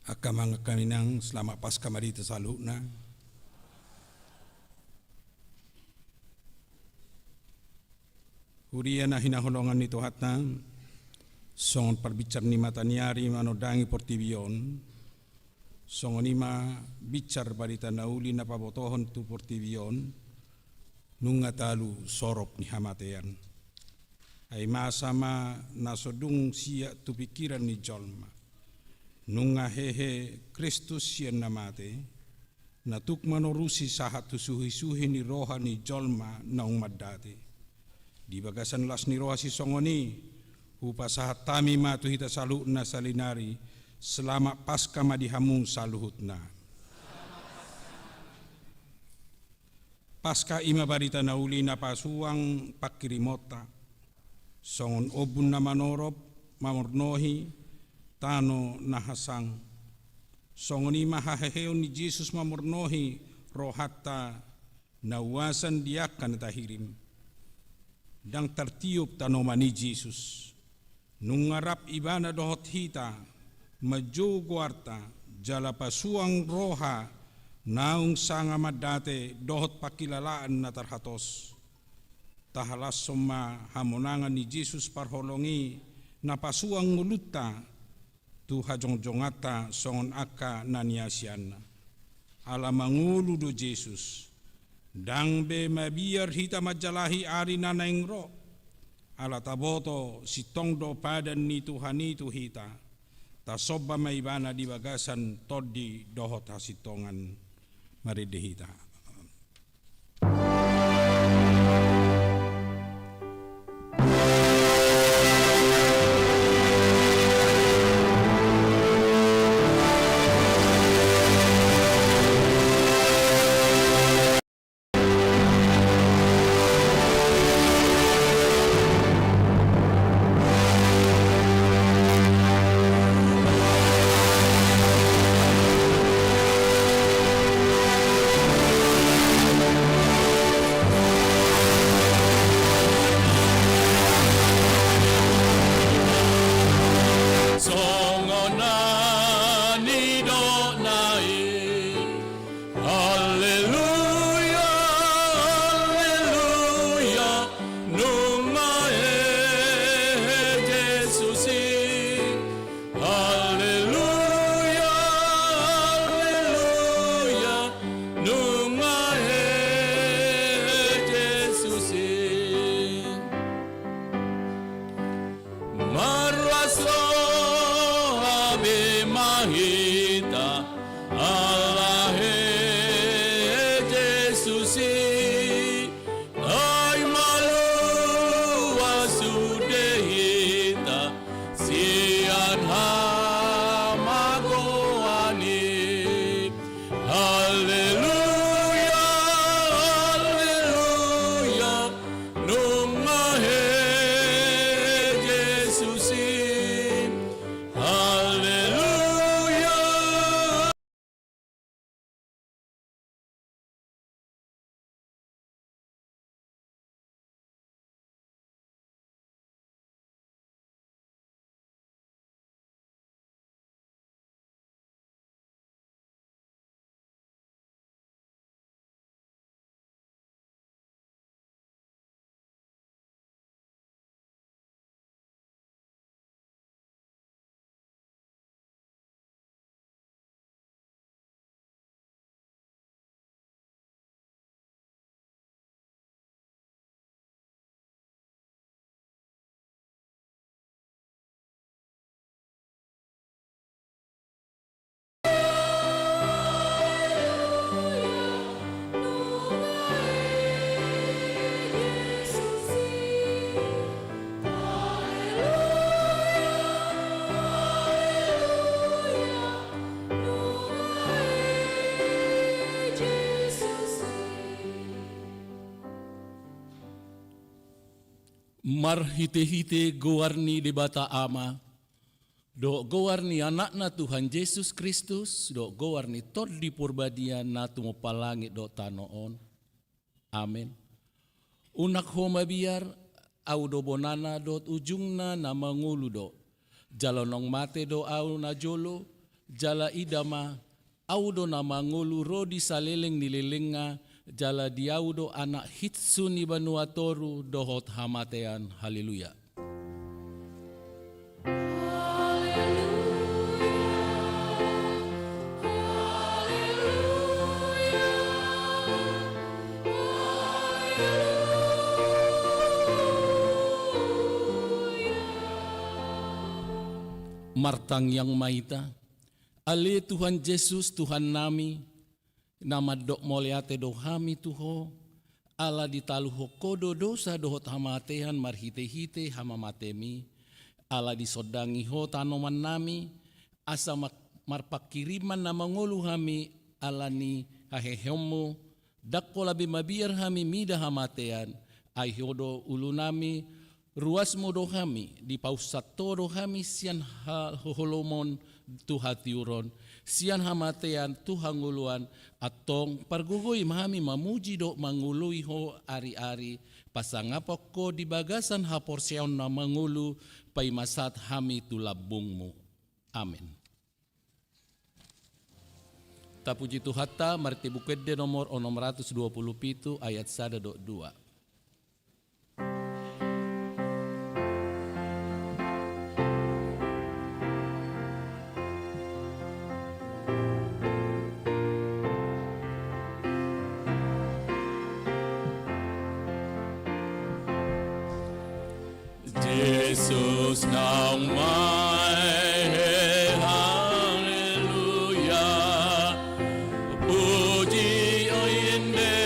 Akamang kaninang selama Paskah marita saluna. Huriya na hinahulongan nito hatna, songon parbicar ni mataniari manodangi portibion, songon ima bicar barita nauli na pabotohon tu portibion, nunga talu sorop ni hamatean. Ay masama nasodung siya tu pikiran ni jolma, nunga hehe Kristus siya namate, natuk manorusi sahat tu suhi-suhi ni roha ni jolma na umadate. Di bagasan las ni roha si songoni, upa sahat tami matu hita saluh na salinari, selama Paskah madihamung saluhut na. Paskah ima barita nauli na pasuang pakirimota, songon obun na manorob, mamornohi, tano nahasang. Songon ima haheheon ni Jesus mamornohi, rohata nawasan diakan tahirim. Dang tertiup tanomani Jesus, nungarap ibana dohot hita, maju guarta, jala pasuang roha, naung sanga madate dohot pakilalaan na tarhatos. Tahalas soma hamonangan ni Jesus parholongi, na pasuang nguluta, tu hajong-jongata songon aka naniasiana. Ala mangulu do Jesus, dang be mabiar hita majalahi ari nanaing ro, ala taboto si tongdo padan ni Tuhan itu hita, tasoba maibana di bagasan todi dohot hasitongan maride hita. Marhite-hite gowarni di bata ama, do gowarni anakna Tuhan Yesus Kristus, do gowarni tod di purbadian na tumopalangit do tanoon. Amen. Unak homa biar, au do bonana dot ujungna na mangulu do, jalonong mate do au na jolo, jala idama audo na mangulu rodi saleleng nililinga jala diaudo anak hitsu ni banuatoru dohot hamatean. Haleluya. Martang yang maita, ale Tuhan Yesus Tuhan nami, nama dok moliate dohami tuho, ala ditaluho kodo dosa dohot hamatehan marhite-hite hama matemi, ala disodangi ho tanoman nami, asa marpakiriman nama ngolu hami, ala ni hahehemu, dakpo labi mabiar hami mida hamatean, aihodo ulu nami, ruas modo kami di pausato do kami sian holomon tuhatiuron sian hamatean tuhanguluan atong pargugoy mahami mamuji do mangului ho ari-ari pasangapok ko di bagasan haporseon na mangulu pay masat hami tulabungmu. Amin. Tapuji Tuhata marti bukede nomor 627 ayat 1-2. Yesus nang mai, haleluya, puji oinde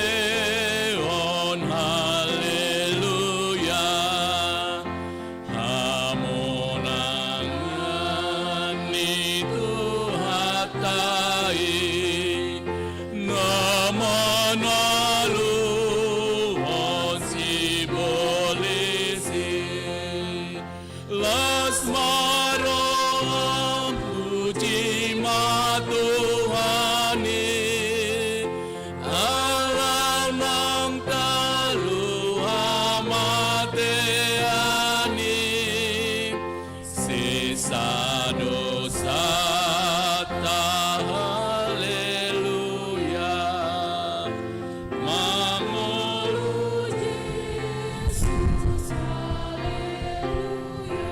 on haleluya, hamonangan itu hatai, namanalu on si bolisi. Las marom puji matuhani alam nang talu hamateani sisa dosa ta haleluya mangolu Yesus haleluya.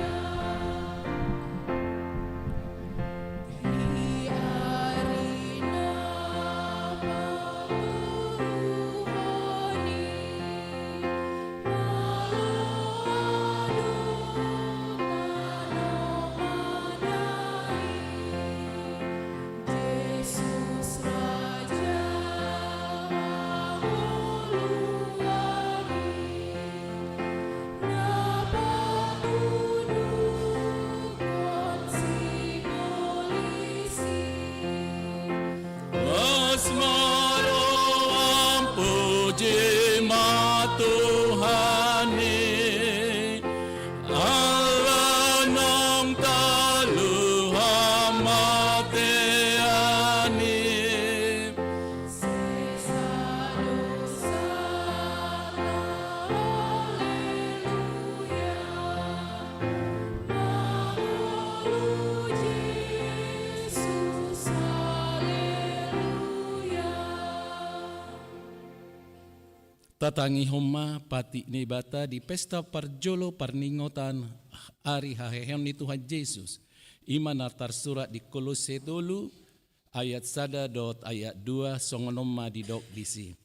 Asmaroam puji matuhani Allah nang talu hamateani sisa dosa haleluya mangolu Yesus tatangi homa pati nebata di pesta parjolo parningotan ari hahehem ni Tuhan Yesus. Iman atar surat di Kolose dulu ayat 1 dot ayat 2 songonoma di dok disi.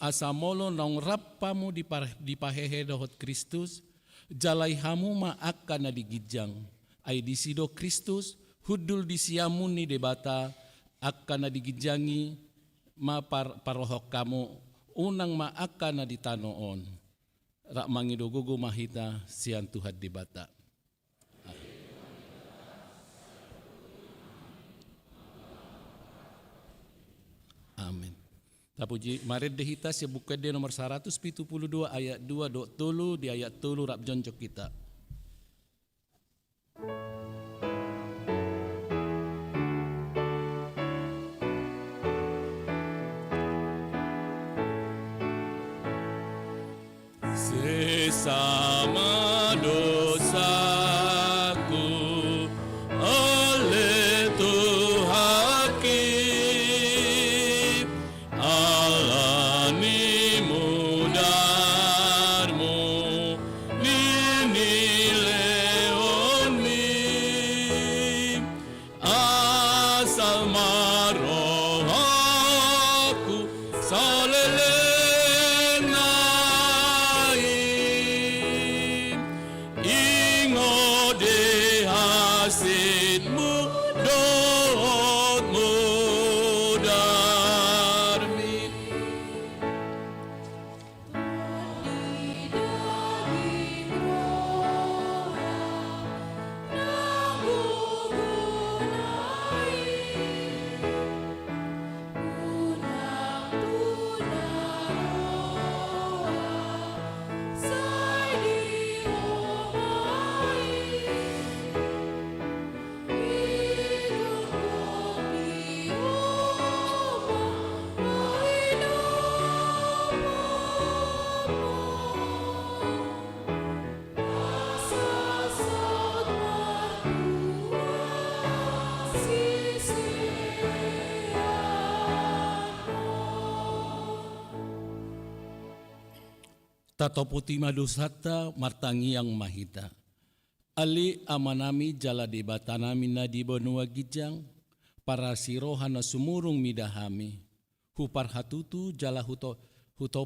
Asamolo nong rapamu di pahehe dohot Kristus jalai hamu ma akan na digijang. Ay disido Kristus hudul disiamu ni debata akan na digijangi ma parohok kamu unang maaka na ditanoon rak mangidogogo mahita sian Tuhan dibata. Amin. Tapuji mared dehita si bukede nomor 172 ayat 2 dok tulu di ayat tulu rak jonjok kita. Sesama dosaku oleh lenain ingo de hasidmu dotmu darmin Tato puti madusata martangi yang mahita. Ali amanami jala di batanami na di benua gijang, para sirohana sumurung midahami. Hupar hatutu jala huto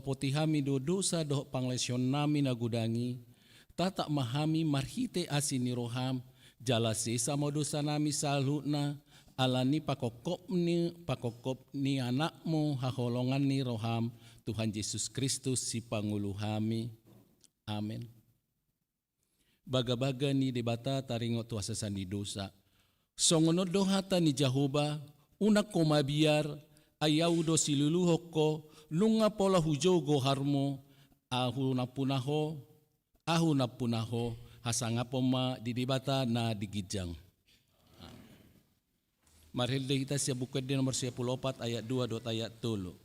potihami do dosa doh panglesion nami na gudangi. Tatak mahami marhite asini roham, jala sesa modosa nami salutna, alani pakokop ni anakmu haholongan ni roham, Tuhan Yesus Kristus si panguluhami. Amin. Baga-baga ni debata taringo tuasa sandi dosa. Songono dohata ni Jahoba, unak ko mabiar, ayaw do siluluhok ko, nunga pola hujo go harmo, ahu na punaho, hasanga poma di debata na digijang. Marhilde kita siya bukad di nomor 14 ayat 2 dot ayat 3.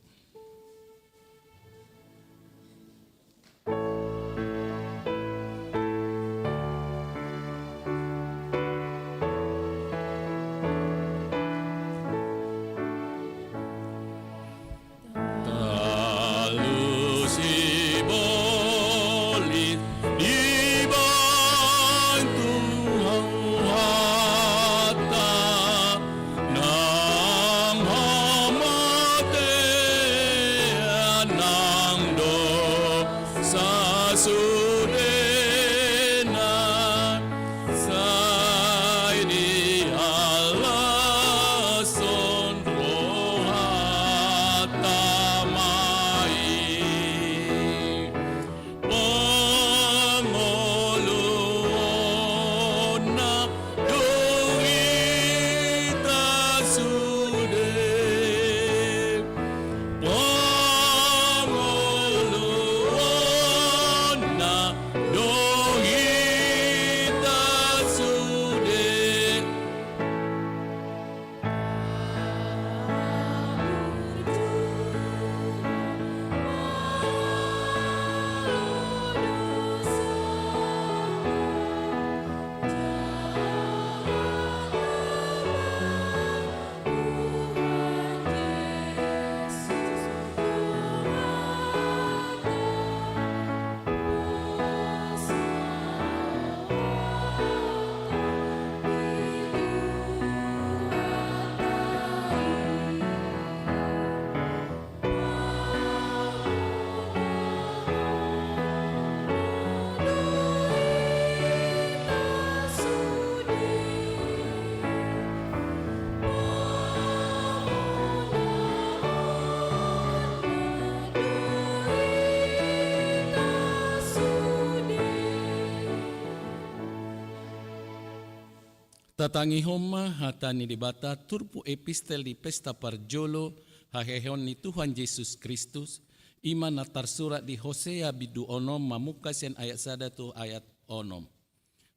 Tatangi homa hatani dibata turpu epistel di pesta parjolo hahehon ni Tuhan Yesus Kristus iman natar surat di Hosea bidu onom mamukasen ayat sadatu ayat onom.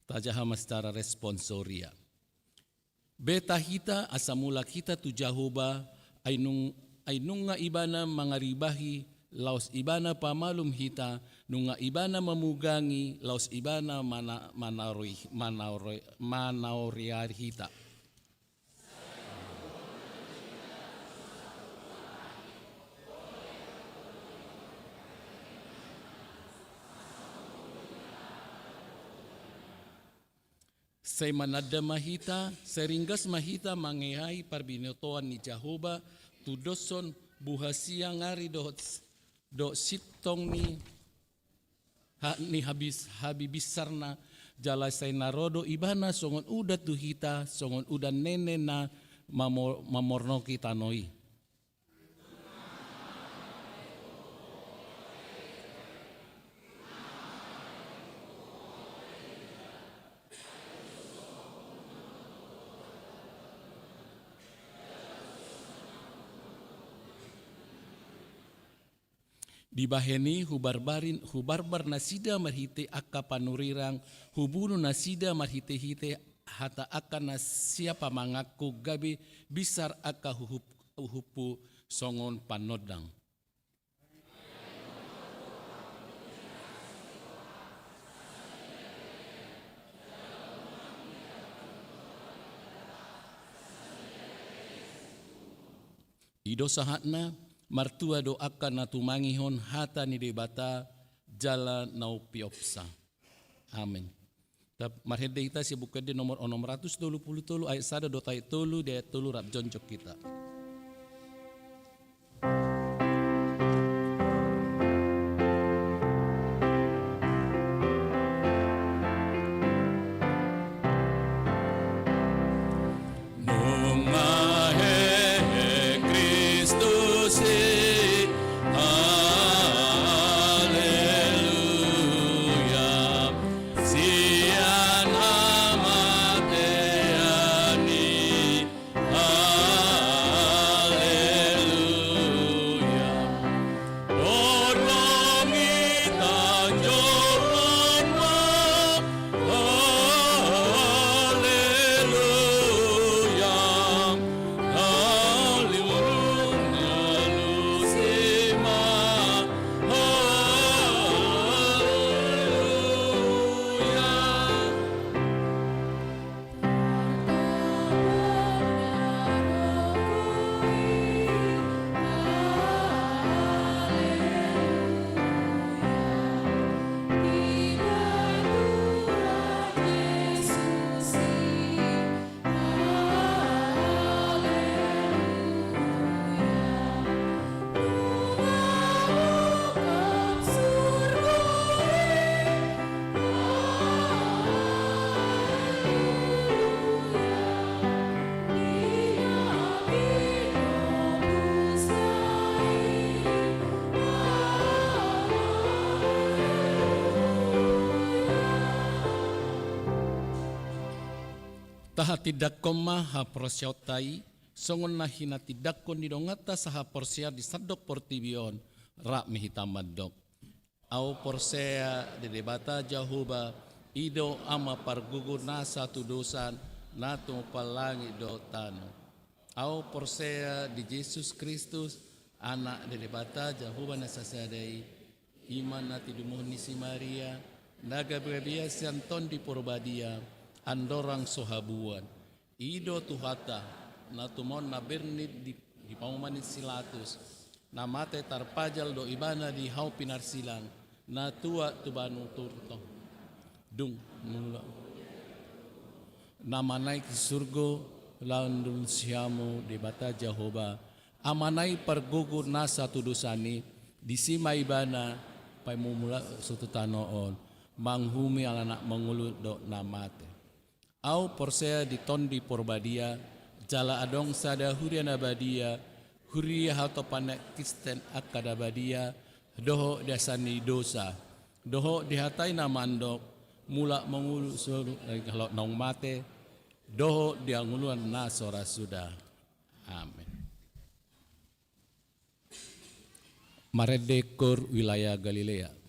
Tajaha mastara responsoria. Beta hita asamula kita tu Jahoba ainunga ibana mangaribahi laos ibana pamalum hita nunga ibana memugangi laos ibana manauriar hita. Say manada mahita, seringgas mahita mangehai parbinotoan ni Jahoba, tudoson buhasia ngari do sitong ni habibisarna jala say narodo ibana songon uda tuhita songon uda nene na mamorno kita noi. Dibaheni hubarbar nasida marhite akka panurirang hubunu nasida marhite-hite hata akan siapa mengaku gabi bisar akka hupu songon panodang. Ido sahatna martua doakan natumangihon hata ni debata jala nau piopsa. Amin. Marhede kita sibuka di nomor 620 ayat 1 dotai tolu de tolu rap joncok kita. Taha tidak koma ha prosyautai songon na hina tidak kon didongata saha porsia di sadok portibion rak mihitamadok. Au porsea de debata jahuba ido ama pargugur na satu dosan na tumpalangi do tano. Au porsea di Yesus Kristus anak de debata jahuba na sasadai iman na tidumuhni si Maria naga berbia sianton di porbadia andorang sohabuan ido tuhata na tumon na bernit di paumanit silatus na mate tarpajal do ibana di hau pinarsilang na tua tubanu turto dung mula namanai ki surgo laundul siamu di bata Jehovah amanai pergugur na satu dosani di sima ibana pai mumula sutu tanoon manghumi ala anak mengulut do namate. Au porsea di tondi porbadia jala adong sada huria nabadia huria hato panek kisten akadabadia doho dasani dosa doho dihatai namandok mula mengulu suruh kalau nong mate doho dia nguluan nasora sudah. Amin. Maredekor wilayah Galilea.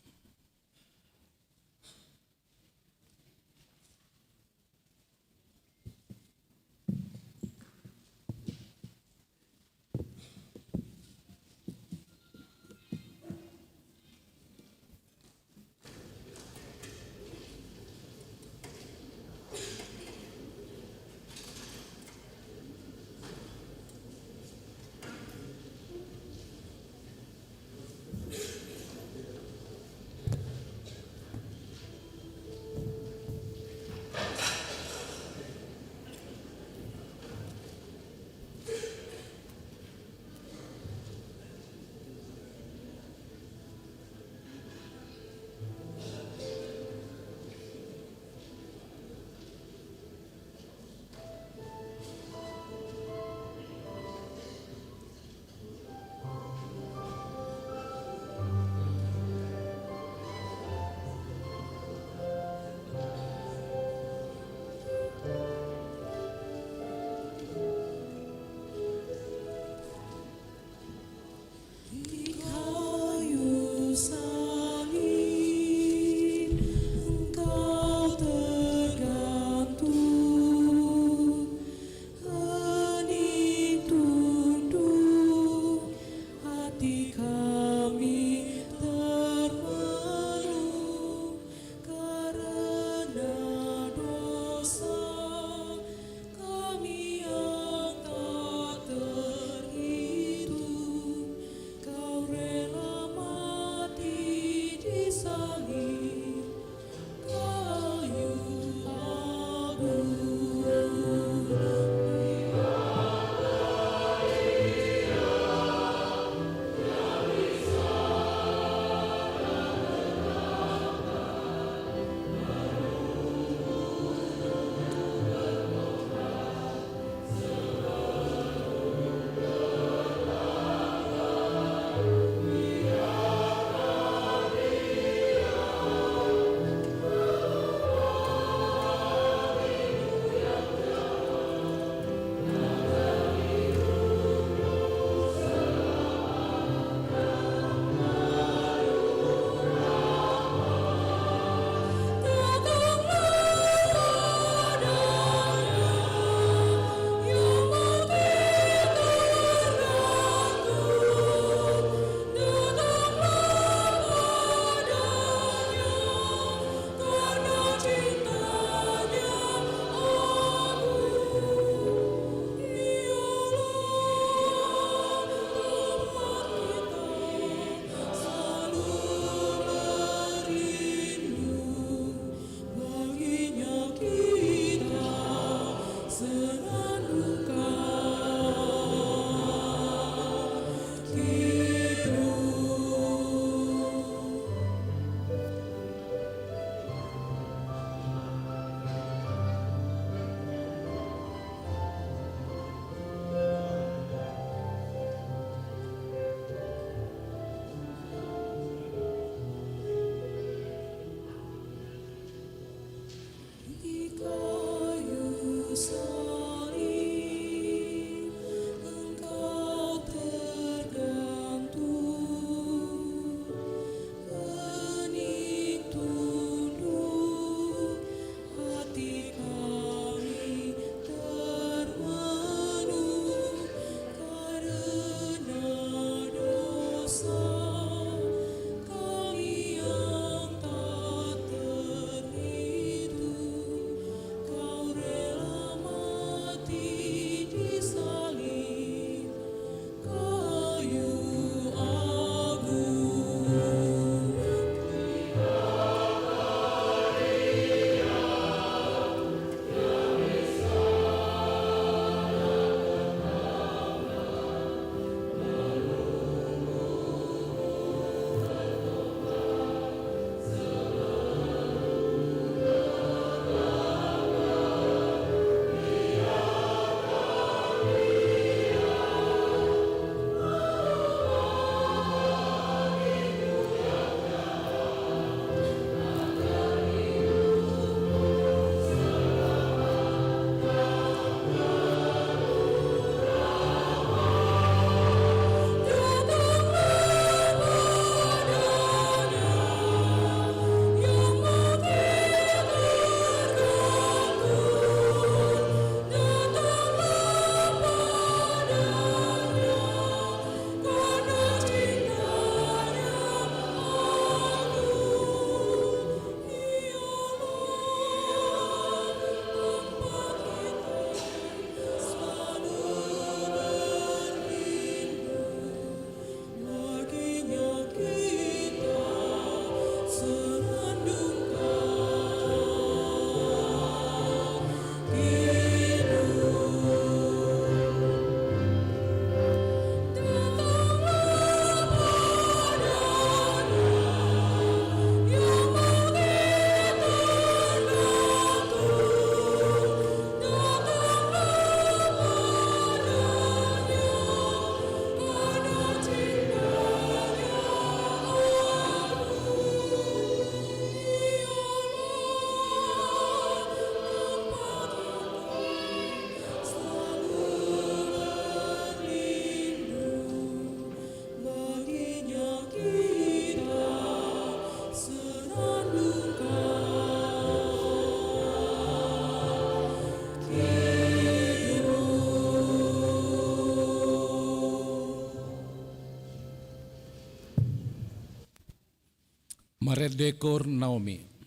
Maredekor Naomi.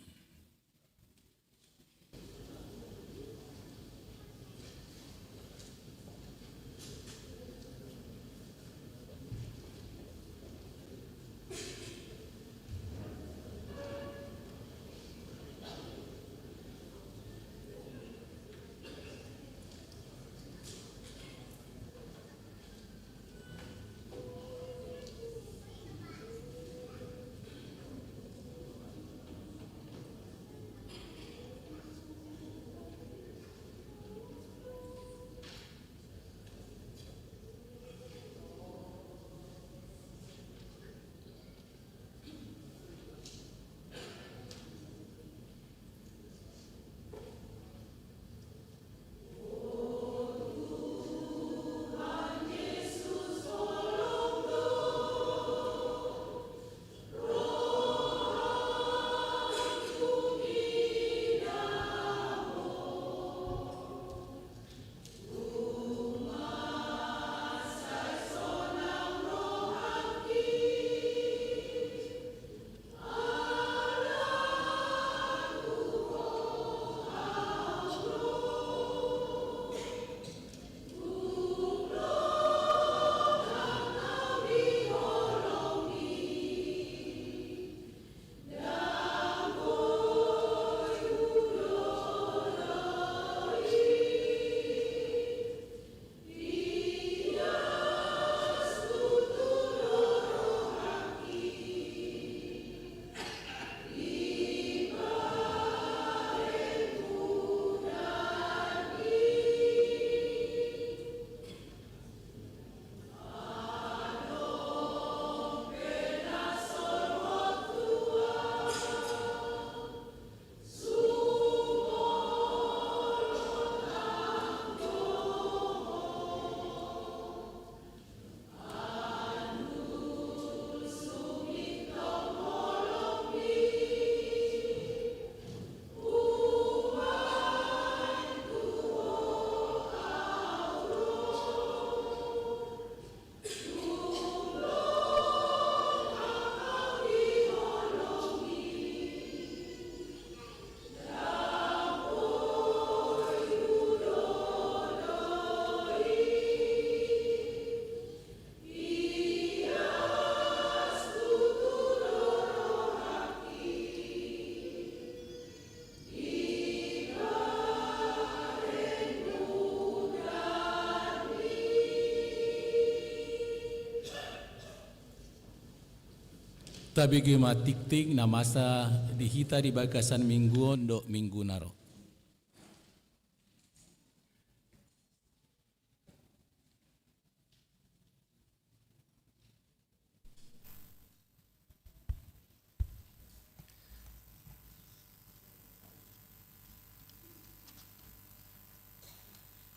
Tabigi matiktik na masa dihita di bagasan mingguon do minggu naro.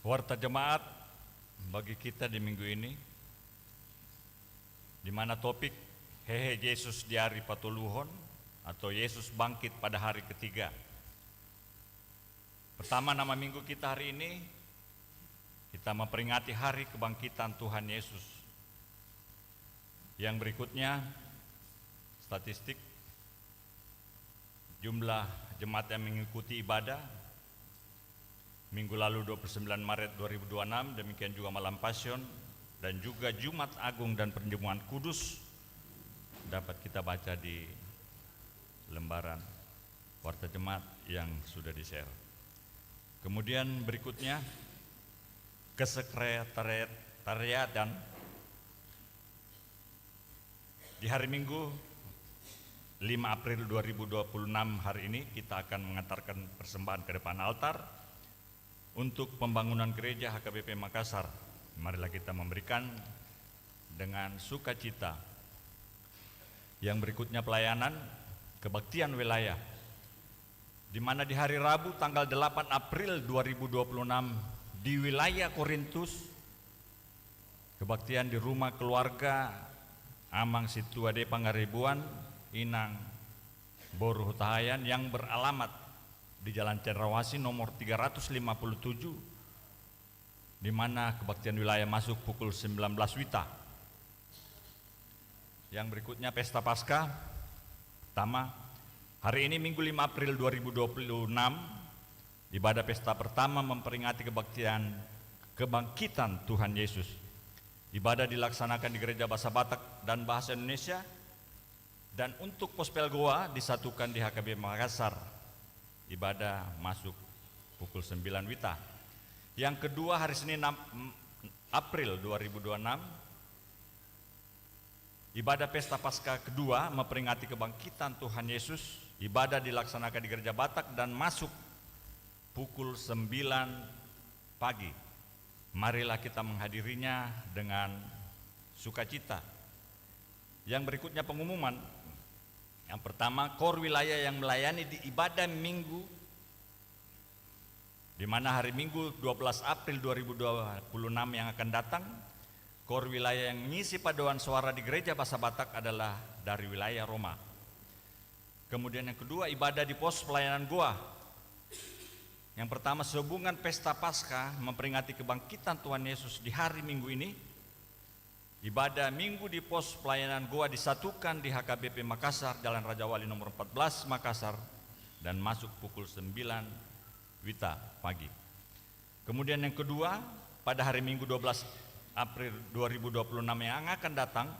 Warta jemaat bagi kita di minggu ini, di mana topik Hehe Yesus di hari patuluhon atau Yesus bangkit pada hari ketiga. Pertama nama minggu kita hari ini, kita memperingati hari kebangkitan Tuhan Yesus. Yang berikutnya, statistik jumlah jemaat yang mengikuti ibadah minggu lalu 29 Maret 2026, demikian juga malam Passion dan juga Jumat Agung dan Penjemuan Kudus dapat kita baca di lembaran warta jemaat yang sudah di-share. Kemudian berikutnya kesekretariatan di hari Minggu 5 April 2026 hari ini kita akan mengantarkan persembahan ke depan altar untuk pembangunan gereja HKBP Makassar. Marilah kita memberikan dengan sukacita. Yang berikutnya pelayanan kebaktian wilayah, di mana di hari Rabu tanggal 8 April 2026 di wilayah Korintus, kebaktian di rumah keluarga Amang Situade Pangaribuan Inang Boruh Tahayan yang beralamat di Jalan Cendrawasih nomor 357, di mana kebaktian wilayah masuk pukul 19 WITA. Yang berikutnya pesta Paskah Pertama, hari ini Minggu 5 April 2026, ibadah pesta pertama memperingati kebangkitan Tuhan Yesus. Ibadah dilaksanakan di Gereja Bahasa Batak dan Bahasa Indonesia, dan untuk Pospel Goa disatukan di HKBP Makassar. Ibadah masuk pukul 9 WITA. Yang kedua, hari Senin 6 April 2026, ibadah pesta Paskah kedua memperingati kebangkitan Tuhan Yesus. Ibadah dilaksanakan di Gereja Batak dan masuk pukul 9 pagi. Marilah kita menghadirinya dengan sukacita. Yang berikutnya pengumuman. Yang pertama, KOR wilayah yang melayani di ibadah Minggu, di mana hari Minggu 12 April 2026 yang akan datang, KOR wilayah yang mengisi paduan suara di Gereja Bahasa Batak adalah dari wilayah Roma. Kemudian yang kedua, ibadah di pos pelayanan Goa. Yang pertama, sehubungan pesta Paskah memperingati kebangkitan Tuhan Yesus di hari Minggu ini, ibadah Minggu di pos pelayanan Goa disatukan di HKBP Makassar, Jalan Raja Wali nomor 14 Makassar, dan masuk pukul 9 WITA pagi. Kemudian yang kedua, pada hari Minggu 12 April 2026 yang akan datang,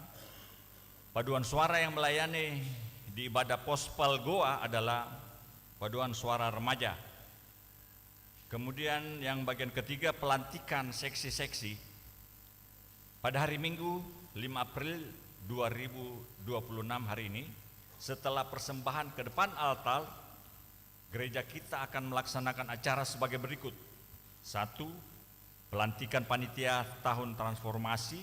paduan suara yang melayani di ibadah Pospel Goa adalah paduan suara remaja. Kemudian yang bagian ketiga, pelantikan seksi-seksi. Pada hari Minggu 5 April 2026 hari ini, setelah persembahan ke depan altar, gereja kita akan melaksanakan acara sebagai berikut. 1. Pelantikan panitia tahun transformasi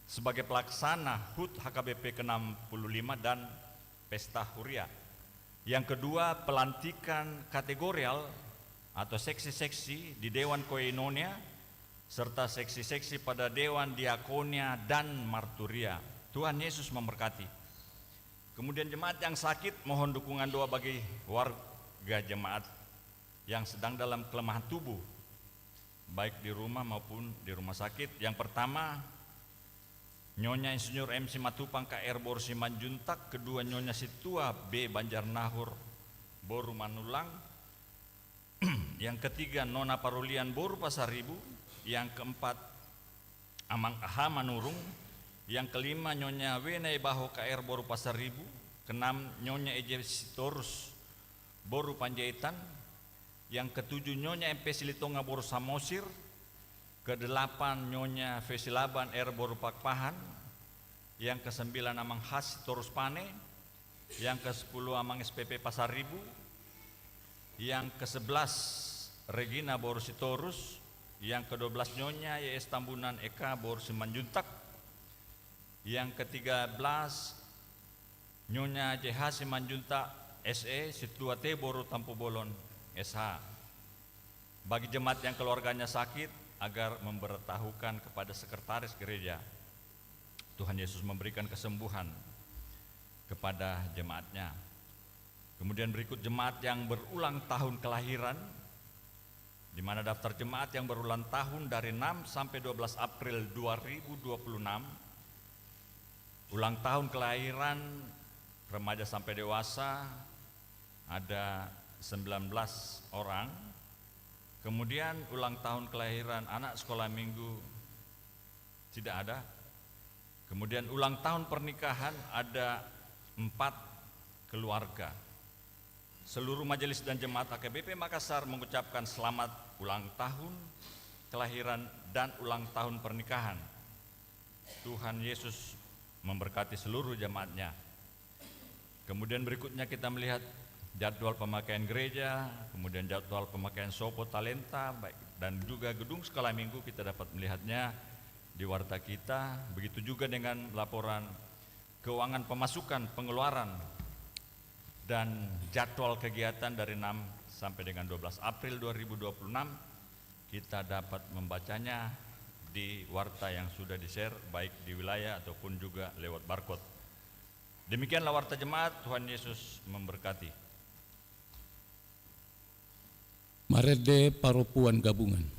sebagai pelaksana HUT HKBP ke-65 dan Pesta Huria. Yang kedua, pelantikan kategorial atau seksi-seksi di Dewan Koinonia serta seksi-seksi pada Dewan Diakonia dan Marturia. Tuhan Yesus memberkati. Kemudian jemaat yang sakit, mohon dukungan doa bagi warga jemaat yang sedang dalam kelemahan tubuh, baik di rumah maupun di rumah sakit. Yang pertama, Nyonya Insinyur MC Matupang KR Boru Simanjuntak. Kedua, Nyonya Situa B Banjarnahur Boru Manulang. Yang ketiga, Nona Parulian Boru Pasaribu. Yang keempat, Amang Aha Manurung. Yang kelima, Nyonya Wenai Baho KR Boru Pasaribu. Keenam, Nyonya Eje Sitorus Boru Panjaitan. Yang ketujuh, Nyonya MP Silitonga Boru Samosir. Kedelapan, Nyonya Vesilaban R Boru Pakpahan. Yang kesembilan, Amang Has Torus Pane. Yang ke-10, Amang SPP Pasaribu. Yang ke-11, Regina Boru Sitorus. Yang ke-12, Nyonya YS Tambunan Eka Boru Simanjuntak. Yang ke-13, Nyonya JH Simanjuntak SE Situa T Boru Tampu Bolon SH. Bagi jemaat yang keluarganya sakit, agar memberitahukan kepada sekretaris gereja. Tuhan Yesus memberikan kesembuhan kepada jemaatnya. Kemudian berikut jemaat yang berulang tahun kelahiran, di mana daftar jemaat yang berulang tahun dari 6 sampai 12 April 2026. Ulang tahun kelahiran remaja sampai dewasa ada 19 orang. Kemudian ulang tahun kelahiran anak sekolah minggu tidak ada. Kemudian ulang tahun pernikahan ada 4 keluarga. Seluruh majelis dan jemaat HKBP Makassar mengucapkan selamat ulang tahun kelahiran dan ulang tahun pernikahan. Tuhan Yesus memberkati seluruh jemaatnya. Kemudian berikutnya kita melihat jadwal pemakaian gereja, kemudian jadwal pemakaian Sopo Talenta, dan juga gedung sekolah minggu kita dapat melihatnya di warta kita. Begitu juga dengan laporan keuangan pemasukan pengeluaran dan jadwal kegiatan dari 6 sampai dengan 12 April 2026 kita dapat membacanya di warta yang sudah di-share baik di wilayah ataupun juga lewat barcode. Demikianlah warta jemaat. Tuhan Yesus memberkati. Marede Paropuan Gabungan.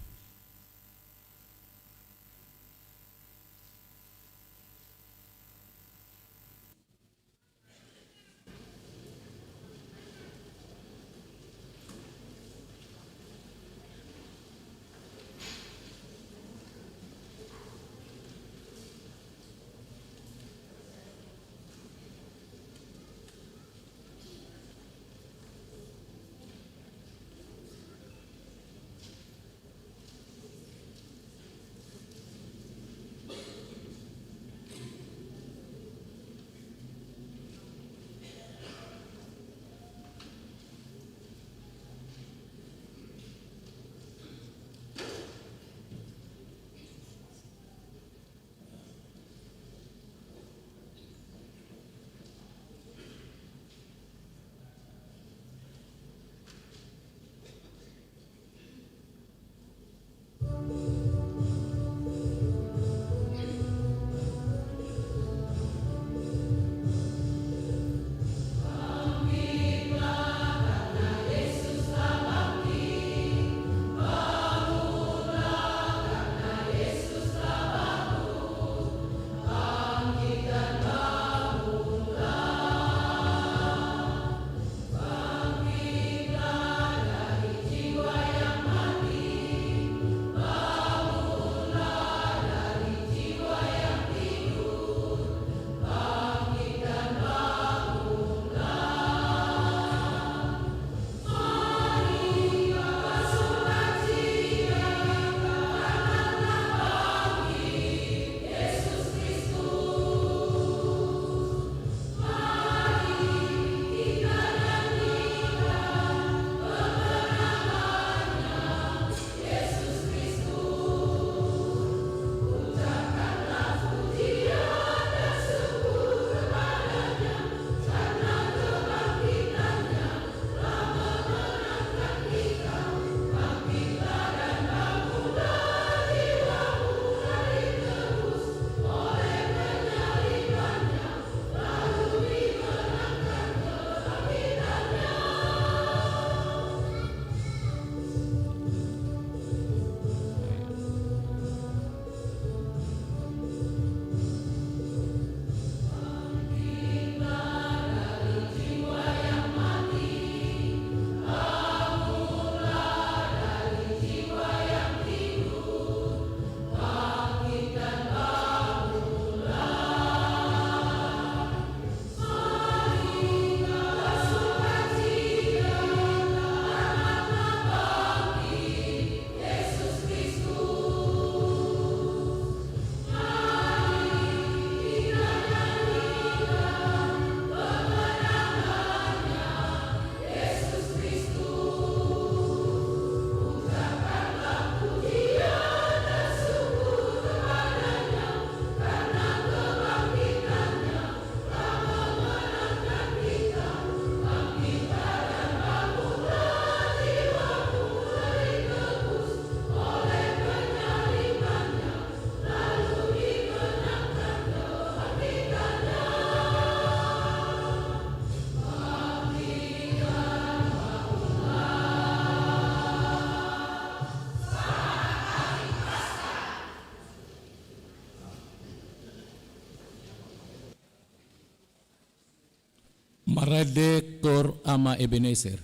Redektor Ama Ebenezer.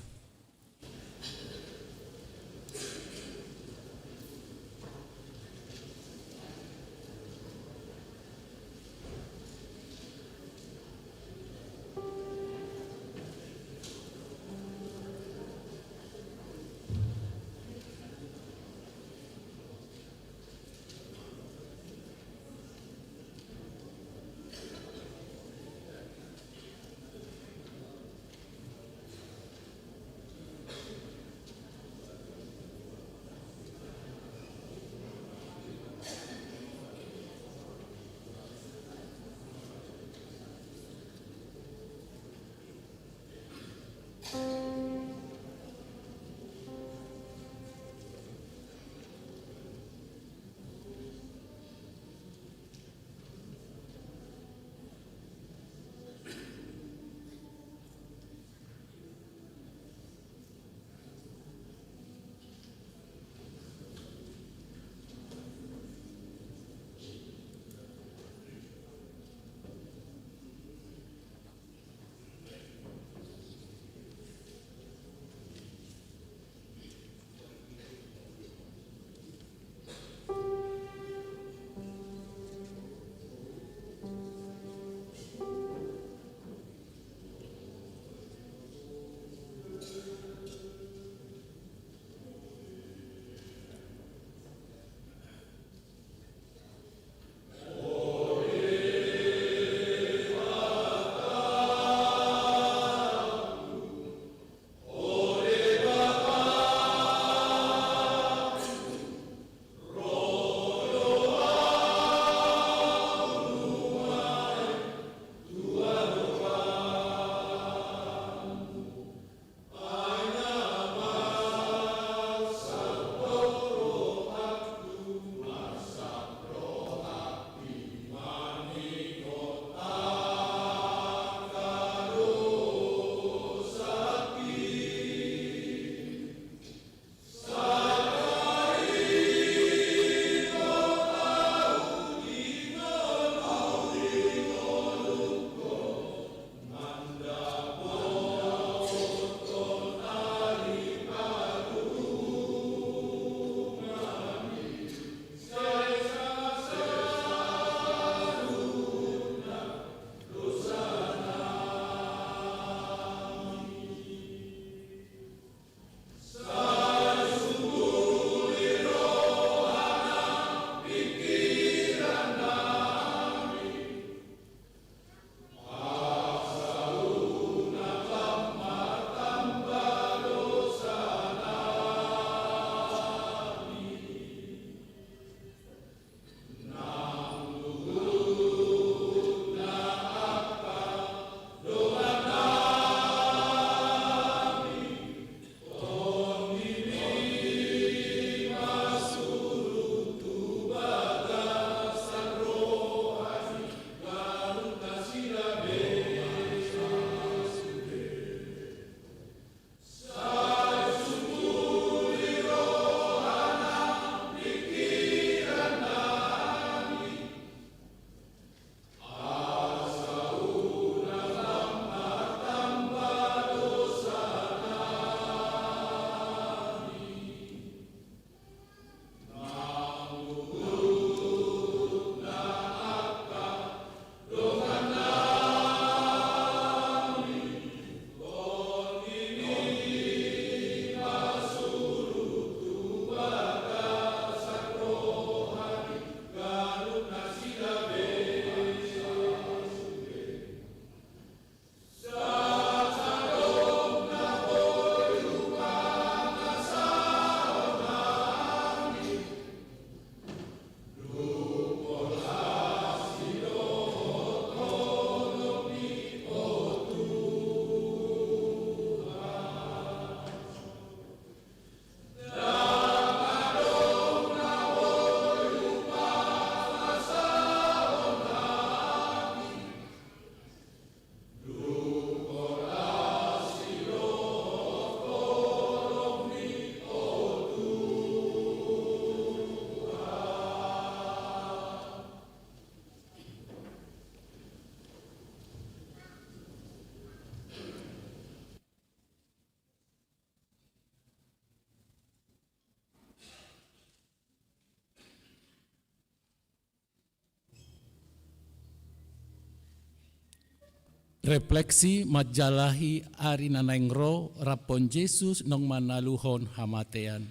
Refleksi majalahi ari nanengro rapon Yesus nong manaluhon hamatean.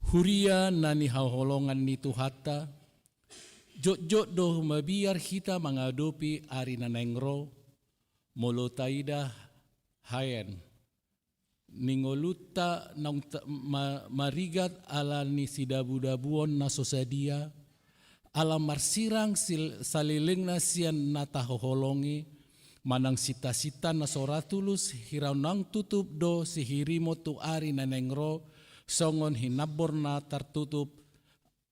Huria nani haholongan ni Tuhata, jok-jok doh mabiar kita mengadopi ari nanengro, molo taida hayen. Ningoluta nong marigat ala ni sidabu-dabuon na sosadia, ala marsirang saliling na siyan natahoholongi, manang sita-sita na soratulus hiraw nang tutup do si hirimo tu ari nanengro, songon hinabor na tertutup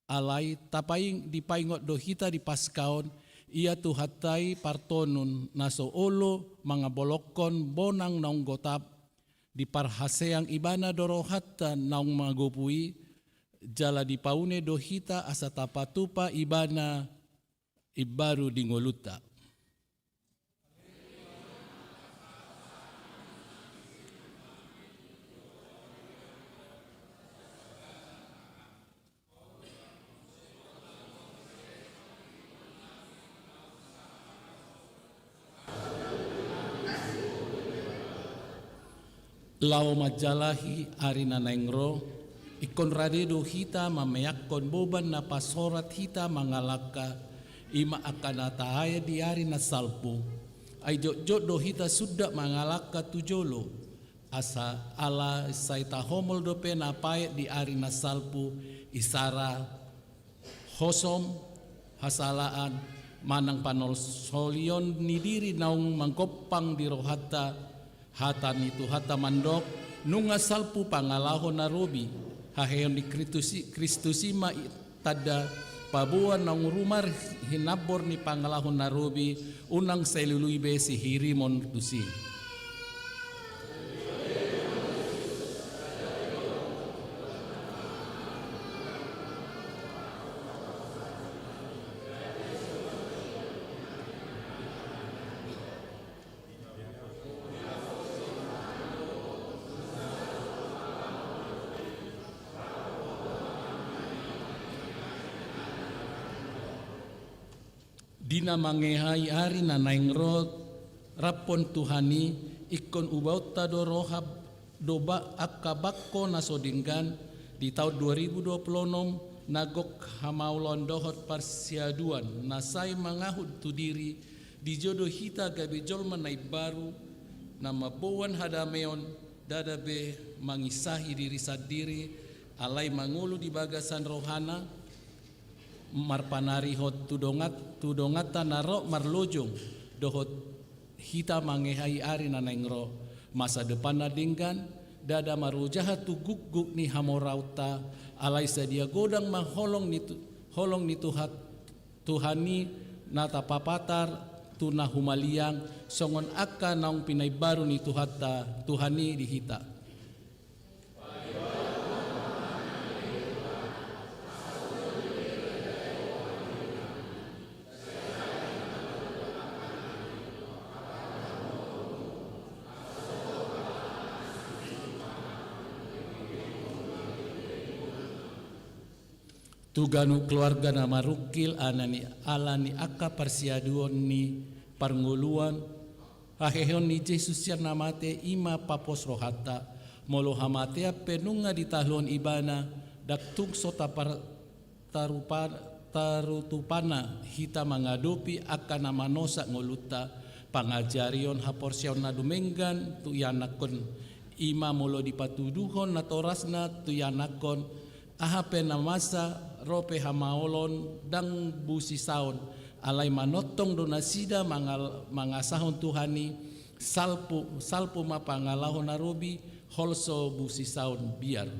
alay tapaing dipaingot do hita di paskaon, ia tu hatai partonun naso olo mga bolokon bonang naong gotap, di parhaseang ibana dorohatta naong magupui, jala di paune dohita asa tapatupa ibana ibaru dingoluta. Lau majalahi ari nanengro, ikon radedo hita mameyakon boban na pasorat hita mangalaka, ima akan atahaya di ari na salpo, ay jok-jok do hita sudah mangalaka tujolo, asa ala saita homol dope na payet di ari na salpo, isara, hosom, hasalaan, manang panol solion ni diri naung mangkopang di rohata, hata nitu hata mandok nunga salpu pangalahon narobi haheon di Kristusima tada pabuan nang rumar hinabor ni pangalahon narobi unang selului be si hirimon tusi. Dina mangehai ari na naingrod rapon Tuhani ikon ubauta do rohab doba akabakko na sodinggan di tahun 2026 nagok hamaulon dohot parsiaduan nasai mangahud tu diri di jodoh hita gabe jolma nai baru nama bowan hadameon dadabe mangisahi diri sadiri alai mangulu di bagasan rohana marpanari hot tudongata narok marlojong dohot hita mangehai ari nanengro masa depan nadinggan dada marujaha tu guk ni hamorauta alai sadia godang maholong ni tuhat Tuhani nata papatar tuna humaliang songon akka naung pinay baru ni tuhata Tuhani di hita. Tuganu keluarga nama rukil anani alani aka parsiaduon ni parnguluan haheon ni Yesus yang namate ima papos rohata molo hamatea penunga di tahlon ibana daktung sota tarutupana hita mengadopi akan nama nosa ngoluta pangajarion haporsion na dumenggan tu yanakon ima molo dipatuduhon na torasna tu yanakon ahape namasa rope hamaolon dang busi saon alai manotong donasida mangasahon Tuhani salpu mapangalahon narobi holso busi saon biar.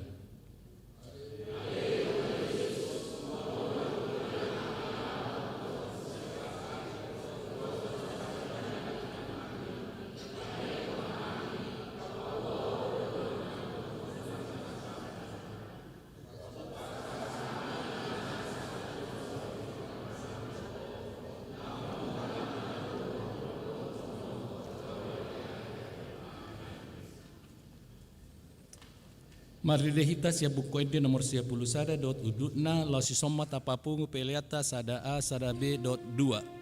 Maridehita sia buku ede nomor 10 sada dot udutna lo si somat apapun peleata sada A sada B dot 2.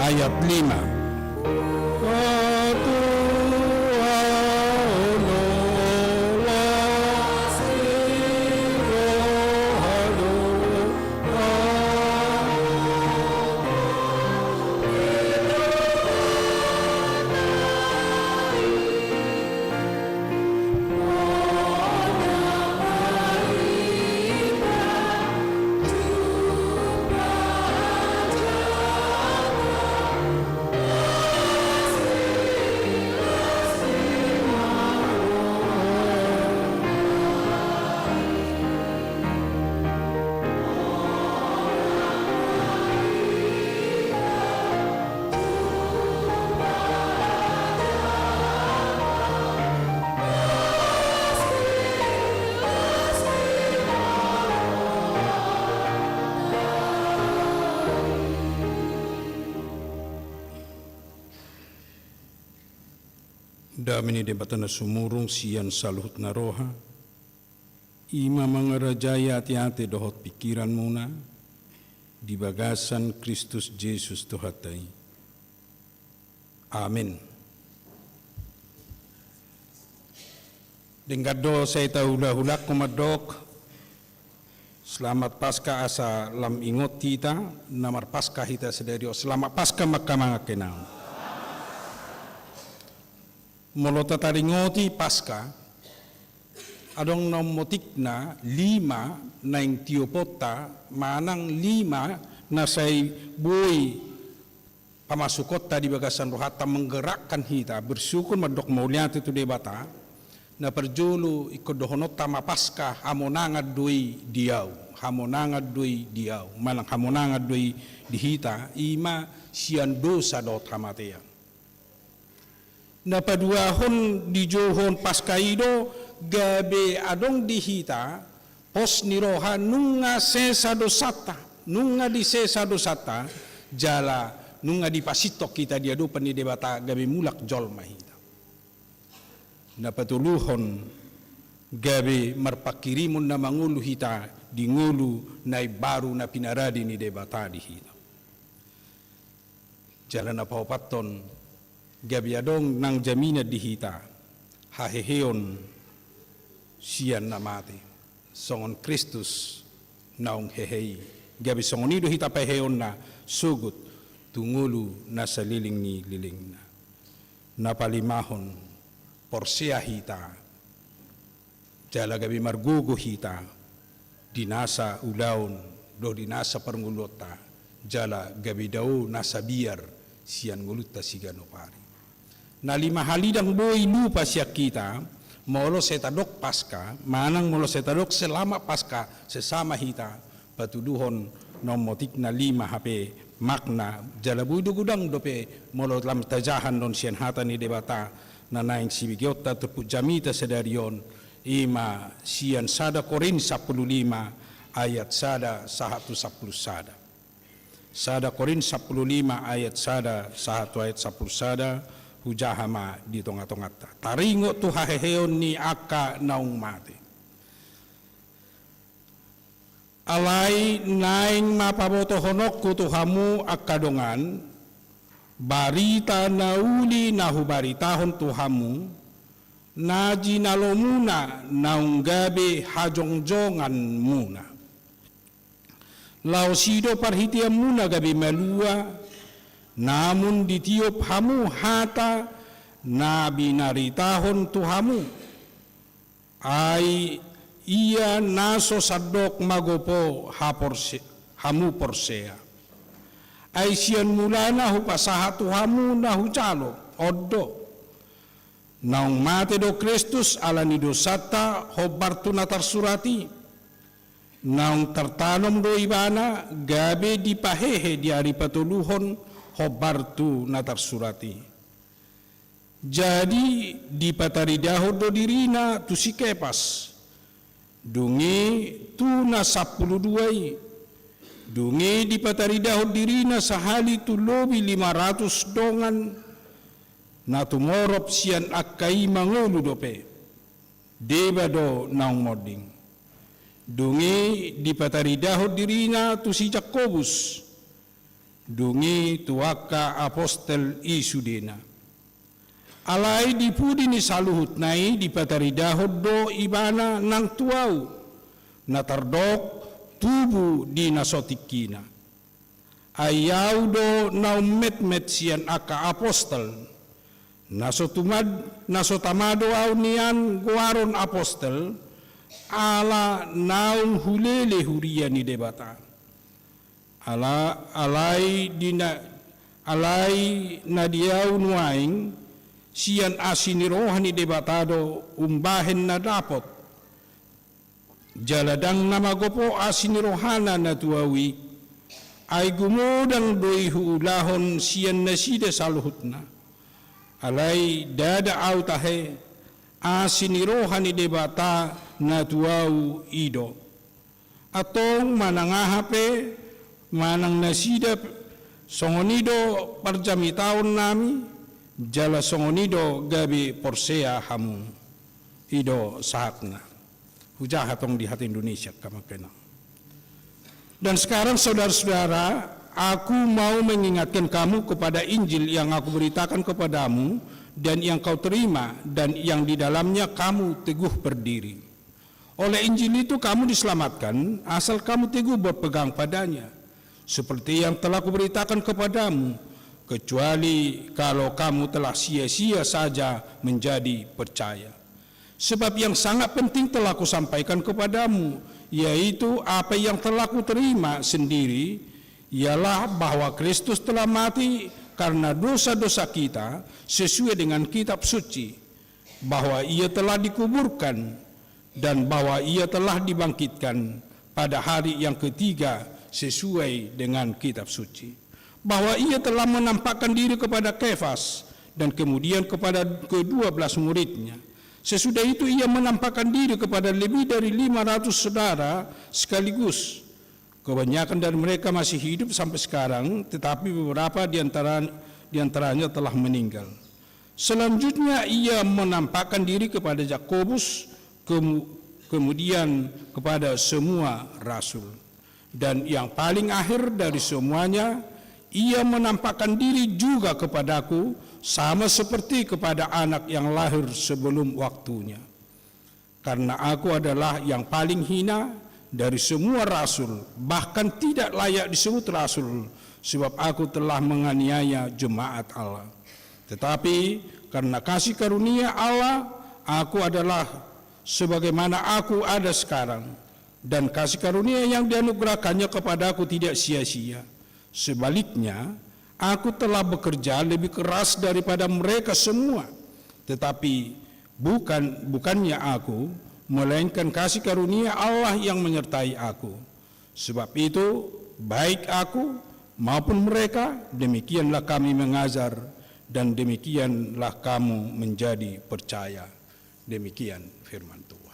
ayat 5. Damini debatana sumurung sian saluhut naroha, ima mangarajaya hati-hati dohot pikiran muna, di bagasan Kristus Yesus Tuhatai. Amin. Denggado saya tahu hula-hulak kumadok, selamat Paskah asa lam ingot kita, namar Paskah kita sedario, selamat Paskah maka mga kenang. Molota taringoti Paskah, adong nomotik na 5 na yung tiopota, manang 5 na say buhay pamasukot ta di bagasan rohata menggerakkan hita, bersyukur madok mauliat itu debata, na perjulu ikodohonot tama Paskah hamonangad dui diaw, malang hamonangad dui dihita, ima sian dosa dot hamatean. Na paduahon di johon Paskaido gabe adong dihita pos niroha nunga sesa dosata jala nunga di pasitok kita dia dupan ni debata gabe mulak jol mahita. Na patuluhon gabe marpakirimun na mangulu hita di ngulu na baru na pinaradi ni debata dihita. Jala na paupaton gabi adong nang jamina dihita haheheon sian namate songon Kristus naong hehei gabi songon ido hita paheon na sugut tungulu na saliling ni liling na napalimahon porsea hita jala gabi margugo hita dinasa ulaon do dinasa perngulota jala gabi dau nasa biar sian nguluta sigano pari. Na 5 halidang boy lupa siya kita, molo setadok Paskah, manang molo setadok selama Paskah, sesama hita, patuduhon nomotik na 5 HP makna, jalabudu gudang dope, molo lam tajahan don siyan hata ni debata, na naing sibigyota terput jamita sedarion, ima siyan sada Korin 15 ayat sada 110 sada. Sada Korin 15 ayat sada 1 ayat 10 sada, hujahama di tonga-tongata. Taringo tu haheheon ni aka naung mate. Alai naing mapaboto honok ku tuhamu akadongan, barita nauli nahu baritahon tuhamu, naji nalomuna naung gabe hajongjongan muna. Lausido parhitiam muna gabe melua, namun ditiup hamu hata na binaritahon tuhamu ay iya naso sadok magopo hamu porsea ay siyan mula na hupasaha tuhamu na hujalo oddo naung mate do Kristus ala ni dosata hobartu na tarsurati naung tartanom do ibana gabe dipahehe di ari patuluhon hobartu natar surati. Jadi di pataridaho do dirina tu si kepas. Dungi tu na 12. Dungi di pataridaho dirina sahali tu lobi 500 dongan na tumorop sian akai mangulu dope. Deba do naung moding. Dungi di pataridaho dirina tu si Jakobus. dungi tuaka apostel isudena. Alai dipudi ni saluhut nai di patari dahod do ibana nang tuau na tardok tubu di nasotikina. Ayaw do na met sian aka apostol nasotamado aw niyan guaron apostol ala naung hulele huria ni debata. Alai na diaw nuaing sian asinirohan ni debatado umbahen na dapot jaladang namagopo asinirohana na tuawi ay gumudang doi huulahon siyan nasida saluhutna alay dada au tahe asinirohan ni debata na tuaw ido atong manangahape manang nasida songonido parjamitaon nami jala songonido gabi porsea hamu ido sahakna hujahatong di hati Indonesia kamakena. Dan sekarang saudara-saudara, aku mau mengingatkan kamu kepada Injil yang aku beritakan kepadamu dan yang kau terima dan yang di dalamnya kamu teguh berdiri. Oleh Injil itu kamu diselamatkan asal kamu teguh berpegang padanya seperti yang telah kuberitakan kepadamu, kecuali kalau kamu telah sia-sia saja menjadi percaya. Sebab yang sangat penting telah kusampaikan kepadamu, yaitu apa yang telah kuterima sendiri, ialah bahwa Kristus telah mati karena dosa-dosa kita sesuai dengan kitab suci, bahwa ia telah dikuburkan dan bahwa ia telah dibangkitkan pada hari yang ketiga sesuai dengan kitab suci, bahwa ia telah menampakkan diri kepada Kefas dan kemudian kepada ke-12 muridnya. Sesudah itu ia menampakkan diri kepada lebih dari 500 saudara sekaligus. Kebanyakan dari mereka masih hidup sampai sekarang, tetapi beberapa di antaranya telah meninggal. Selanjutnya ia menampakkan diri kepada Yakobus, kemudian kepada semua rasul. Dan yang paling akhir dari semuanya, ia menampakkan diri juga kepadaku, sama seperti kepada anak yang lahir sebelum waktunya. Karena aku adalah yang paling hina dari semua rasul, bahkan tidak layak disebut rasul, sebab aku telah menganiaya jemaat Allah. Tetapi karena kasih karunia Allah, aku adalah sebagaimana aku ada sekarang. Dan kasih karunia yang dianugerahkannya kepadaku tidak sia-sia. Sebaliknya, aku telah bekerja lebih keras daripada mereka semua. Tetapi bukannya aku, melainkan kasih karunia Allah yang menyertai aku. Sebab itu, baik aku maupun mereka, demikianlah kami mengajar dan demikianlah kamu menjadi percaya. Demikian firman Tuhan.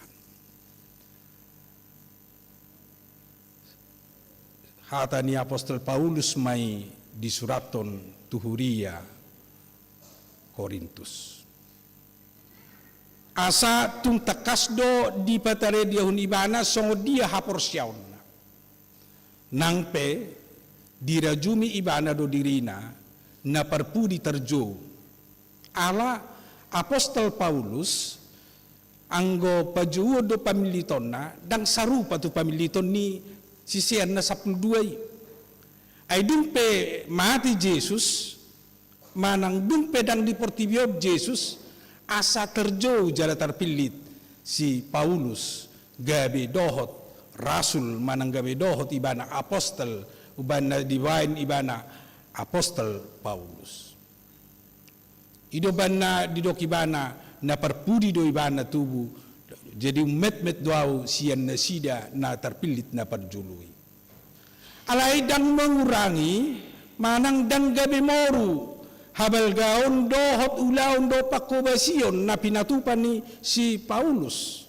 Hatani apostol Paulus mai di suraton tuhuria Korintus. Asa tung takasdo di patare dia hunibana songo dia haporsiauna. Nangpe dirajumi ibana do dirina na perpudi terjo. Ala apostol Paulus anggo pajuo do pamilitonna dang sarupa tu pamiliton ni sisian na 12 ay dumpe mati Jesus manang dumpe dang diportibiob Jesus asa terjauh jala terpilit si Paulus gabe dohot rasul manang gabe dohot ibana apostol ubana divine ibana apostol Paulus ido banna didokibana na perpudi do ibana tubuh. Jadi met doau sian nasida na terpilit na perjului. Alai dang mengurangi manang dang gabe moru habal gaon dohot ulaon do pakobasion na pinatupan ni si Paulus.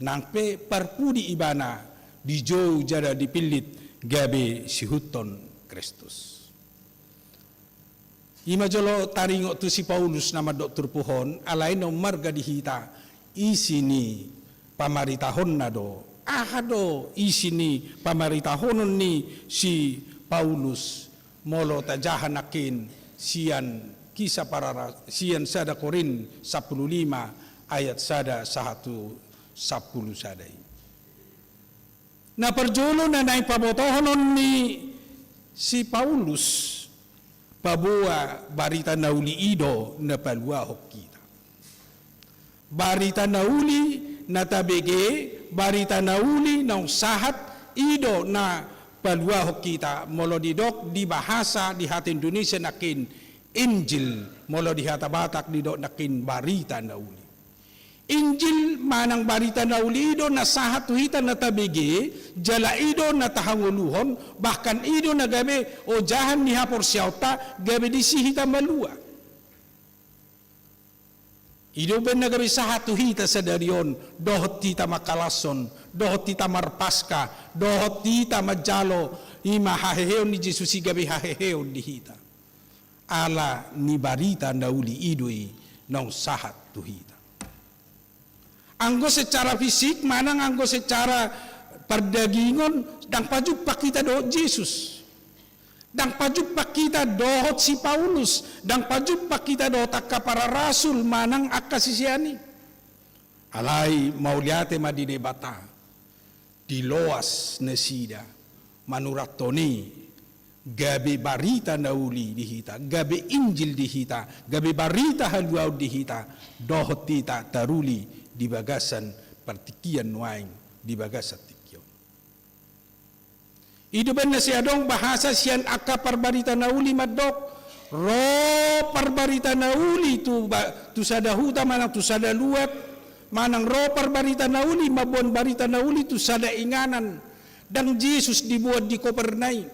Nangpe perpudi ibana di jauh jada dipilit gabe si huton Kristus. Ima jolo taringo tu si Paulus nama dokter pohon alai no marga dihita isini pamaritahon na do ahado isini pamaritahon ni si Paulus molo tajahanakin sian kisah para sian sada Korin 15 ayat sada 110 sadai. Na perjolo na naipabotohonon ni si Paulus pabuwa barita nauli ido na paluahok kita. Barita nauli na tabege, barita nauli na sahat ido na paluahok kita molo didok di bahasa di hati Indonesia nakin Injil, molo di hata Batak didok nakin barita nauli. Injil manang barita nauli ido na sahat tuhita na tabege, jala ido na tahanguluhon, bahkan ido na gabe o jahan ni hapor siyauta, gabe disihita malua. Ido ben na gabe sahat tuhita sa darion, dohot tita makalason, dohot tita marpaska, dohot tita majalo, ima haheheo ni Jesus si gabe haheheo dihita. Ala ni barita nauli idoi nang sahat tuhita. Anggo secara fisik, manang anggo secara perdagingon, dang pajumpa kita dohot Jesus. Dang pajumpa kita dohot si Paulus. Dang pajumpa kita dohot akka para rasul, manang akka sisiani. Alay, mauliate madidebata. Diloas nesida. Manurat toni. Gabi barita nauli dihita. Gabi Injil dihita. Gabi barita haluaw dihita. Dohot tita taruli. Di bagasan partikian waing di bagasan tikyo. Ido ben na siya dong bahasa siyan akka parbarita nauli madok. Ro parbarita nauli tu sadahuta manang tu sada luat. Manang ro parbarita nauli mabon barita nauli tu sada inganan. Dang Jesus dibuat di Kopernai.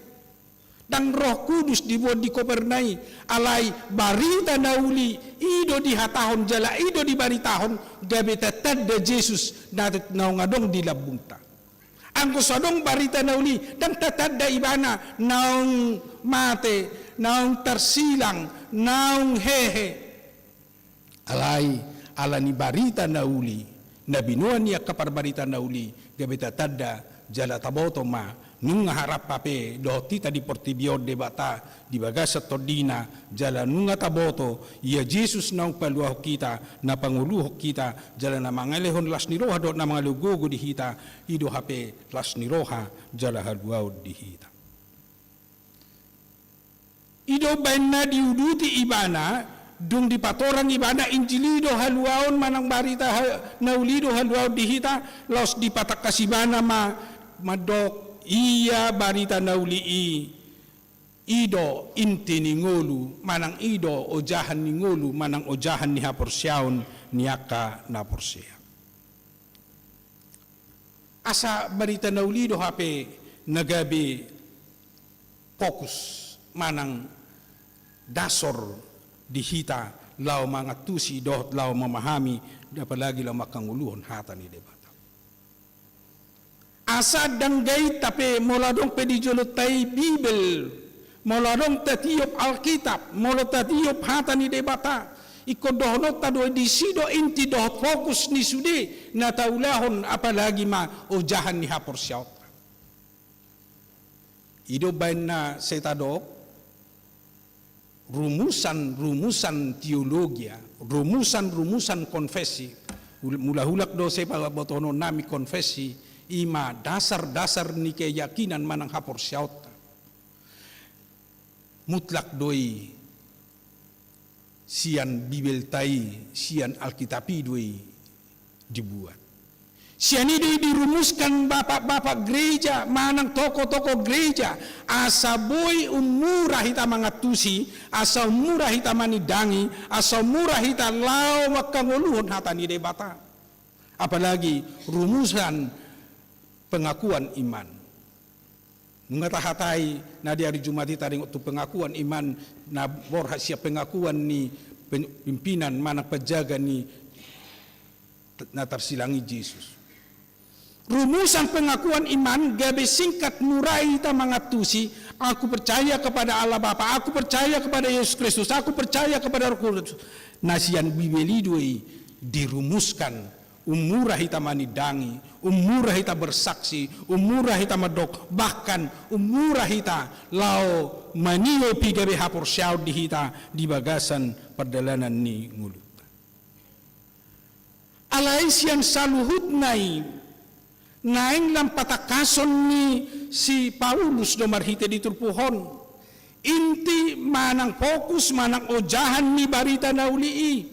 Dang Roh Kudus dibuat di Kopernai. Alay barita nauli ido di hatahon jala ido di baritahon gabe tetad de Jesus natit naungadong di labungta. Ang kusadong barita nauli dang tetad da ibana naung mate, naung tersilang, naung hehe. Alay ala ni barita nauli na binuan niya kapar barita nauli gabe tetad da jala taboto ma nunga harap pape dohoti tadi portibio debata di bagasa todina jala nunga taboto ya Jesus naung paluah kita na panguluh kita jala na mangalehon las niroha do na mangalugogo di hita ido hape las niroha jala haluau di hita ido baina diuduti ibana dung di patoran ibana injilido haluaon manang barita naulido haluau di hita los di patak kasibana madok iya barita nauli ido inti ni ngolu manang ido ojahan ni ngolu manang ojahan ni haporsyaon niaka na porsya. Asa barita nauli do hape nagabi fokus manang dasor dihita lao mga tusi dohot lao memahami apalagi lao makanguluhon hata ni deba. Asa danggay tapi moladong pedijolot tay Bibel, moladong tatiop Alkitab, molot tatiop hata ni debata, ikodohnot tado disido inti dohot fokus ni sudi na taulahon apalagi ma ojahan ni hapor syaut. Ido bain na setadok rumusan teologi, rumusan konfesi, mula hulak do se botono nami konfesi. Ima dasar ni keyakinan manang hapor syaut mutlak doi sian Bibel tai sian Alkitapi doi dibuat sian ini dirumuskan bapak-bapak gereja manang toko-toko gereja asa boy umurah hita mangatusi asa umurah hita manidangi asa umurah hita lau makanguluhon hata ni debata apalagi rumusan pengakuan iman. Ngatahatai na di hari Jumat taring tu pengakuan iman na borha siap pengakuan ni pimpinan mana pejaga ni na tersilangi Yesus. Rumusan pengakuan iman gabe singkat murai ta mangatusi aku percaya kepada Allah Bapa, aku percaya kepada Yesus Kristus, aku percaya kepada Roh Kudus. Nasian Bibeli doi dirumuskan umurah hita manidangi, umurah hita bersaksi, umurah hita medok, bahkan umurah hita lao manio pigabe hapor syau di hita di bagasan perjalanan ni ngulut. Alai sian saluhut naing lam patakason ni si Paulus do marhite di turpuhon. Inti manang fokus manang ojahan ni barita naulii.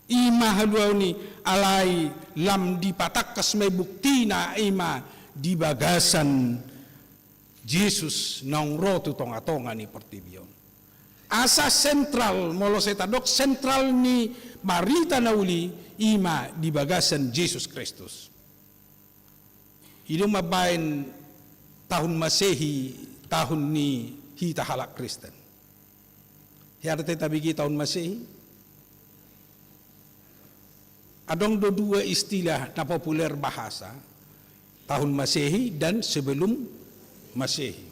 Ima haluau ni alai lam dipatakas may bukti na ima di bagasan Jesus naung rotu tonga-tonga ni pertibion. Asa sentral molo setadok sentral ni barita nauli ima di bagasan Jesus Kristus. Itu mabain tahun Masehi tahun ni hita halak Kristen. Hiada teta bigi tahun Masehi. Adong dua istilah na populer bahasa, tahun Masehi dan sebelum Masehi.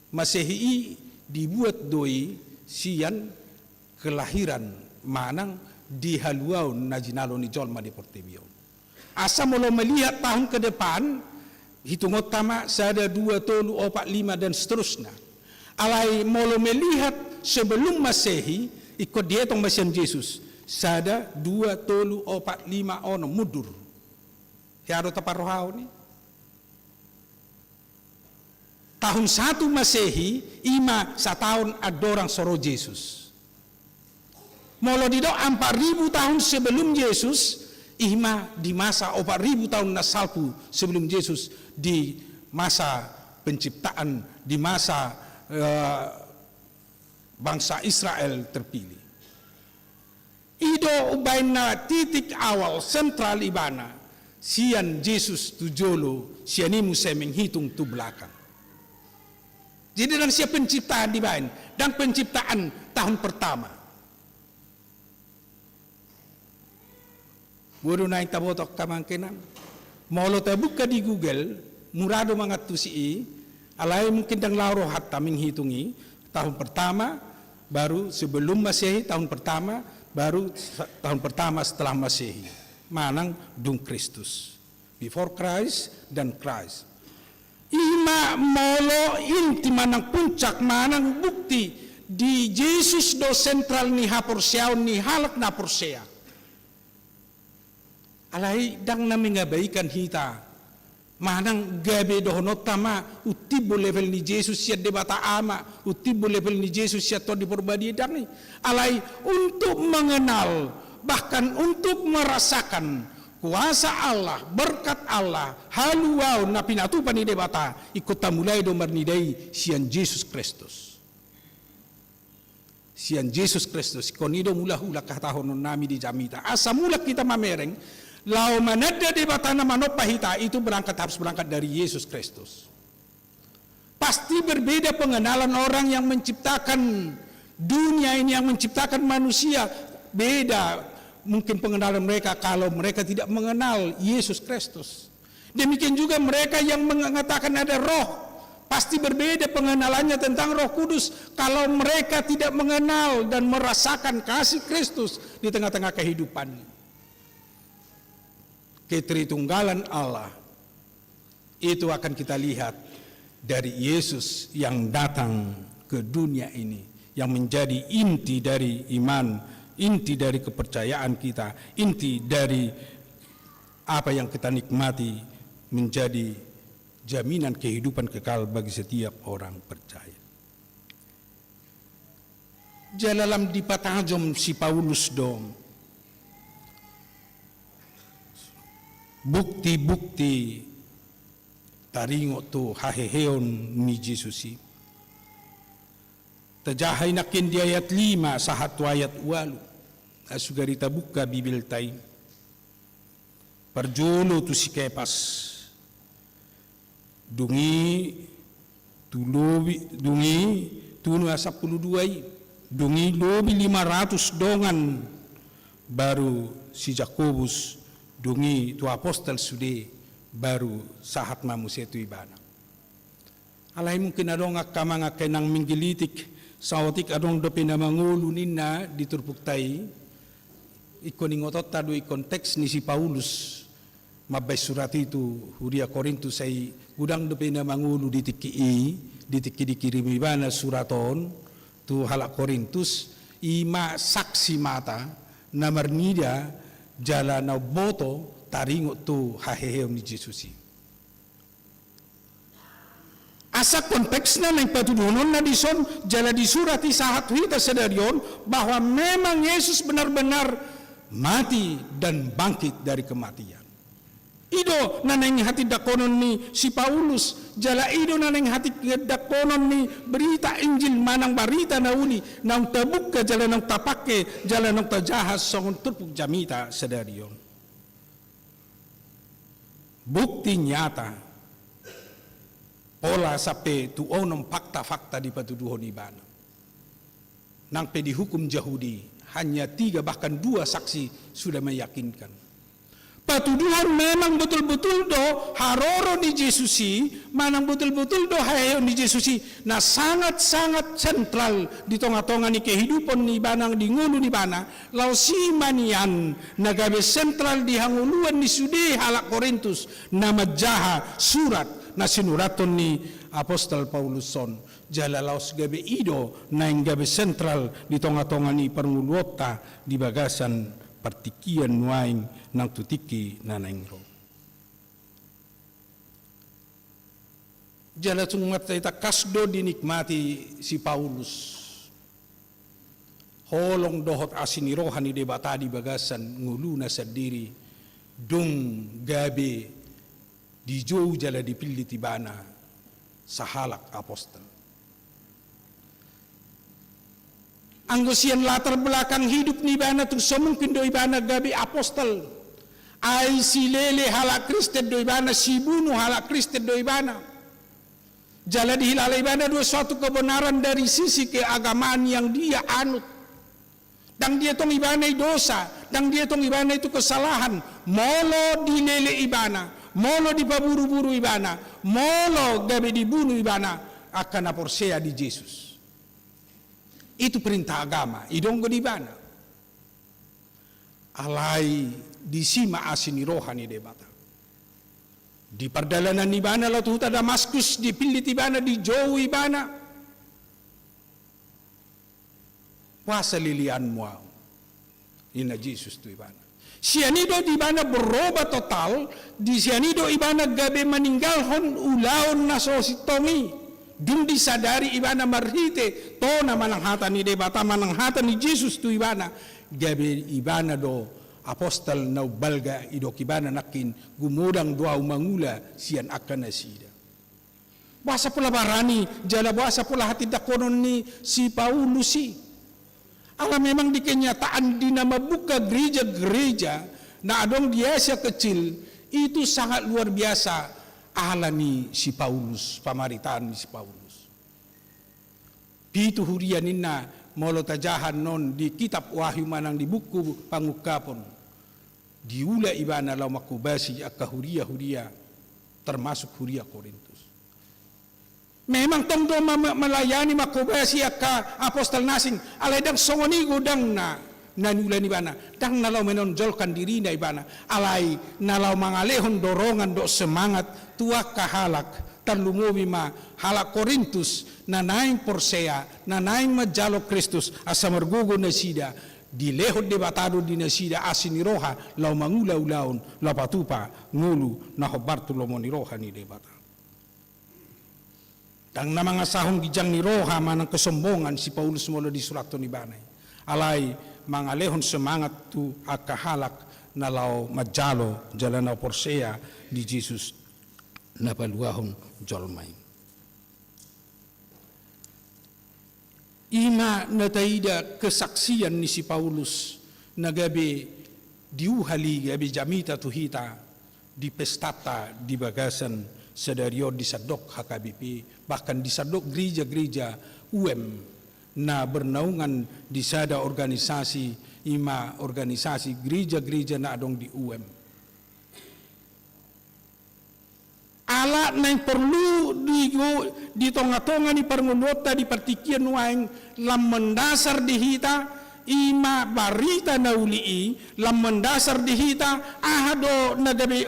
Masehi dibuat doi sian kelahiran manang di haluau najinalo ni jolma di Portibio. Asa mula melihat tahun ke depan, hitung utama sada 2, 3, 4, 5 dan seterusnya. Alai mula melihat sebelum Masehi, ikut dia tong Mesian Yesus. Sada 2, 3, 4, 5 ono mudur. Hiaro taparohau ni. Tahun 1 Masehi, ima setahun adorang soro Yesus. Molo didok 4.000 tahun sebelum Yesus, ima di masa 4.000 tahun nasalpu sebelum Yesus, di masa penciptaan, di masa bangsa Israel terpilih. Ido ubaina titik awal sentral ibana sian Yesus tujolo sianimu saya menghitung tu belakang. Jadi dan siap penciptaan dibain dan penciptaan tahun pertama. Bodoh naik tabotok kamangkenan. Molo buka di Google murado mangat tu si alai mungkin dang lauro hatta menghitungi tahun pertama baru sebelum Masehi tahun pertama baru tahun pertama setelah Masehi. Manang dung Kristus. Before Christ dan Christ. Ima molo inti manang puncak manang bukti di Yesus do sentral ni haporseau ni halak na porsea. Alai dang nami ngabaikan hita. Manang gabe dohonot tama utibo level ni Yesus siya debata ama, utibo level ni Yesus siya to di perbadi dang ni. Alai untuk mengenal bahkan untuk merasakan kuasa Allah, berkat Allah, haluau na pinatupan ni debata ikut tamulai do marnidai sian Yesus Kristus. Sian Yesus Kristus konido mula hula katahon nami di jamita. Asa mula kita mamereng lau manada di batana manopahita itu harus berangkat dari Yesus Kristus. Pasti berbeda pengenalan orang yang menciptakan dunia ini, yang menciptakan manusia. Beda mungkin pengenalan mereka kalau mereka tidak mengenal Yesus Kristus. Demikian juga mereka yang mengatakan ada roh. Pasti berbeda pengenalannya tentang Roh Kudus kalau mereka tidak mengenal dan merasakan kasih Kristus di tengah-tengah kehidupannya. Ketritunggalan Allah itu akan kita lihat dari Yesus yang datang ke dunia ini, yang menjadi inti dari iman, inti dari kepercayaan kita, inti dari apa yang kita nikmati, menjadi jaminan kehidupan kekal bagi setiap orang percaya. Jalalam di patajom si Paulus dong. Bukti-bukti taringo tu haheheon ni Jesusi. Tajahay nakin di ayat 5 sa hatu ayat 8. Asugarita buka Bibil tay. Parjolo tu si Kepas. Dungi tunu asa 12. Dungi lobi 500 dongan baru si Jakobus. Dungi tu apostol sude baru sahat mamusia tu ibana. Alai mungkin adong akamanga kenang minggilitik saotik adong dope na mangulu ninna diturpuktai ikon ingotot tadu ikon teks ni si Paulus mabay surat itu huria Korintus ay gudang depena mangulu ditiki dikirimi bana suraton tu halak Korintus ima saksi mata na marnida jala na boto taringo tu hahehem ni Jesusi. Asa konteksnya ng patudunon na dison jala di surat isahat hita sedarion bahwa memang Yesus benar-benar mati dan bangkit dari kematian. Ido naneng hati dakonon ni si Paulus jala ido naneng hati dakonon ni berita Injil manang barita na uli nang tabuk ke jala nang tapake jala nang tajahas songon turpuk jamita sedarion. Bukti nyata pola sape tu onom fakta-fakta di patuduhon ibana. Nang dihukum Yahudi hanya 3 bahkan 2 saksi sudah meyakinkan. Patuduhan memang betul-betul do haroro ni Jesusi, manang betul-betul do hayo ni Jesusi. Nah sangat-sangat sentral di tengah-tengah ni kehidupan ni banang di ngulu ni bana. Lau si manian nagabe sentral di hanguluan ni sudi halak Korintus nama jaha surat na sinuraton ni Apostol Pauluson jala laos gabe ido na yang gabe sentral di tengah-tengah ni pernguluota di bagasan partikian nuaing nang tutiki nanengro. Jala sungat ita kasdo dinikmati si Paulus. Holong dohot asinirohan ni debata di bagasan ngulu na sadiri dung gabe di jauh jala dipilih tibana sahalak apostol. Anggosian latar belakang hidup ni bana tu semungkin doi bana gabi apostol. Ai si lele halak Kristen doi bana si bunuh halak Kristen doi bana. Jala dihilalai bana dua suatu kebenaran dari sisi keagamaan yang dia anut. Dan dia tong ibana dosa, dan dia tong ibana itu kesalahan. Molo dilele ibana, molo dipaburu-buru ibana, molo gabi dibunuh ibana akan aporsea di Yesus. Itu perintah agama, idong di bana. Alai disima asini rohani debata. Di perdalanan di bana lalu huta Damaskus dipilih di bana dijauhi bana. Puasa lilian muau. Ina Yesus tu ibana. Sianido di bana berubah total, di sianido ibana gabe meninggalkan ulaon nasositongi. Dung disadari ibana marhite tona mananghata ni debata mananghata ni Jesus tu ibana gabe ibana do apostol na balga idok ibana nakin gumudang doa umangula sian akan nasida. Bahasa pula barani jala bahasa pula hati dakonon ni si Paulus si. Ala memang di kenyataan di nama buka gereja-gereja na adong di Asia kecil itu sangat luar biasa. Alani si Paulus, pamaritaan si Paulus. Pitu hurian inna molo tajahan non di kitab Wahyu manang di buku pangukapon. Diula ibana lau makubasi akka huria termasuk huria Korintus. Memang tongdo melayani makubasi akka apostol nasing aledang songoni godang na nula ni bana dang nalau menonjolkan diri na ibana alai nalau mangalehon dorongan do semangat tua kahalak terlumumi ma halak Korintus na naing porsea na naing majalo Kristus asa mergugo na sida di lehot debatado di nasida asini roha lau mangula-ulaon lau patupa ngulu na hobartu lomoni roha ni debata dang na mga sahong gijang ni roha manang kesombongan si Paulus molo di surat ni banay alai mangalehon semangat tu akahalak na lau majalo jalan porsea di Jesus na paluahon jolmay. Ima nataida kesaksian ni si Paulus na gabi diuhali gabi jamita tuhita di pestata di bagasan sedario di sadok HKBP bahkan di sadok gereja-gereja UM na bernaungan di sada organisasi ima organisasi gereja-gereja na adong di UM. Ala na yang perlu di tonga-tonga ni perngulota di partikian waing lam mendasar di hita ima barita na uli lam mendasar di hita ahado na gabi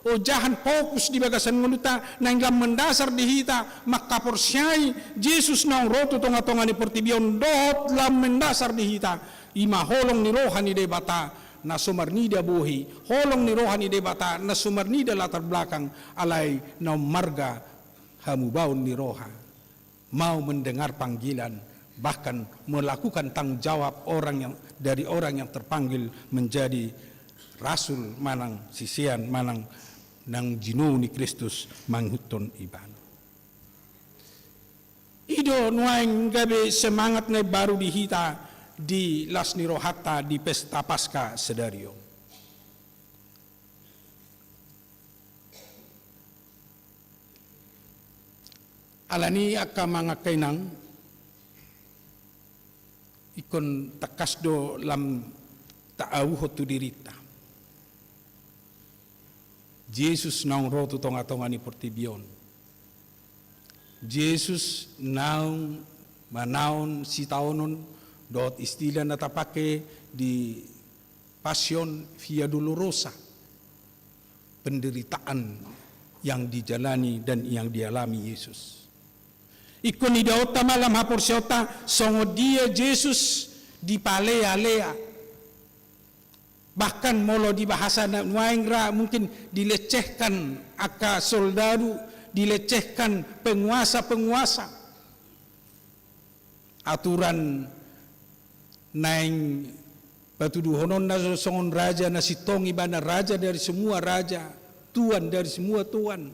o jahan fokus di bagasan ngunuta nang lam mendasar di hita makaporsyai Jesus na roto tonga-tonga ni portibion dot lam mendasar di hita ima holong ni rohani de bata na sumarnida buhi holong ni rohani de bata na sumarnida latar belakang alai na marga hamubaun ni roha mau mendengar panggilan bahkan melakukan tanggung jawab dari orang yang terpanggil menjadi rasul manang sisian manang nang jinu ni Kristus manghuton iban. Ido nuaing gabe semangat na baru dihita di Las Nirohata di pesta Paskah sedario. Alani akka mga kainang ikon takasdo lam taawuho tu dirita. Jesus naung roto tonga-tonga ni portibion. Jesus naung manaon si taonon dot istilah na tapake di Passion Via Dolorosa. Penderitaan yang dijalani dan yang dialami Yesus. Ikon idaota malam hapor siota songo dia Jesus di palea-lea. Bahkan molo di bahasa nuaingra mungkin dilecehkan aka soldadu, dilecehkan penguasa-penguasa. Aturan naing patuduhonon na songon raja na sitong ibana raja dari semua raja, tuan dari semua tuan.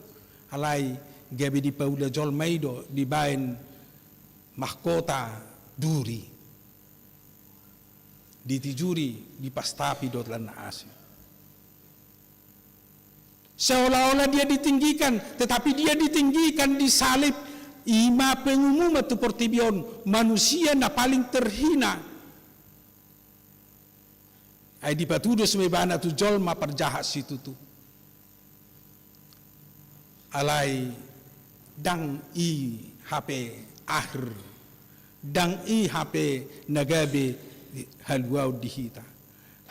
Alai gabi di Paula Jolmaido di bain mahkota duri ditijuri di pastapi dot lan asih. Seolah-olah dia ditinggikan, tetapi dia ditinggikan di salib ima pengumum tu portibion manusia na paling terhina. Ai dipatudo semebana tu jolma perjahat situ tu. Alai dang i HP akhir dang i HP nagabe halwau dihita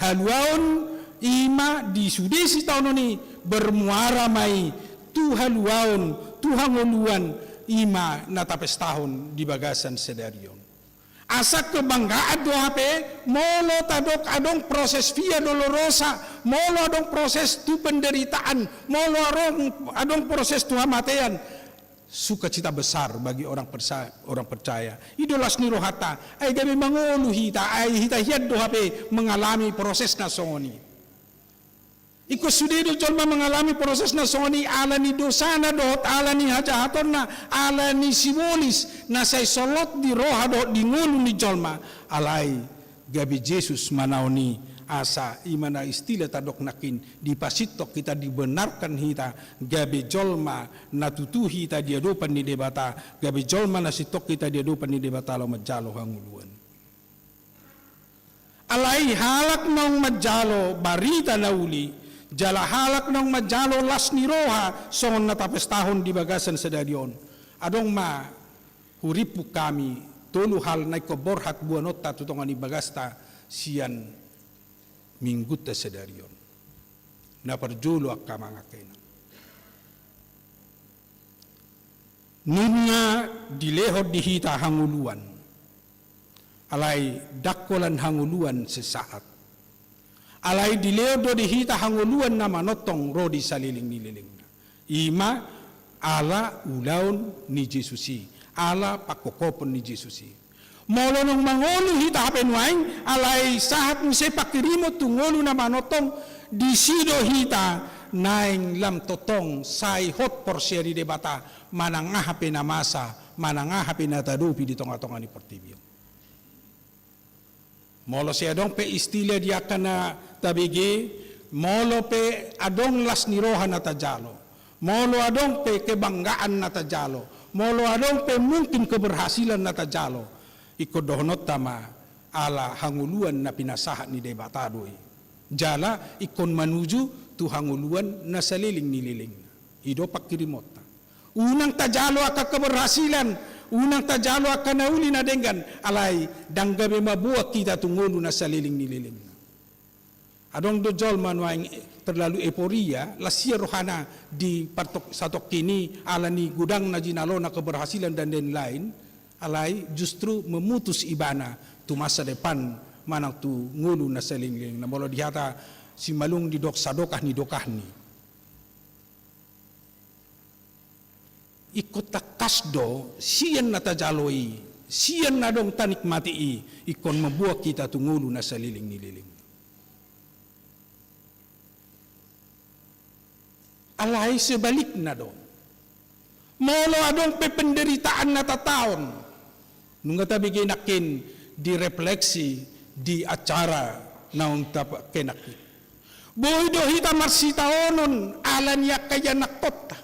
halwaun ima di sudesi tahun ini bermuara mai tu halwaun tu hangoluan ima natapes tahun di bagasan sedarion asa kebanggaan do HP molo tadok adong proses Via Dolorosa molo adong proses tu penderitaan molo adong proses tu hamatian sukacita besar bagi orang percaya. Idolas Nirohata, ay gabi mangulu hita, ay hita hiad do hape mengalami proses na songoni. Iko sudido jolma mengalami proses na songoni ala ni dosana dot, ala ni hajahaton na, ala ni simbolis na say solot di roha dot di ngulu ni jolma. Alay gabi Jesus manaoni asa imana istilah tadok nakin di pasitok kita dibenarkan hita gabe jolma natutu hita dia dopan ni debata gabe jolma nasitok kita dia dopan ni debata lo majalo hanguluan alai halak nong majalo barita nauli jala halak nong majalo Las Niroha songon natapes tahun di bagasan sedadion adong ma huripu kami tolu hal naiko borhat buanota tutongan di bagasta sian minggut ta sedarion na perjulo akka mga kaina nunya dilehod dihita hanguluan alai dakkolan hanguluan sesaat alai dilehod dihita hanguluan na manotong rodi saliling nililing ima ala ulaun ni Jesusi ala pakokopon ni Jesusi molo nung mangolo hita hapen waing alai sahat mo sepak kirimo tungolo na manotong di sido hita naing lam totong say hot porsyeri de bata manangahape na masa manangahape na tadupi di tonga-tonga ni portibio molo si adong pe istila dia kana tabigi molo pe adong Las Niroha na tajalo molo adong pe kebanggaan na tajalo molo adong pe mungkin keberhasilan na tajalo ikodohnot tama ala hanguluan na pinasahat ni debatadoi jala ikon manuju tu hanguluan na saliling nililing ido pakirimota unang tajalo aka keberhasilan unang tajalo akan nauli na dengan alay danggabe mabuak kita tungulu na saliling nililing. Adong dojol manuang terlalu euforia lasia rohana di partok satok kini alani gudang na jinalo na keberhasilan dan lain-lain alay justru memutus ibana tu masa depan manang tu ngulu na saliling na molo dihata si malung di dok sadokah ni dokah ni ikut takasdo siyan na tajaloi siyan na dong tanikmati ikon membuat kita tu ngulu na saliling nililing. Alay sebalik na dong. Molo adong penderitaan na tataon. Nung tabi kinakin di refleksi di acara naong kinakit. Boy do hita marsitaonon alan yak kaya nakota.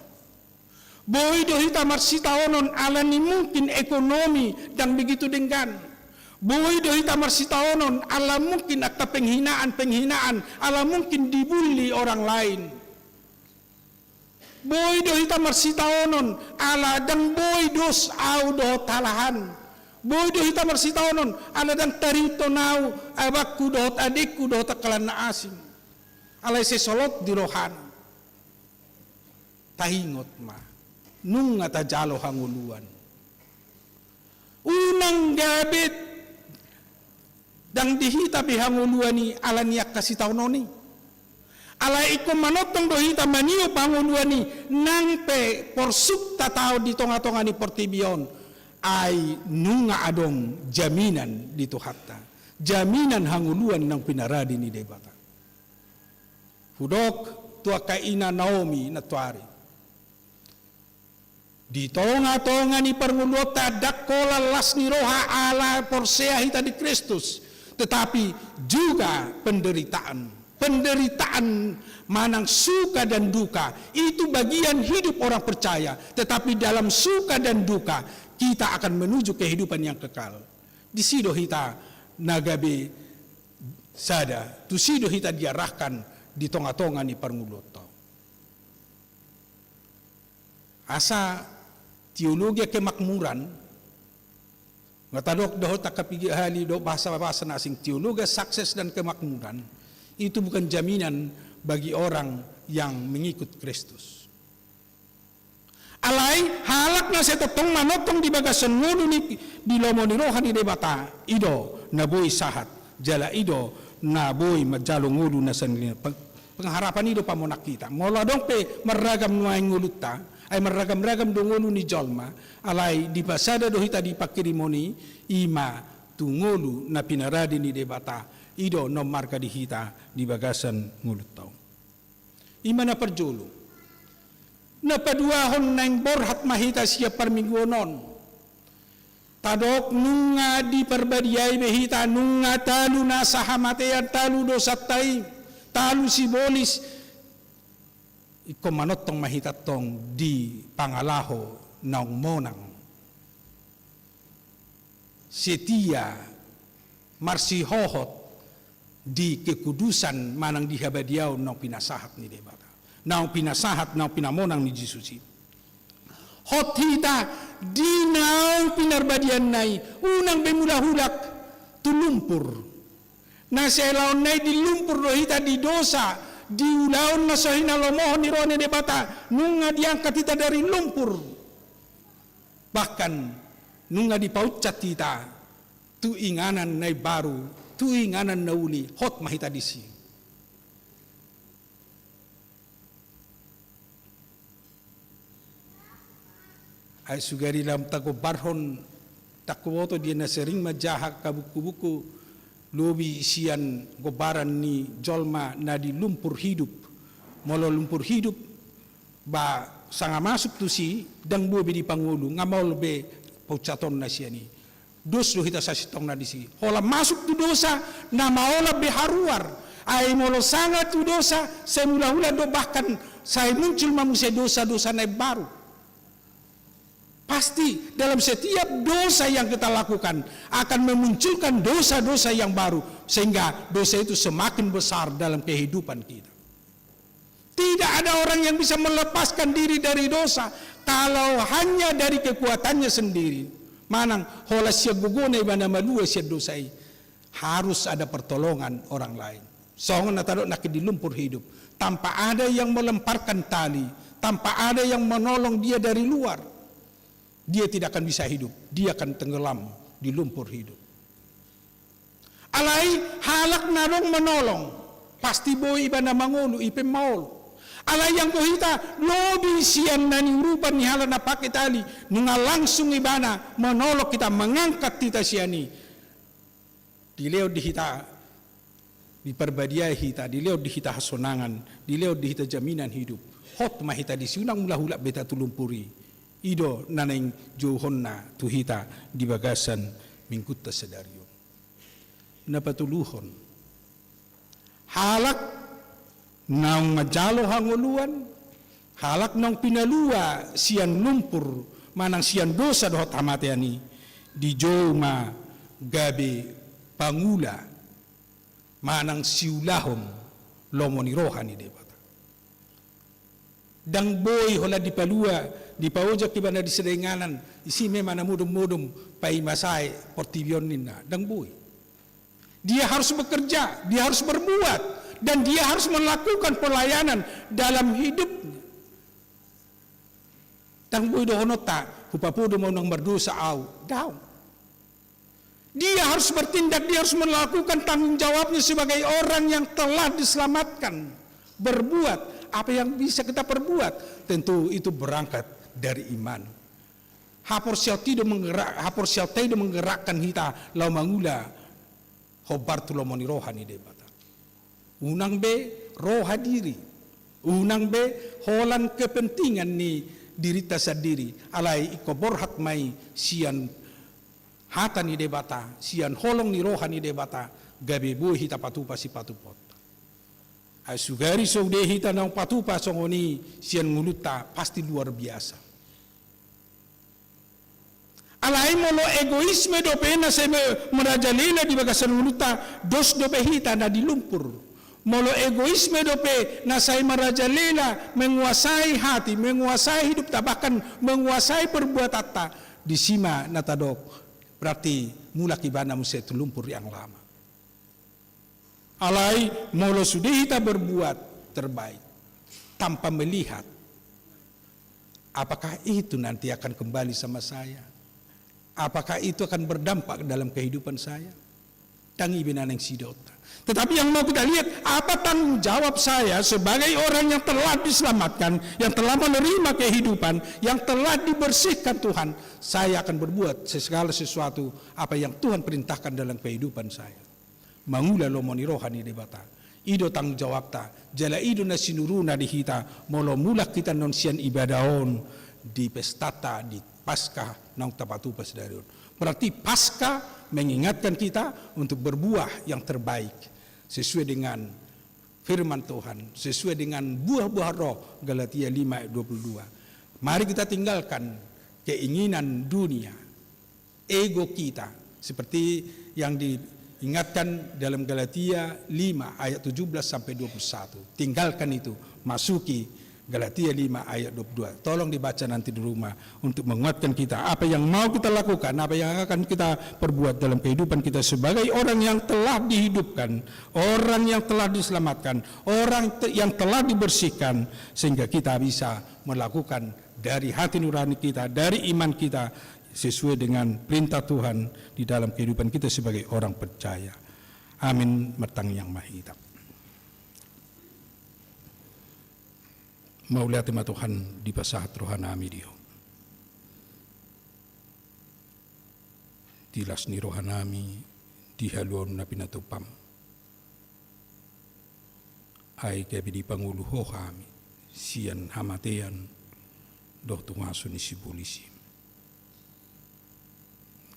Boy do hita marsitaonon alan ni mungkin ekonomi dan begitu dengan. Boy do hita marsitaonon alam mungkin akta penghinaan, alam mungkin dibully orang lain. Boy do hita marsitaonon ala dan boy dos au do talahan. Boy do hita marsitaonon ala dan tarito nau abakku do adikku do takalan na asing. Alay sesolot di rohan. Tahingot ma. Nung nga tajalo hanguluan. Unang gabit dang dihita bihanguluan ni ala niyak kasitaononi. Alay ikom manotong dohita maniu panguluan ni nangpe porsuk tatao di tonga-tonga ni portibion ay nunga adong jaminan dito hatta jaminan hanguluan ng pinaradi ni debata hudok tua kaina Naomi na tuari di tonga-tonga ni pangulota dakola las ni roha ala porsea hita di Kristus tetapi juga penderitaan manang suka dan duka itu bagian hidup orang percaya, tetapi dalam suka dan duka kita akan menuju kehidupan yang kekal. Di sido hita nagabe sada, tu sido hita diarahkan di tonga-tonga ni parnguloto. Asa teologi kemakmuran ngatadok dohot takapigi hali do bahasa-bahasa asing teologi sukses dan kemakmuran itu bukan jaminan bagi orang yang mengikut Kristus. Alay halak na setotong manotong di bagasan ngulu ni bilomo ni rohani debata ido na boy sahat jala ido na boy majalo ngulu na sanlina pengharapan ido pamonak kita. Mola dong pe meragam nuay nguluta ay meragam-ragam do ngulu ni jolma alay di pasada do hita di pakirimoni ima tungulu na pinaradi ni debata ido no marka di hita di bagasan ngulut tau. Ima na perjulu. Na paduahon nang borhat mahita siya parminggonon. Tadok nunga di perbadiay behita nunga talu na sahamatean talu dosatay talu sibolis iko manotong mahita tong di pangalaho naong monang. Setia marsihohot di kekudusan manang dihabadiaw ng pinasahat ni debata. Naong pinasahat, naong pinamonang ni Jesusi. Hotita, di naong pinarbadian nai, unang bemulahulak, tulumpur. Na sa ilaon nai dilumpur rohita di dosa, di ulaon na sa hinalomohon ni Rone debata, nung nga diangkat kita dari lumpur. Bahkan, nung nga dipaucat kita, tuinganan nai baru, tuinganan na uli, hot mahita disi. Ay sugari lam tago barhon takuwoto dia na sering majahak kabuku-buku lobi isian gobaran ni jolma na di lumpur hidup. Molo lumpur hidup ba sanga masuk tu si dang bobi di pangulo ngamol be paucaton na siya ni. Dos do hita sa sitong na disi. Hola masuk tu dosa na maola beharuar. Ay molo sangat tu dosa saya mula-mula do bahkan saya muncul manusia dosa-dosa na baru. Pasti dalam setiap dosa yang kita lakukan akan memunculkan dosa-dosa yang baru sehingga dosa itu semakin besar dalam kehidupan kita. Tidak ada orang yang bisa melepaskan diri dari dosa kalau hanya dari kekuatannya sendiri. Manang hola siya guguna iba na malua siya dosay. Harus ada pertolongan orang lain. Songon na tado nakidilumpur hidup. Tanpa ada yang melemparkan tali, tanpa ada yang menolong dia dari luar, dia tidak akan bisa hidup. Dia akan tenggelam di lumpur hidup. Alai halak narong menolong, pasti boy iba na mangulu ipe maul. Alai yang kohita lobi sian na niurupan ni hala na pakai tali, nunga langsung ibana menolong kita, mengangkat kita siani. Dileo di hita di perbadiai hita, di leo di hita hasonangan, di leo di hita jaminan hidup. Hot mahita di sunang mula hulak beta tulumpuri. Ido naneng johonna tu hita di bagasan mingkutta sedario. Napatuluhon. Halak nang majalo hanguluan, halak nang pinalua sian lumpur, manang sian dosa dohot hamatiani, di joma gabe pangula, manang siulahom lomoni rohani debata. Dang boy hola di palua di paojak di bana di sedenganan isi memang mudum-mudum pai masai portivion ninna dang boy. Dia harus bekerja, dia harus berbuat, dan dia harus melakukan pelayanan dalam hidupnya. Dang boy dohonota hupapudo mau nang berdosa au daun. Dia harus bertindak, dia harus melakukan tanggung jawabnya sebagai orang yang telah diselamatkan. Berbuat apa yang bisa kita perbuat, tentu itu berangkat dari iman. Hapor siautido menggerakkan kita lau mangula hobartu lomoni rohani debata. Unang be roha diri, unang be holan kepentingan ni dirita sendiri. Alai ikoborhat mai sian hata ni debata, sian holong ni roha ni debata, gabe buhi hita patupa si patupot. Ay sugari saude hita nang patupa songoni sian nguluta pasti luar biasa. Alai molo egoisme dope na se merajalela di bagasan nguluta dos dope hita na di lumpur. Molo egoisme dope na say merajalela menguasai hati, menguasai hidup ta, bahkan menguasai perbuatan ta di sima natadok. Berarti mula kibana musa itu lumpur yang lama. Alai molo sudah kita berbuat terbaik tanpa melihat apakah itu nanti akan kembali sama saya, apakah itu akan berdampak dalam kehidupan saya. Tangi binaneng sidota. Tetapi yang mau kita lihat, apa tanggung jawab saya sebagai orang yang telah diselamatkan, yang telah menerima kehidupan, yang telah dibersihkan Tuhan. Saya akan berbuat segala sesuatu apa yang Tuhan perintahkan dalam kehidupan saya. Mangula lomoni rohani debata. Ido tanggung jawab ta. Jala ido na sinuruna di hita. Molo mula kita non sian ibadahon di pestata di Paskah nang tapatupas dari. Berarti Paskah mengingatkan kita untuk berbuah yang terbaik sesuai dengan firman Tuhan, sesuai dengan buah-buah roh, Galatia 5:22. Mari kita tinggalkan keinginan dunia, ego kita, seperti yang diingatkan dalam Galatia 5 ayat 17 sampai 21. Tinggalkan itu, masuki Galatia 5 ayat 22. Tolong dibaca nanti di rumah untuk menguatkan kita apa yang mau kita lakukan, apa yang akan kita perbuat dalam kehidupan kita sebagai orang yang telah dihidupkan, orang yang telah diselamatkan, orang yang telah dibersihkan, sehingga kita bisa melakukan dari hati nurani kita, dari iman kita sesuai dengan perintah Tuhan di dalam kehidupan kita sebagai orang percaya. Amin. Mertang yang mahita. Maulia tema Tuhan di pasahat rohanami dio. Tilas ni rohanami di haluan na pinatupam. Ay kabi di pangulu hohami sian hamatean doh tungaso ni si polisi.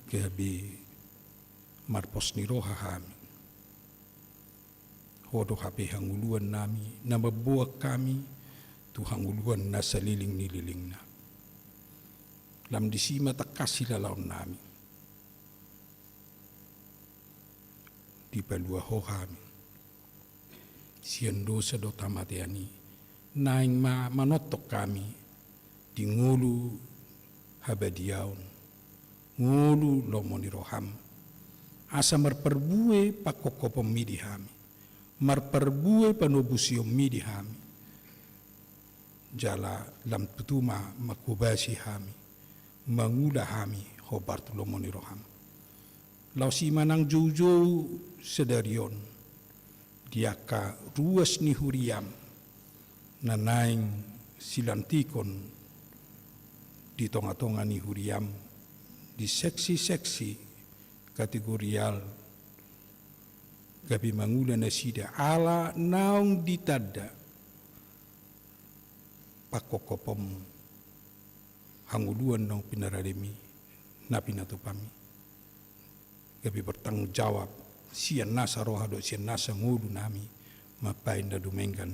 Kabi marpos ni rohahami. Hodo hape hanguluan nami na mabuak kami Tuhan uluan na sa liling nililing na. Lam disima tak kasih lalaon nami. Di palua hohami. Sian dosa do tamatiani. Naing manotok kami. Di ngulu habadiaon. ngulu lomo ni roham. Asa marperbue pakoko pemidi hami. Marperbue panobusio midi hami. Jala lam tutuma makubasi hami. Mangula hami hobart lomo ni roham. Lau si manang jojo sedarion. Diaka ruas ni huriam. Nanaing silantikon di tonga-tonga ni huriam. Di seksi-seksi kategorial gabi mangula na sida ala naong ditada pakokopom hanguluan ng pinararimi na pinatupami gabi bertanggung jawab siyan nasa roha do siyan nasa ngulu nami mapain na dumenggan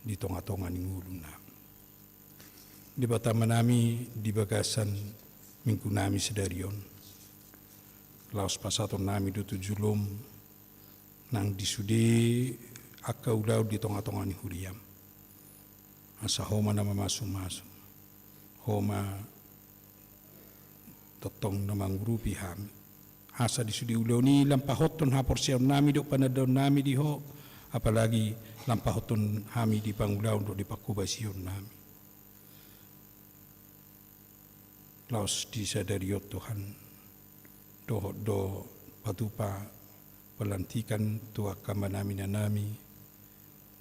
di tonga-tonga ni ngulu nami di batama nami di bagasan minggu nami sedarion laos pasaton nami do tujulom nang disude akau lau di tonga-tonga ni huriam asa homa nama masum-masum homa totong nama ngurupi hami asa disude ulau ni lampahoton hapor siam nami do panadaon nami di ho apalagi lampahoton hami di pangulau do di pakubasion nami laos disadariot Tuhan do patupa pelantikan tua kamba nami na nami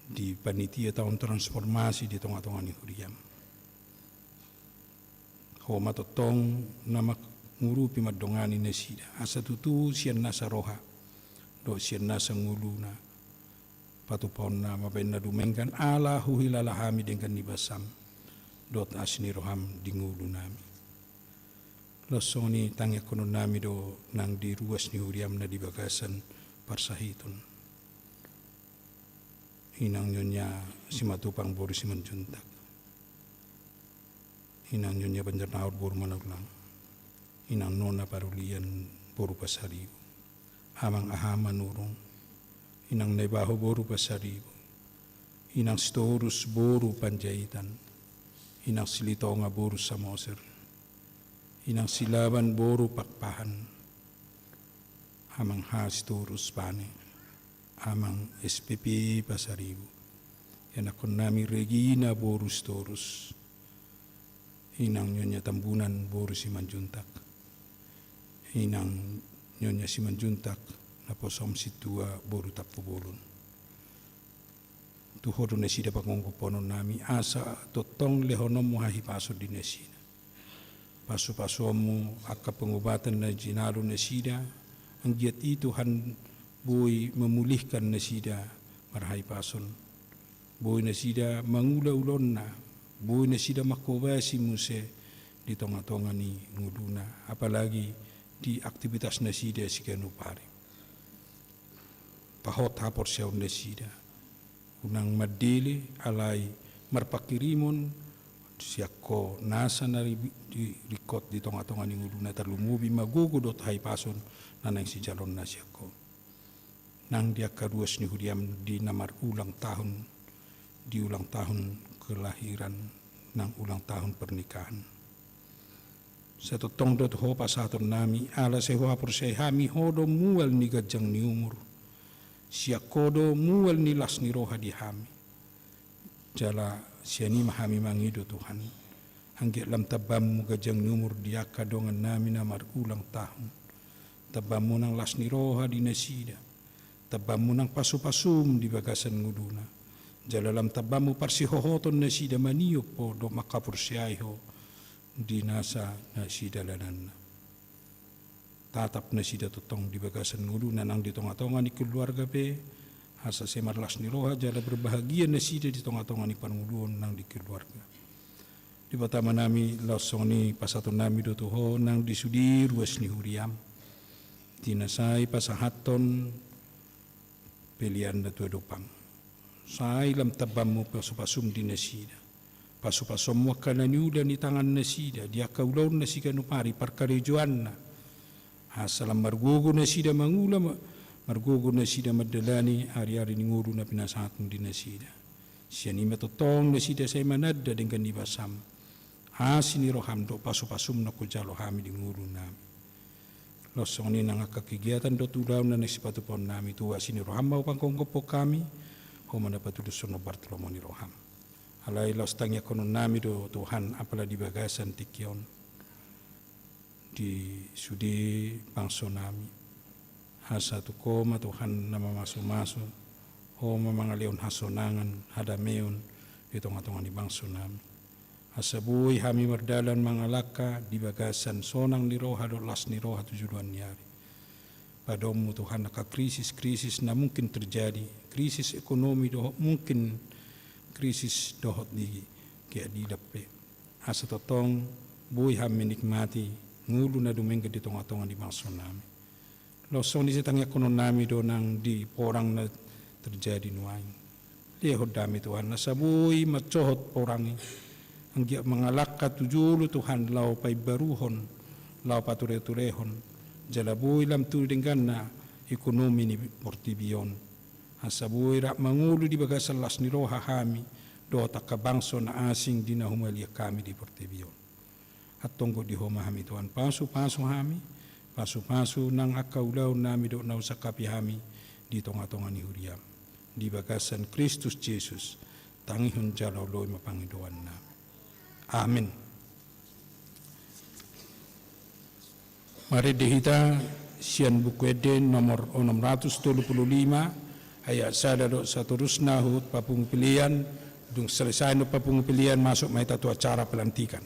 di panitia tahun transformasi di tonga-tonga ni huriam. Homa totong nama ngurupi madongani na sida. Asa tutu siyan nasa roha. Do siyan nasa nguluna. Patupon na mabain na dumengkan ala huhilalahami dengan nibasam. Dot asni roham di ngulu nami. Losoni tangya kono nami do nang di ruas ni huriam na di bagasan parsahiton. Inang nyonya simatupang boru simanjuntak. Inang nyonya banjarnaur boru managlang. Inang nona parulian boru pasaribu. Amang ahama nurong. Inang nebaho boru pasaribu. Inang storus boru panjaitan. Inang silitonga boru samoser. Inang silaban boru pakpahan. Amang has turus pane. Amang SPP pasaribu. Yan akon nami Regina borus torus. Inang nyonya tambunan boru simanjuntak. Inang nyonya simanjuntak na posom situa boru tapubolon. Tuhoro na sida pangongkopono nami asa totong lehonom muhahi paso di nesina. Paso-pasomu aka pengobatan na jinalo na sida, ang giat Tuhan buhay memulihkan na sida marhay pason. Buhay na sida mangula-ulon na, buhay na sida makobasi muse di tonga-tonga ni nguduna, apalagi di aktivitas na sida si kanupari. Pahot hapor siyaw na sida, unang madili alay marpakirimon, siyako nasa na rikot di tonga-tonga ni nguduna tarlumubi magugudot hay pason nanay si jalon na siyako. Nang dia karuas ni huriam di namar ulang tahun, di ulang tahun kelahiran, nang ulang tahun pernikahan. Sa totong dot ho pasaton nami, ala sewa por hami hodo mual ni gajang ni umur. Siya kodo mual ni las ni roha di hami. Jala siya ni mahami mangido Tuhan. Hanggang lam tabam mo gajang ni umur dia kadongan nami namar ulang tahun. Tabam mo nang las ni roha di nasida. Tabam mo ng pasu-pasum di bagasan nguduna. Jalalam tabam mo parsihohoton na sida maniyo po do makapursiyay ho di nasa na sida lanan. Tatap na sida tutong di bagasan nguduna nang di tonga-tonga ni keluarga pe hasa semarlas ni roha jala berbahagia na sida di tonga-tonga ni panuluon nang di keluarga. Di batama nami lausong ni pasaton nami do tuho nang disudi ruas ni huriam. Tinasay pasahaton pilihan na tuwa dupang. Sa ilam tabam mo pasupasum di nasida. Pasupasum mo ka na niulan ni tangan nasida. Dia kaulaw na si kanupari parkarejuan na. Asalam margogo na sida mangula. Margogo na sida madalani hari-hari ni nguru na pinasatong di nasida. Siya ni matotong na sida sa imanada dengan nibasam. Asin ni roham do pasupasum na kujalo hami di nguru nami. Losong ni nang kegiatan do tudaw na nagsipatu pon nami tuwa sini roham mau pangkongko po kami ho mendapat sono Bartolomo ni roham. Alai los tangya kono nami do Tuhan apala di bagasan tikion di sudi bangso nami. Hasa tu koma Tuhan nama masu-masu ho mamangalion hasonangan hadameon di tonga-tonga di bangso nami. Asabui hami merdalan mangalaka di bagasan sonang ni roha do las ni roha tujuan nyari. Padomu Tuhan naka krisis na mungkin terjadi, krisis ekonomi do mungkin krisis dohot di kia di dape. Asa totong bui hami menikmati ngulu na dumengke di tonga-tonga di bangsa nami. Losong di setangnya kono nami do nang di porang na terjadi nuaing. Lihat dami Tuhan nasabui macohot porangi. Anggia mengalaka tujulu Tuhan lau pai baruhon lau pature-turehon jalabui lam tu dengan ekonomi ni portibion hasabui rak mangulu di bagasan las ni roha hami do takabangso na asing dina humalia kami di portibion atonggo di homa hami Tuhan pasu hami pasu nang akaulau nami do nau sakapi hami di tonga-tonga ni huriam di bagasan Kristus Yesus tangihun jalau loi mapangidoan nami. Amin. Mari dihita sian buku Eden nomor 635 ayat sada do saterusna hut papung pilihan dung selesai no papung pilihan masuk mai tatu acara pelantikan.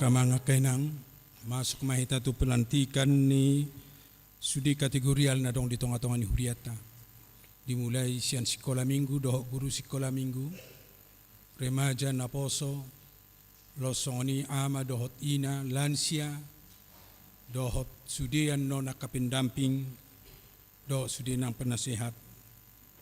Kamanga kainang masuk mahita tu pelantikan ni sudi kategorial na dong di tonga-tonga ni huriata. Dimulai sian sekolah minggu, dohok guru sekolah minggu, remaja na poso, losongoni ama dohot ina, lansia, dohot sudian nona kapendamping, dohot sudian penasehat.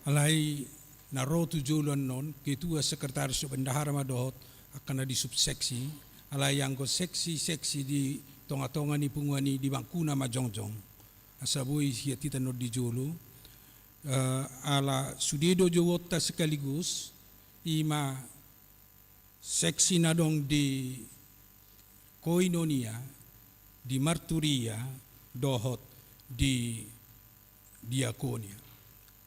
Alai na rotu juluan non, ketua sekretaris bendahara ma dohot akan di subseksi, alai yang go seksi di tonga-tonga ni punguani di bangkuna majongjong. Asabui sia tita no di julu. Ala sudido jowota sekaligus ima seksi nadong di koinonia, di marturia, dohot di diakonia.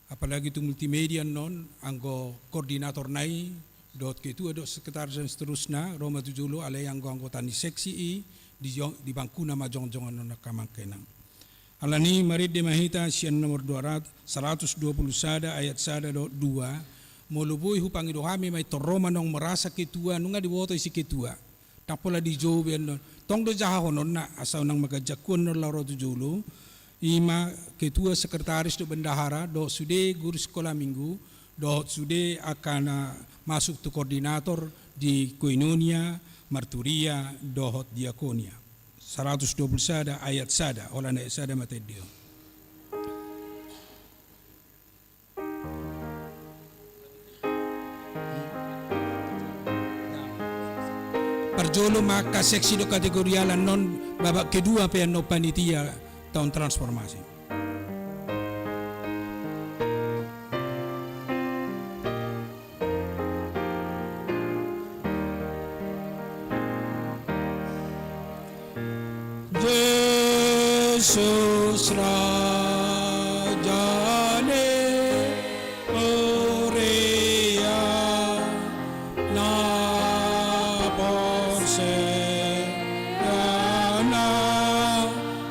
Apalagi itu multimedia non anggo koordinator nai dot ketua dot sekretaris dan seterusnya Roma 70 alai anggo anggota ni seksi i di bangkuna majongjongan non kamangkenang. Alani marid de mahita sian nomor 120 sada ayat sada dot 2 molubui hupangi dohami mai toroma nong merasa ketua nunga di woto isi ketua tapola di joben non tong do jaha honon na asau nang magajakun non laro 70 ima ketua sekretaris do bendahara do sude guru sekolah minggu do sude akan masuk tu koordinator di koinonia marturia dohot diakonia 120 sada ayat sada oleh ayat sada matedio. Parjolo maka seksi do kategorialan non babak kedua pean no panitia tahun transformasi. Yesus Rajane Orea na porsena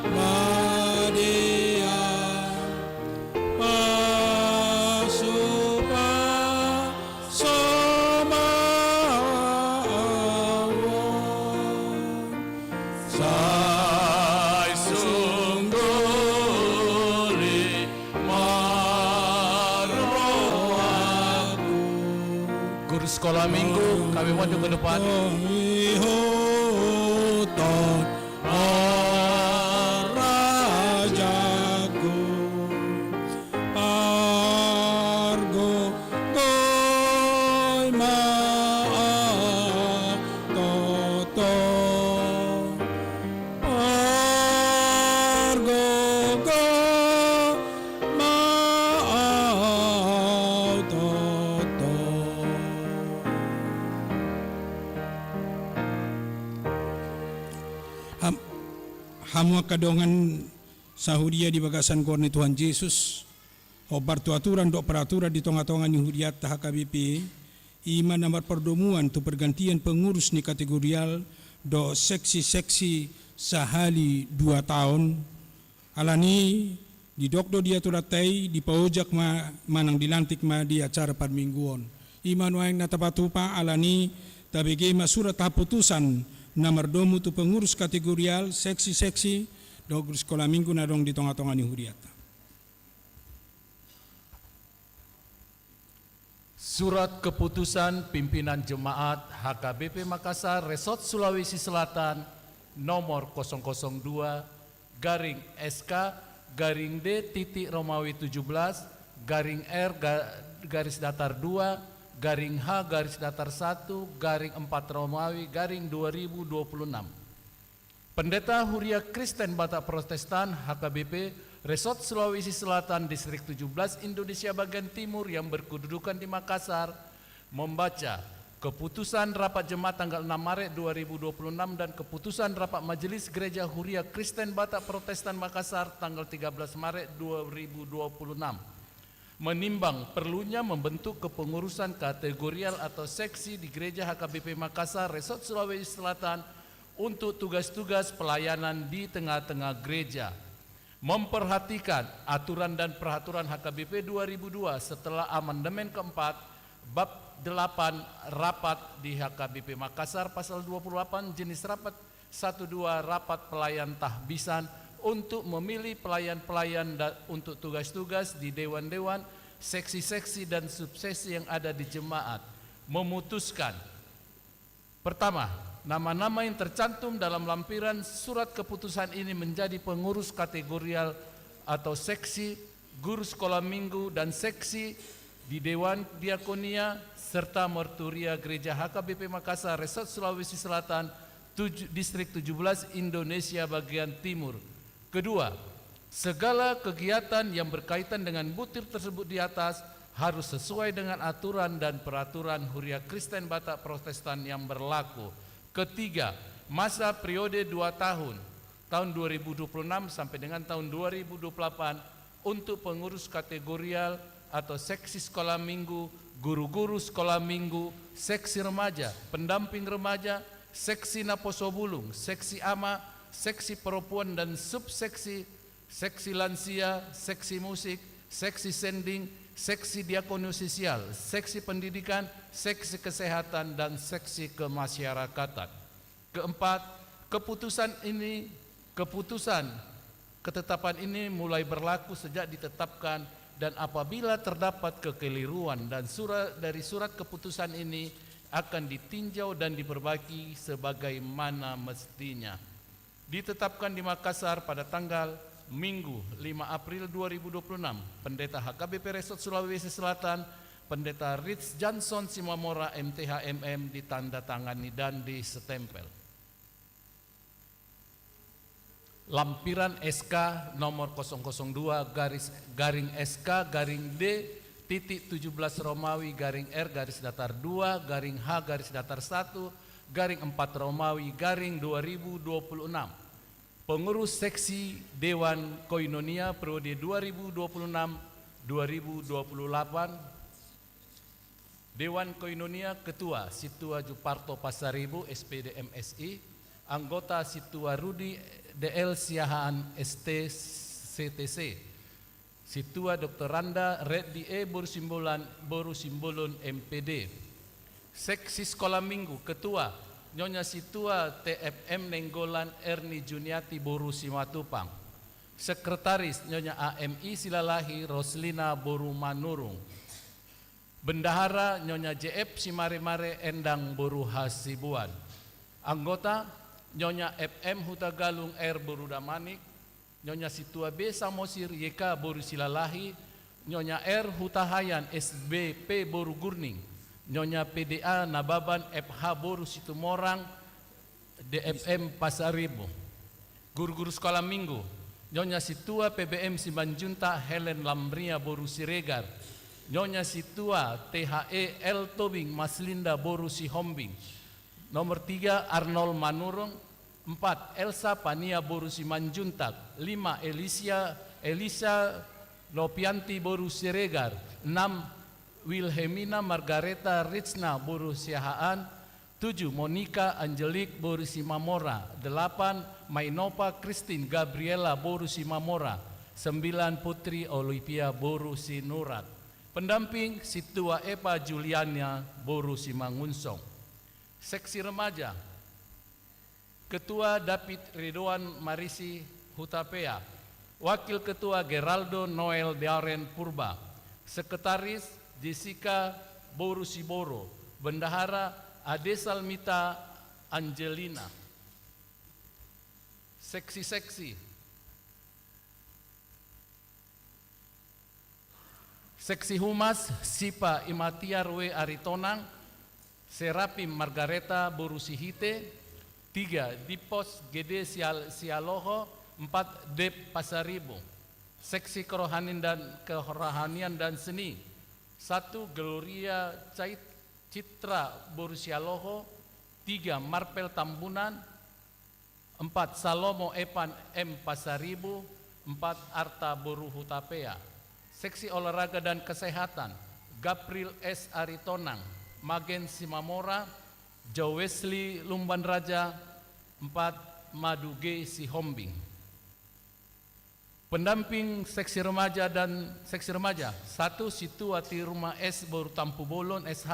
Maria Pasupa Guru sekolah minggu, kami maju ke depan. Ihoton Rajaku Argo Goy Ma'a Toto Argo Goy Ma'a Toto. Hamua kadongan sahudia di bagasan korni Tuhan Yesus hobar tu aturan dok peraturan di tengah-tengah Yahudiat ta HKBP iman nomor perdomuan tu pergantian pengurus ni kategorial do seksi-seksi sahali 2 tahun alani di dokdo dia turatai di paujak manang dilantik di acara parmingguon iman waeng natapatupa alani tabege surat haputusan nomor domu tu pengurus kategorial seksi-seksi do guru sekolah minggu nadong di tengah-tengah ni huriata. Surat keputusan pimpinan jemaat HKBP Makassar Resort Sulawesi Selatan nomor 002 garing SK garing D titik Romawi 17 garing R garis datar 2 garing H garis datar 1 garing 4 Romawi garing 2026. Pendeta Huria Kristen Batak Protestan HKBP Resort Sulawesi Selatan Distrik 17 Indonesia bagian timur yang berkedudukan di Makassar membaca keputusan rapat jemaat tanggal 6 Maret 2026 dan keputusan rapat Majelis Gereja Huria Kristen Batak Protestan Makassar tanggal 13 Maret 2026. Menimbang perlunya membentuk kepengurusan kategorial atau seksi di Gereja HKBP Makassar Resort Sulawesi Selatan untuk tugas-tugas pelayanan di tengah-tengah gereja. Memperhatikan aturan dan peraturan HKBP 2002 setelah amandemen keempat bab 8 rapat di HKBP Makassar pasal 28 jenis rapat 12 rapat pelayan tahbisan untuk memilih pelayan-pelayan untuk tugas-tugas di dewan-dewan, seksi-seksi dan subseksi yang ada di jemaat. Memutuskan, pertama, nama-nama yang tercantum dalam lampiran surat keputusan ini menjadi pengurus kategorial atau seksi, guru sekolah minggu dan seksi di Dewan Diakonia serta Merturia Gereja HKBP Makassar Resort Sulawesi Selatan Distrik 17 Indonesia bagian timur. Kedua, segala kegiatan yang berkaitan dengan butir tersebut di atas harus sesuai dengan aturan dan peraturan Huria Kristen Batak Protestan yang berlaku. Ketiga, masa periode 2 tahun 2026 sampai dengan tahun 2028 untuk pengurus kategorial atau seksi sekolah minggu, guru-guru sekolah minggu, seksi remaja, pendamping remaja, seksi naposobulung, seksi ama, seksi perempuan dan subseksi, seksi lansia, seksi musik, seksi sending, seksi diakonio sosial, seksi pendidikan, seksi kesehatan dan seksi kemasyarakatan. Keempat, ketetapan ini mulai berlaku sejak ditetapkan dan apabila terdapat kekeliruan dan dari surat keputusan ini akan ditinjau dan diperbaiki sebagaimana mestinya. Ditetapkan di Makassar pada tanggal Minggu 5 April 2026, Pendeta HKBP Resort Sulawesi Selatan, Pendeta Ritz Johnson Simamora MTHMM ditandatangani dan disetempel. Lampiran SK nomor 002 garing SK garing D titik 17 Romawi garing R garis datar 2 garing H garis datar 1 garing 4 Romawi garing 2026. Pengurus seksi Dewan Koinonia periode 2026-2028. Dewan Koinonia Ketua Situa Juparto Pasaribu SPD MSI, anggota Situa Rudi DL Siahaan ST CTC, Situa Dr. Randa Reddi E Boru Simbolon MPD. Seksi Sekolah Minggu Ketua Nyonya Situa TFM Nenggolan Erni Juniati Boru Simatupang. Sekretaris Nyonya AMI Silalahi Roslina Boru Manurung. Bendahara Nyonya JF Simare-mare Endang Boru Hasibuan. Anggota Nyonya FM Hutagalung R Boru Damanik, Nyonya Situa B Samosir YK Boru Silalahi, Nyonya R Hutahayan SBP Boru Gurning, Nyonya PDA Nababan FH Boru Situmorang DFM Pasaribu. Guru-guru sekolah minggu Nyonya Situa PBM Simanjunta Helen Lamria Boru Siregar, Nyonya Situa THE L Tobing Maslinda Boru Sihombing. Nomor 3 Arnold Manurung. 4 Elsa Pania Boru Simanjuntak. 5 Elisa Lopianti Boru Siregar. 6 Wilhelmina Margareta Ritsna Boru Siahaan. 7 Monica Angelique Boru Simamora. 8 Mainopa Christine Gabriela Boru Simamora. 9 Putri Olivia Boru Sinurat. Pendamping Situa Epa Juliana Boru Simangunsong. Seksi remaja Ketua David Ridwan Marisi Hutapea. Wakil Ketua Geraldo Noel Darren Purba. Sekretaris Jessica Boru Siboro. Bendahara Ade Salmita Angelina. Seksi-seksi Seksi Humas Sipa Imatiar W. Aritonang. Serapim Margareta Boru Sihite. 3 Dipos Gede Sialoho. 4 Dep Pasaribu. Seksi Kerohanian dan Seni 1 Gloria Citra Boru Sialoho. 3 Marpel Tambunan. 4 Salomo Epan M Pasaribu. 4 Arta Boru Hutapea. Seksi Olahraga dan Kesehatan Gapril S. Aritonang, Magen Simamora, Jo Wesley Lumban Raja. 4 Madu G. Sihombing. Pendamping Seksi Remaja 1 Situati Rumah S Boru Tampu Bolon SH.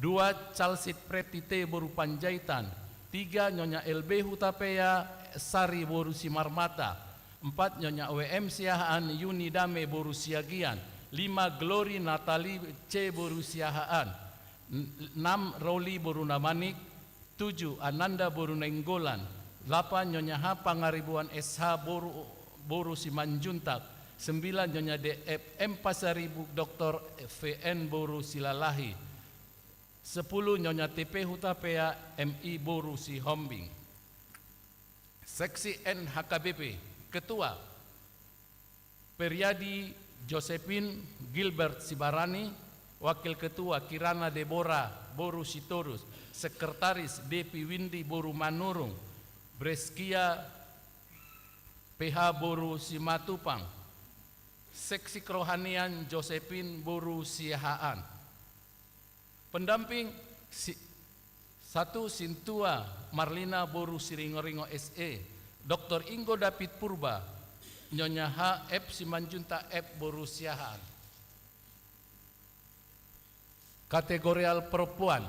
2 Calsit Pretite Boru Panjaitan. 3 Nyonya LB Hutapea Sari Boru Simarmata. 4 Nyonya WM Siahaan Yuni Dame Boru Siagian. 5 Glory Natali C Boru Siahaan. 6 Roli Boru Namanik. 7 Ananda Boru Nenggolan. 8 Nyonya H Pangaribuan SH Boru Simanjuntak. 9 Nyonya DFM Pasaribu Dr. VN Boru Silalahi. 10 Nyonya TP Hutapea MI Boru Sihombing. Seksi NHKBP Ketua Periadi Josephine Gilbert Sibarani. Wakil Ketua Kirana Deborah Boru Sitorus. Sekretaris Depi Windy Boru Manurung. Breskia PH Boru Simatupang. Seksi Kerohanian Josephine Boru Siahaan. Pendamping 1 Sintua Marlina Boru Siringoringo SE. Dr. Ingo David Purba. Nyonya H. F. Simanjunta F. Boru Siahaan. Kategorial perempuan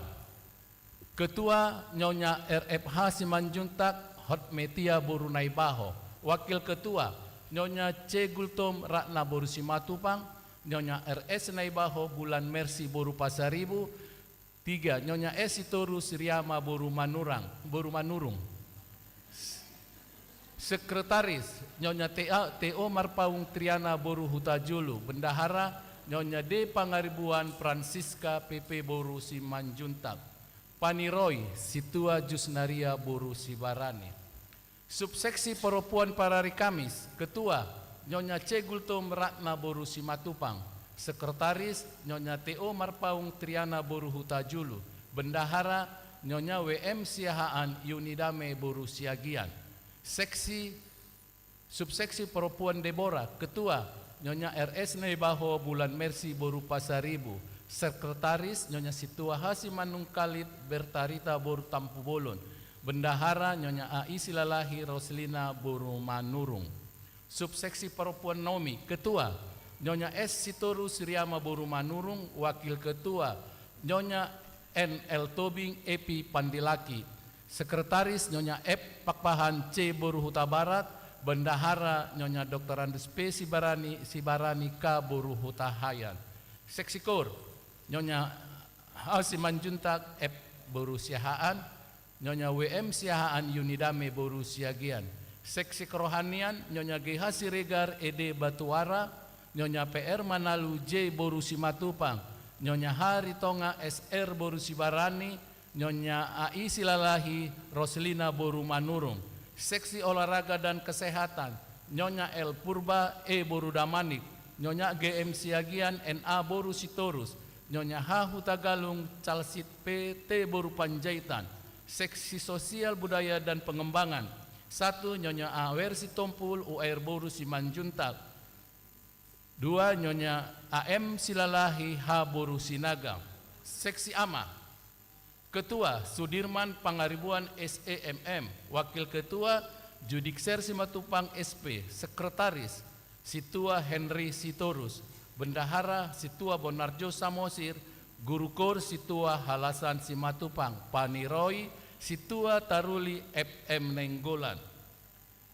Ketua Nyonya RFH Simanjuntak Hotmetia Boru Naibaho. Wakil Ketua Nyonya C. Gultom Ratna Boru Simatupang. Nyonya RS Naibaho Bulan Mersi Boru Pasaribu. 3 Nyonya S. Sitorus Riama Boru Manurung. Sekretaris Nyonya TO Marpaung Triana Boru Hutajulu. Bendahara Nyonya D. Pangaribuan Francisca PP Boru Simanjuntak. Paniroy Situa Jusnaria Boru Sibarani. Subseksi Perempuan Parari Kamis Ketua Nyonya C. Gultom Ratna Boru Simatupang. Sekretaris Nyonya TO Marpaung Triana Boru Hutajulu. Bendahara Nyonya WM Siahaan Yunidame Boru Siagian. Subseksi Perempuan Deborah Ketua Nyonya RS Naibaho Bulan Mersi Boru Pasaribu. Sekretaris Nyonya Situa Hasi Manung Kalit Bertarita Boru Tampu Bolon. Bendahara Nyonya AI Silalahi Roslina Boru Manurung. Subseksi Perempuan Nomi Ketua Nyonya S. Sitorus Riama Boru Manurung. Wakil Ketua Nyonya NL Tobing Epi Pandilaki. Sekretaris Nyonya F. Pakpahan C. Boru Huta Barat. Bendahara Nyonya Dr. Andes P. Sibarani K. Boru Huta Hayan. Seksi Kor Nyonya Simanjuntak F boru siahaan, Nyonya WM siahaan Yunidame boru siagian. Seksi kerohanian Nyonya GH Siregar ED Batuara, Nyonya PR Manalu J boru Simatupang, Nyonya Hari Tonga SR boru Sibarani, Nyonya AI Silalahi Roslina boru Manurung. Seksi olahraga dan kesehatan Nyonya L Purba E boru Damanik, Nyonya GM Siagian NA boru Sitorus, Nyonya H Hutagalung Calsit PT boru Panjaitan. Seksi sosial budaya dan pengembangan 1. Nyonya A Wersi Tompul UAR boru Simanjuntak. 2. Nyonya AM Silalahi H boru Sinaga. Seksi AMA Ketua Sudirman Pangaribuan SEMM, Wakil Ketua Judikser Simatupang SP, Sekretaris Situa Henry Sitorus, Bendahara Situa Bonarjo Samosir, Guru Kor Situa Halasan Simatupang, Paniroi Situa Taruli FM Nenggolan.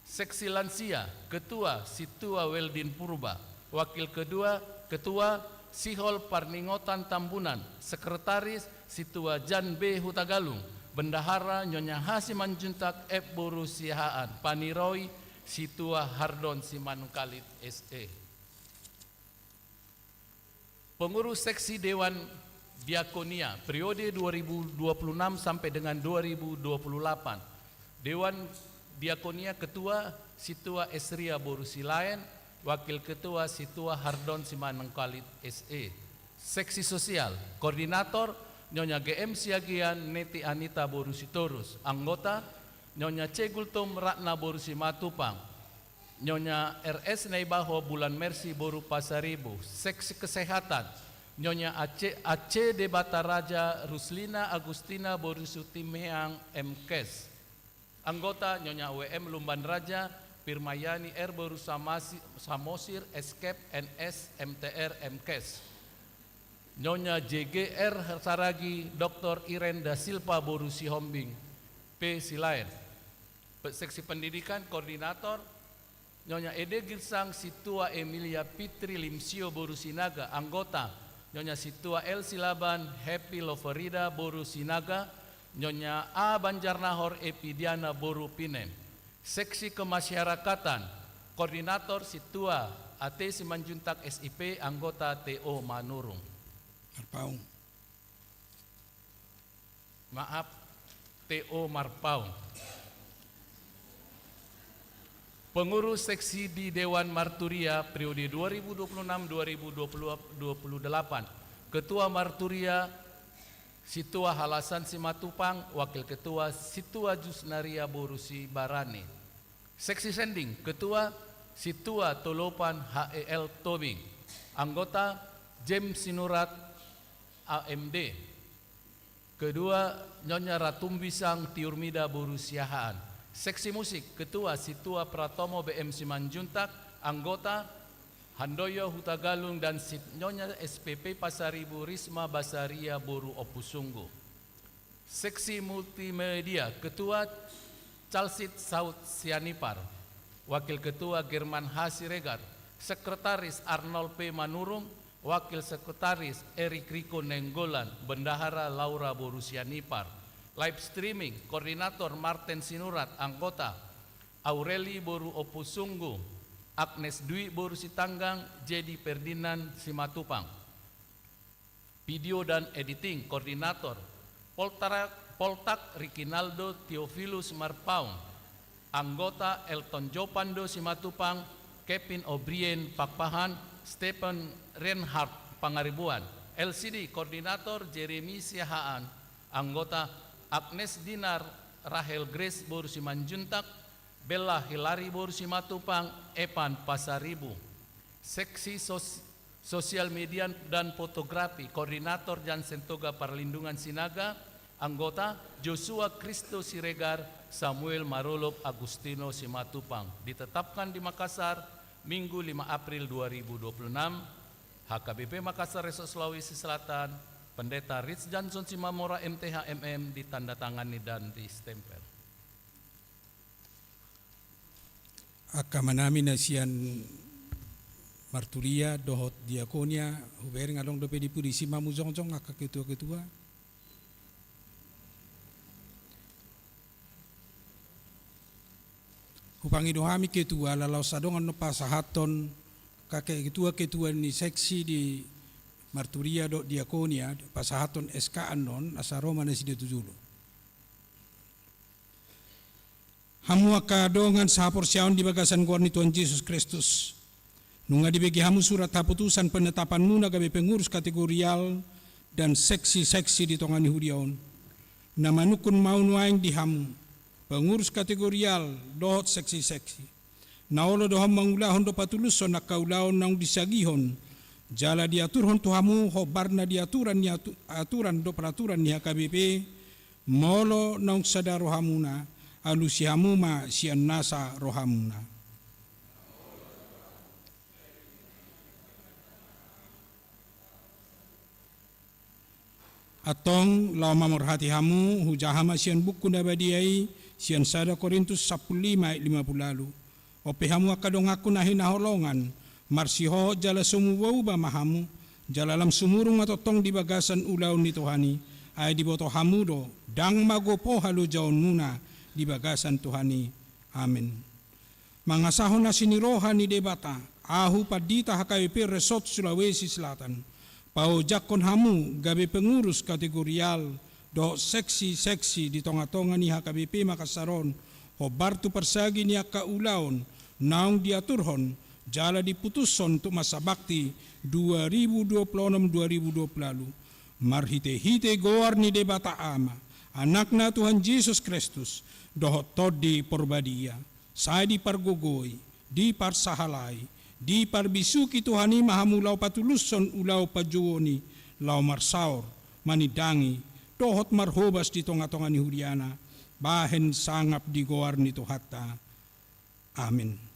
Seksi Lansia Ketua Situa Weldin Purba, Wakil Ketua Sihol Parningotan Tambunan, Sekretaris Situa Jan B Hutagalung, Bendahara Nyonya H Simanjuntak F boru Sihaan, Paniroi Situa Hardon Simanukalit SE. Pengurus Seksi Dewan Diakonia periode 2026 sampai dengan 2028. Dewan Diakonia Ketua Situa Esria boru Silaen, Wakil Ketua Situa Hardon Simanengkalit SE. Seksi Sosial Koordinator Nyonya GM Siagian Neti Anita boru Sitorus. Anggota Nyonya C Gultom Ratna boru Simatupang, Nyonya RS Neibaho Bulan Mersi boru Pasaribu. Seksi Kesehatan Nyonya Aceh Debata Raja Ruslina Agustina boru Sutimeang MKes. Anggota Nyonya WM Lumban Raja Pirmayani R boru Samosir Escape NS MTR MKes. Nyonya JGR Saragi Dr. Iren da Silva boru Sihombing P Silaen. Seksi Pendidikan Koordinator Nyonya Ede Girsang Situa Emilia Pitri Limsio boru Sinaga. Anggota Nyonya Situa L Silaban Happy Loverida boru Sinaga, Nyonya A Banjarnahor Epidiana boru Pinem. Seksi Kemasyarakatan Koordinator Situa AT Simanjuntak SIP, anggota TO Manurung. Marpaung. Maaf, TO Marpaung. Pengurus Seksi di Dewan Marturia periode 2026-2028. Ketua Marturia Situa Halasan Simatupang, Wakil Ketua Situa Jusnaria Borusi Barani. Seksi Sending Ketua Situa Tolopan HEL Tobing. Anggota Jem Sinurat AMD. Kedua Nyonya Ratumbisang Tiurmida Borusiahaan. Seksi Musik Ketua Situa Pratomo BM Simanjuntak. Anggota Handoyo Hutagalung dan Nyonya SPP Pasaribu Risma Basaria Boru Opusunggu. Seksi Multimedia Ketua Calsit Saud Sianipar. Wakil Ketua German H. Siregar. Sekretaris Arnold P. Manurung. Wakil Sekretaris Erik Riko Nenggolan. Bendahara Laura Borusianipar. Live Streaming Koordinator Martin Sinurat. Anggota Aureli Boru Opusunggu, Agnes Dwi Boru Sitanggang, Jedi Perdinan Simatupang. Video dan Editing Koordinator Poltak Rikinaldo Theophilus Marpaung. Anggota Elton Jopando Simatupang, Kevin O'Brien Pakpahan, Stephen Reinhardt Pangaribuan. LCD Koordinator Jeremy Siahaan. Anggota Agnes Dinar Rahel Grace Boru Simanjuntak, Bella Hilari Boru Simatupang, Epan Pasaribu. Seksi Sosial Media dan Fotografi Koordinator Jansen Toga Perlindungan Sinaga. Anggota Joshua Kristo Siregar, Samuel Marolop Agustino Simatupang. Ditetapkan di Makassar Minggu 5 April 2026. HKBP Makassar Resort Sulawesi Selatan, Pendeta Rich Johnson Simamora MTH MM, ditandatangani dan distempel. Akamanami nasian marturia dohot diakonia hubering along dope di purisi mamu jong aka ketua-ketua. Hupangi dohami ketua lalau sadongan no pasahaton kakek ketua ni seksi di marturia do diakonia pasahaton SK anon asaroma na sida tujulo. Hamu akadongan sahapor siaon di bagasan guarni Tuhan Yesus Kristus. Nunga dibagi hamu surat haputusan penetapan muna gabe pengurus kategorial dan seksi-seksi di tongani hudiaon. Nama nukun mau nuaing di hamu pengurus kategorial dohot seksi-seksi. Naolo doham mangulahon do patuluson nakkaulaon nang disagihon. Jala diaturhon tuhamu hobarna diaturan ni aturan do peraturan ni HKBP molo nang sada rohamuna alusi hamuma sian nasa rohamuna. Atong lau mamorhati hamu hujahama sian buku nabadiai sian sada Korintus 15:50 lalu. Ope hamu akadong aku nahi naholongan marsiho jala sumuwau ba mahamu jala lam sumurung atotong di bagasan ulaw ni Tuhani ay di boto hamudo dang magopo halu jaon muna di bagasan Tuhani. Amin. Mangasahon na sinirohan ni debata ahu padita HKBP Resort Sulawesi Selatan. Pau jakon hamu gabe pengurus kategorial do seksi-seksi di tonga-tonga ni HKBP Makasaron hobartu persagi ni akaulaon naung diaturhon jala diputuson untuk masa bakti 2026-2020 lalu. Marhite-hite goar ni debata ama anakna Tuhan Yesus Kristus dohot todi porbadia saya di pargogoi di parsahalai di parbisuki Tuhani mahamulau patuluson ulau pajuoni lau marsaur manidangi dohot marhobas di tonga-tonga ni Hudiana bahen sangap di goar ni Tuhata. Amin.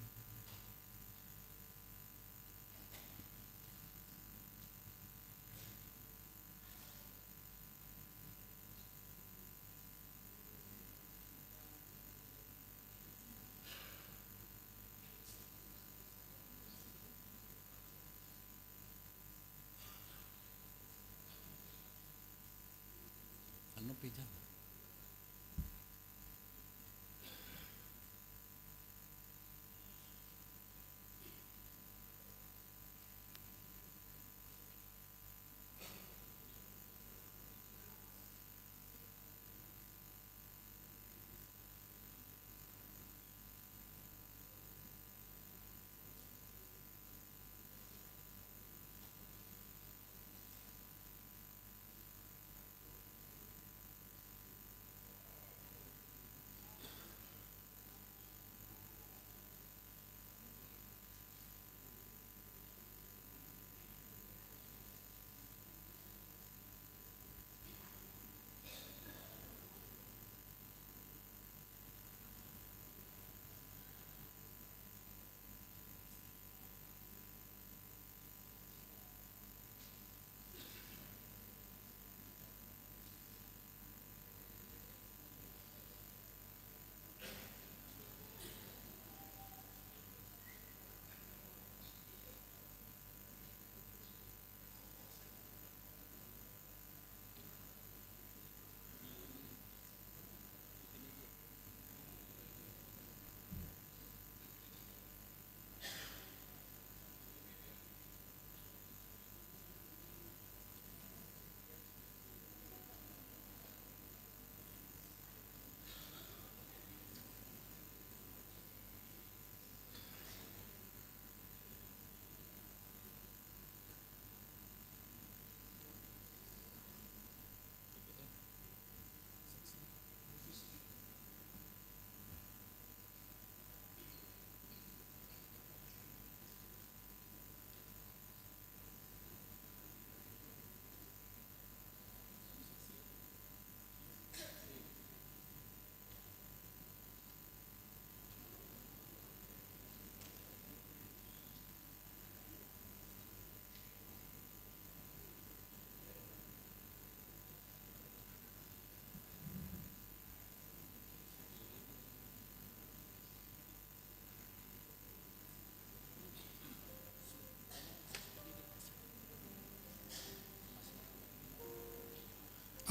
Ano pijam?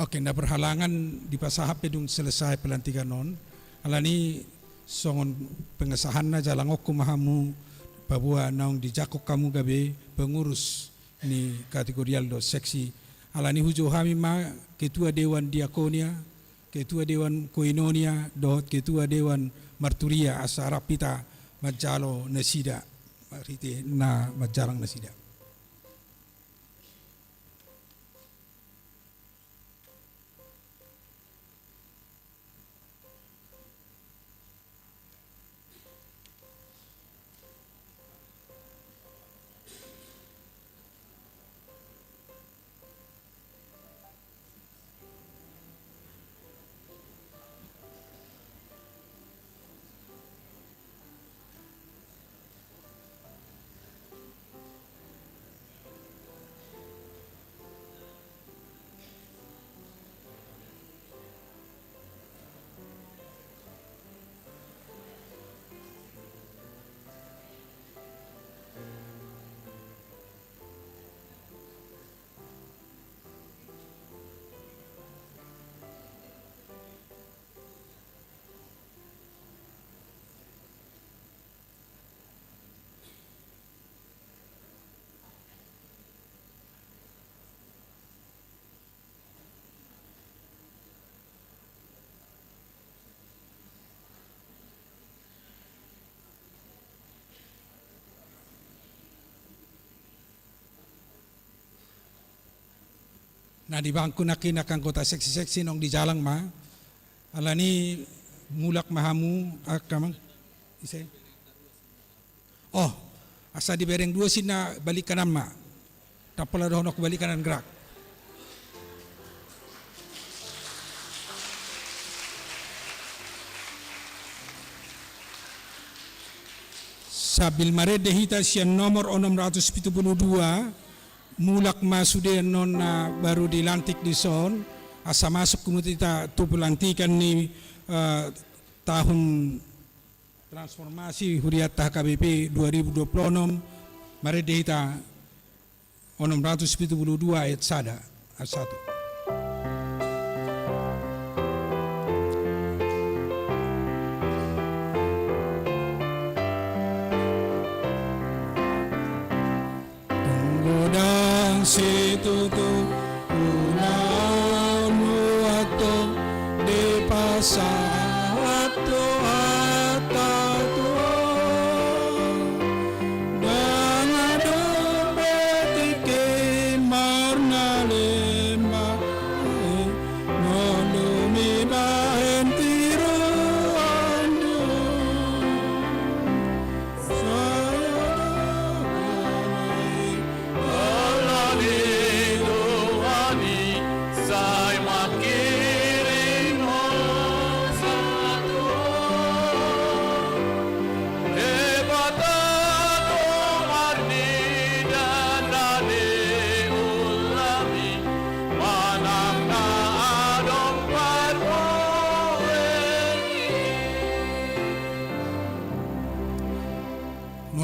Oke, ndak berhalangan di pasahap pedung selesai pelantikan non. Alani songon pengesahan na jalang oku mahamu bahwa naung di jakok kamu gabe pengurus ni kategorial do seksi. Alani hujo hami ma ketua dewan diakonia, ketua dewan koinonia, dohot ketua dewan marturia asa rapita majalo nasida. Marite na majalang nasida. Nah di bangku nakin akan kota seksi-seksi nong di jalang ma. Alani mulak mahamu akamang ise. Oh, asa di bereng dua sina balik kanan ma. Tapala dohonok balik kanan gerak. Sabil mare dehita sian nomor 672 mulak masude non baru dilantik di son asa masuk kemudian tu pelantikan ni tahun transformasi huriat HKBP 2026 mari dihita 672 ayat sada ayat 1. Situtu unaon muato de pasato atato nangado betike marna lemba nolumi bahen tiro ando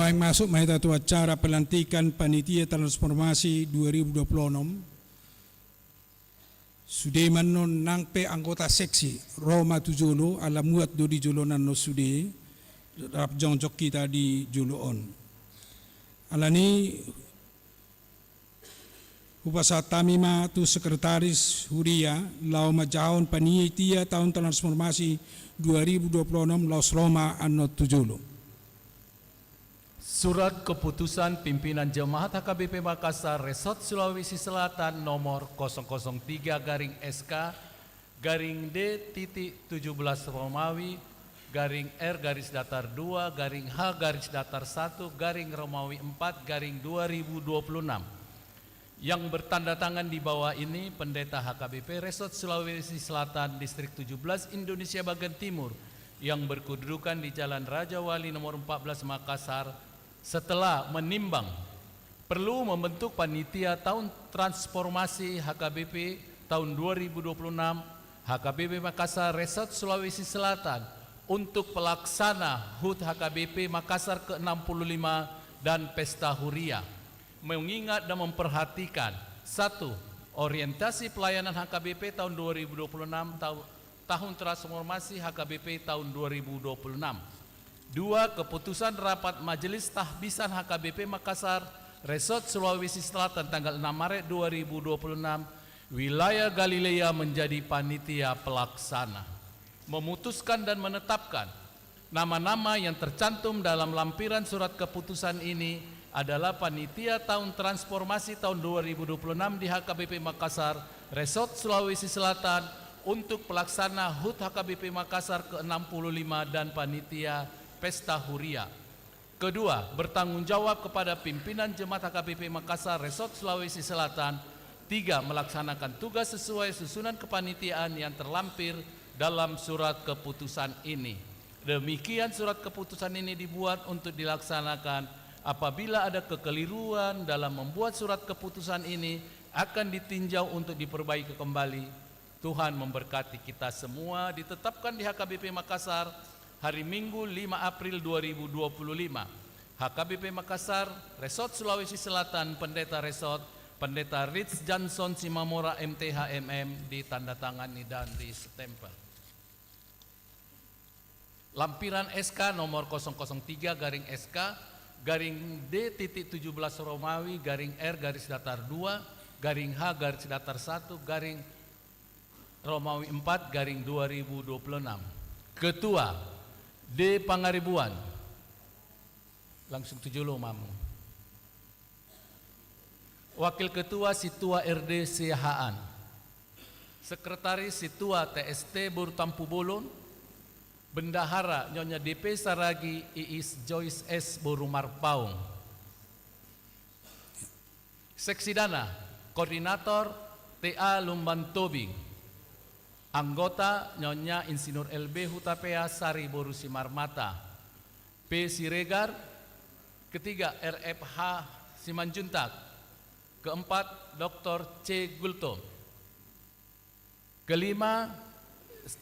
yang masuk mahitatu acara pelantikan panitia transformasi 2026 Sudeman non nangpe anggota seksi Roma tu jolo ala muat do di jolonan no sude rap jongjok kita di joloon alani upasa tamima tu sekretaris huria lau majaon panitia tahun transformasi 2026 laos Roma anno tu jolo. Surat Keputusan Pimpinan Jemaat HKBP Makassar Resort Sulawesi Selatan nomor 003-SK-D-17 Romawi R-2-H-1-Romawi 4-2026 yang bertanda tangan di bawah ini Pendeta HKBP Resort Sulawesi Selatan Distrik 17 Indonesia Bagian Timur yang berkedudukan di Jalan Raja Wali nomor 14 Makassar. Setelah menimbang perlu membentuk panitia tahun transformasi HKBP tahun 2026 HKBP Makassar Resort Sulawesi Selatan untuk pelaksana HUT HKBP Makassar ke-65 dan Pesta Huria, mengingat dan memperhatikan 1. Orientasi pelayanan HKBP tahun 2026, tahun transformasi HKBP tahun 2026. 2. Keputusan rapat Majelis Tahbisan HKBP Makassar, Resort Sulawesi Selatan tanggal 6 Maret 2026, wilayah Galilea menjadi panitia pelaksana. Memutuskan dan menetapkan nama-nama yang tercantum dalam lampiran surat keputusan ini adalah panitia tahun transformasi tahun 2026 di HKBP Makassar, Resort Sulawesi Selatan untuk pelaksana HUT HKBP Makassar ke-65 dan panitia Pesta Huria. Kedua, bertanggung jawab kepada pimpinan Jemaat HKBP Makassar Resort Sulawesi Selatan. 3. Melaksanakan tugas sesuai susunan kepanitiaan yang terlampir dalam surat keputusan ini. Demikian surat keputusan ini dibuat untuk dilaksanakan apabila ada kekeliruan dalam membuat surat keputusan ini akan ditinjau untuk diperbaiki kembali. Tuhan memberkati kita semua. Ditetapkan di HKBP Makassar hari Minggu 5 April 2025. HKBP Makassar, Resort Sulawesi Selatan, Pendeta Resort, Pendeta Ritz Johnson Simamora MTHMM, ditandatangani dan distempel. Lampiran SK nomor 003/SK garing D.17 Romawi garing R_2 _H_1 garing Romawi 4 garing 2026. Ketua D. Pangaribuan, langsung tujuh lo mamu. Wakil Ketua Situa RD Siahaan, Sekretaris Situa TST Burtampu Bolon, Bendahara Nyonya DP Saragi Iis Joyce S. Borumar Paung. Seksi Dana, Koordinator TA Lumban Tobing. Anggota Nyonya Insinyur LB Hutapea Sari Boru Simarmata. P. Siregar. Ketiga, RFH Simanjuntak. Keempat, Dr. C. Gultom. Kelima,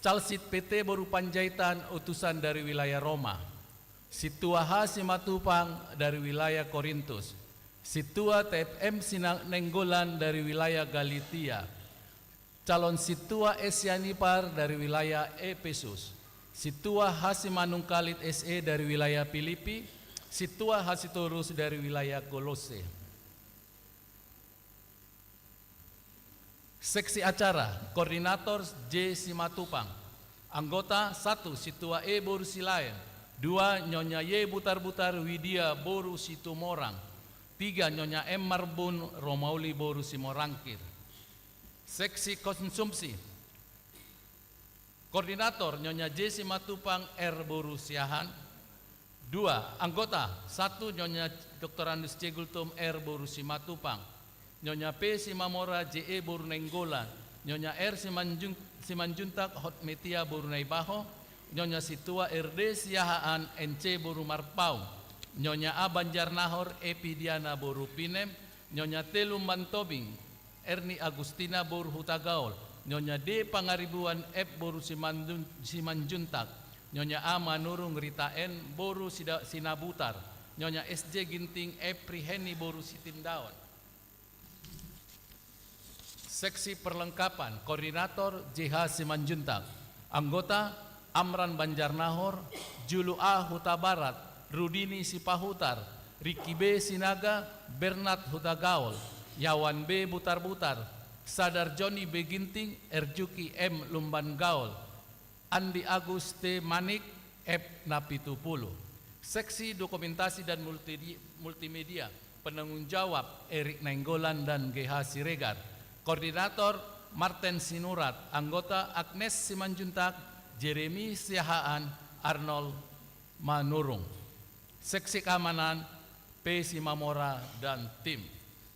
Calsit PT Boru Panjaitan utusan dari wilayah Roma. Situa H. Simatupang dari wilayah Korintus. Situa TFM Sinanggolan dari wilayah Galitia. Calon Situa S. Yanipar dari wilayah Efesus. Situa H. Simanungkalit SE dari wilayah Filipi. Situa H. Sitorus dari wilayah Kolose. Seksi acara, Koordinator J. Simatupang. Anggota 1. Situa E. Boru Silayan. 2. Nyonya Y. Butar-Butar Widya Boru Situmorang. 3. Nyonya M. Marbun Romauli Boru Simorangkir. Seksi konsumsi, Koordinator Nyonya J. Simatupang R. Boru Siahan. 2. Anggota 1. Nyonya Dr. Andus C. Gultom R. Boru Simatupang. Nyonya P. Simamora JE Boru Nenggolan. Nyonya R. Simanjuntak Hotmetia Boru Naibaho. Nyonya Situa RD Siahaan NC Boru Marpau. Nyonya A. Banjarnahor Epidiana Boru Pinem. Nyonya T. Lumban Tobing Erni Agustina Boru Hutagaol. Nyonya D. Pangaribuan F. Boru Simanjuntak. Nyonya A. Manurung Rita N. Boru Sinabutar. Nyonya SJ Ginting F. Priheni Boru Sitindaon. Seksi perlengkapan, Koordinator JH Simanjuntak. Anggota Amran Banjarnahor, Julu A. Huta Barat, Rudini Sipahutar, Riki B. Sinaga, Bernard Hutagaol, Yawan B. Butar-Butar, Sadar Joni B. Ginting, Erjuki M. Lumban Gaul, Andi Agus T. Manik, F. Napitupulu. Seksi dokumentasi dan multimedia, penanggung jawab Erik Nainggolan dan GH Siregar. Koordinator Martin Sinurat. Anggota Agnes Simanjuntak, Jeremy Siahaan, Arnold Manurung. Seksi keamanan P. Simamora dan tim.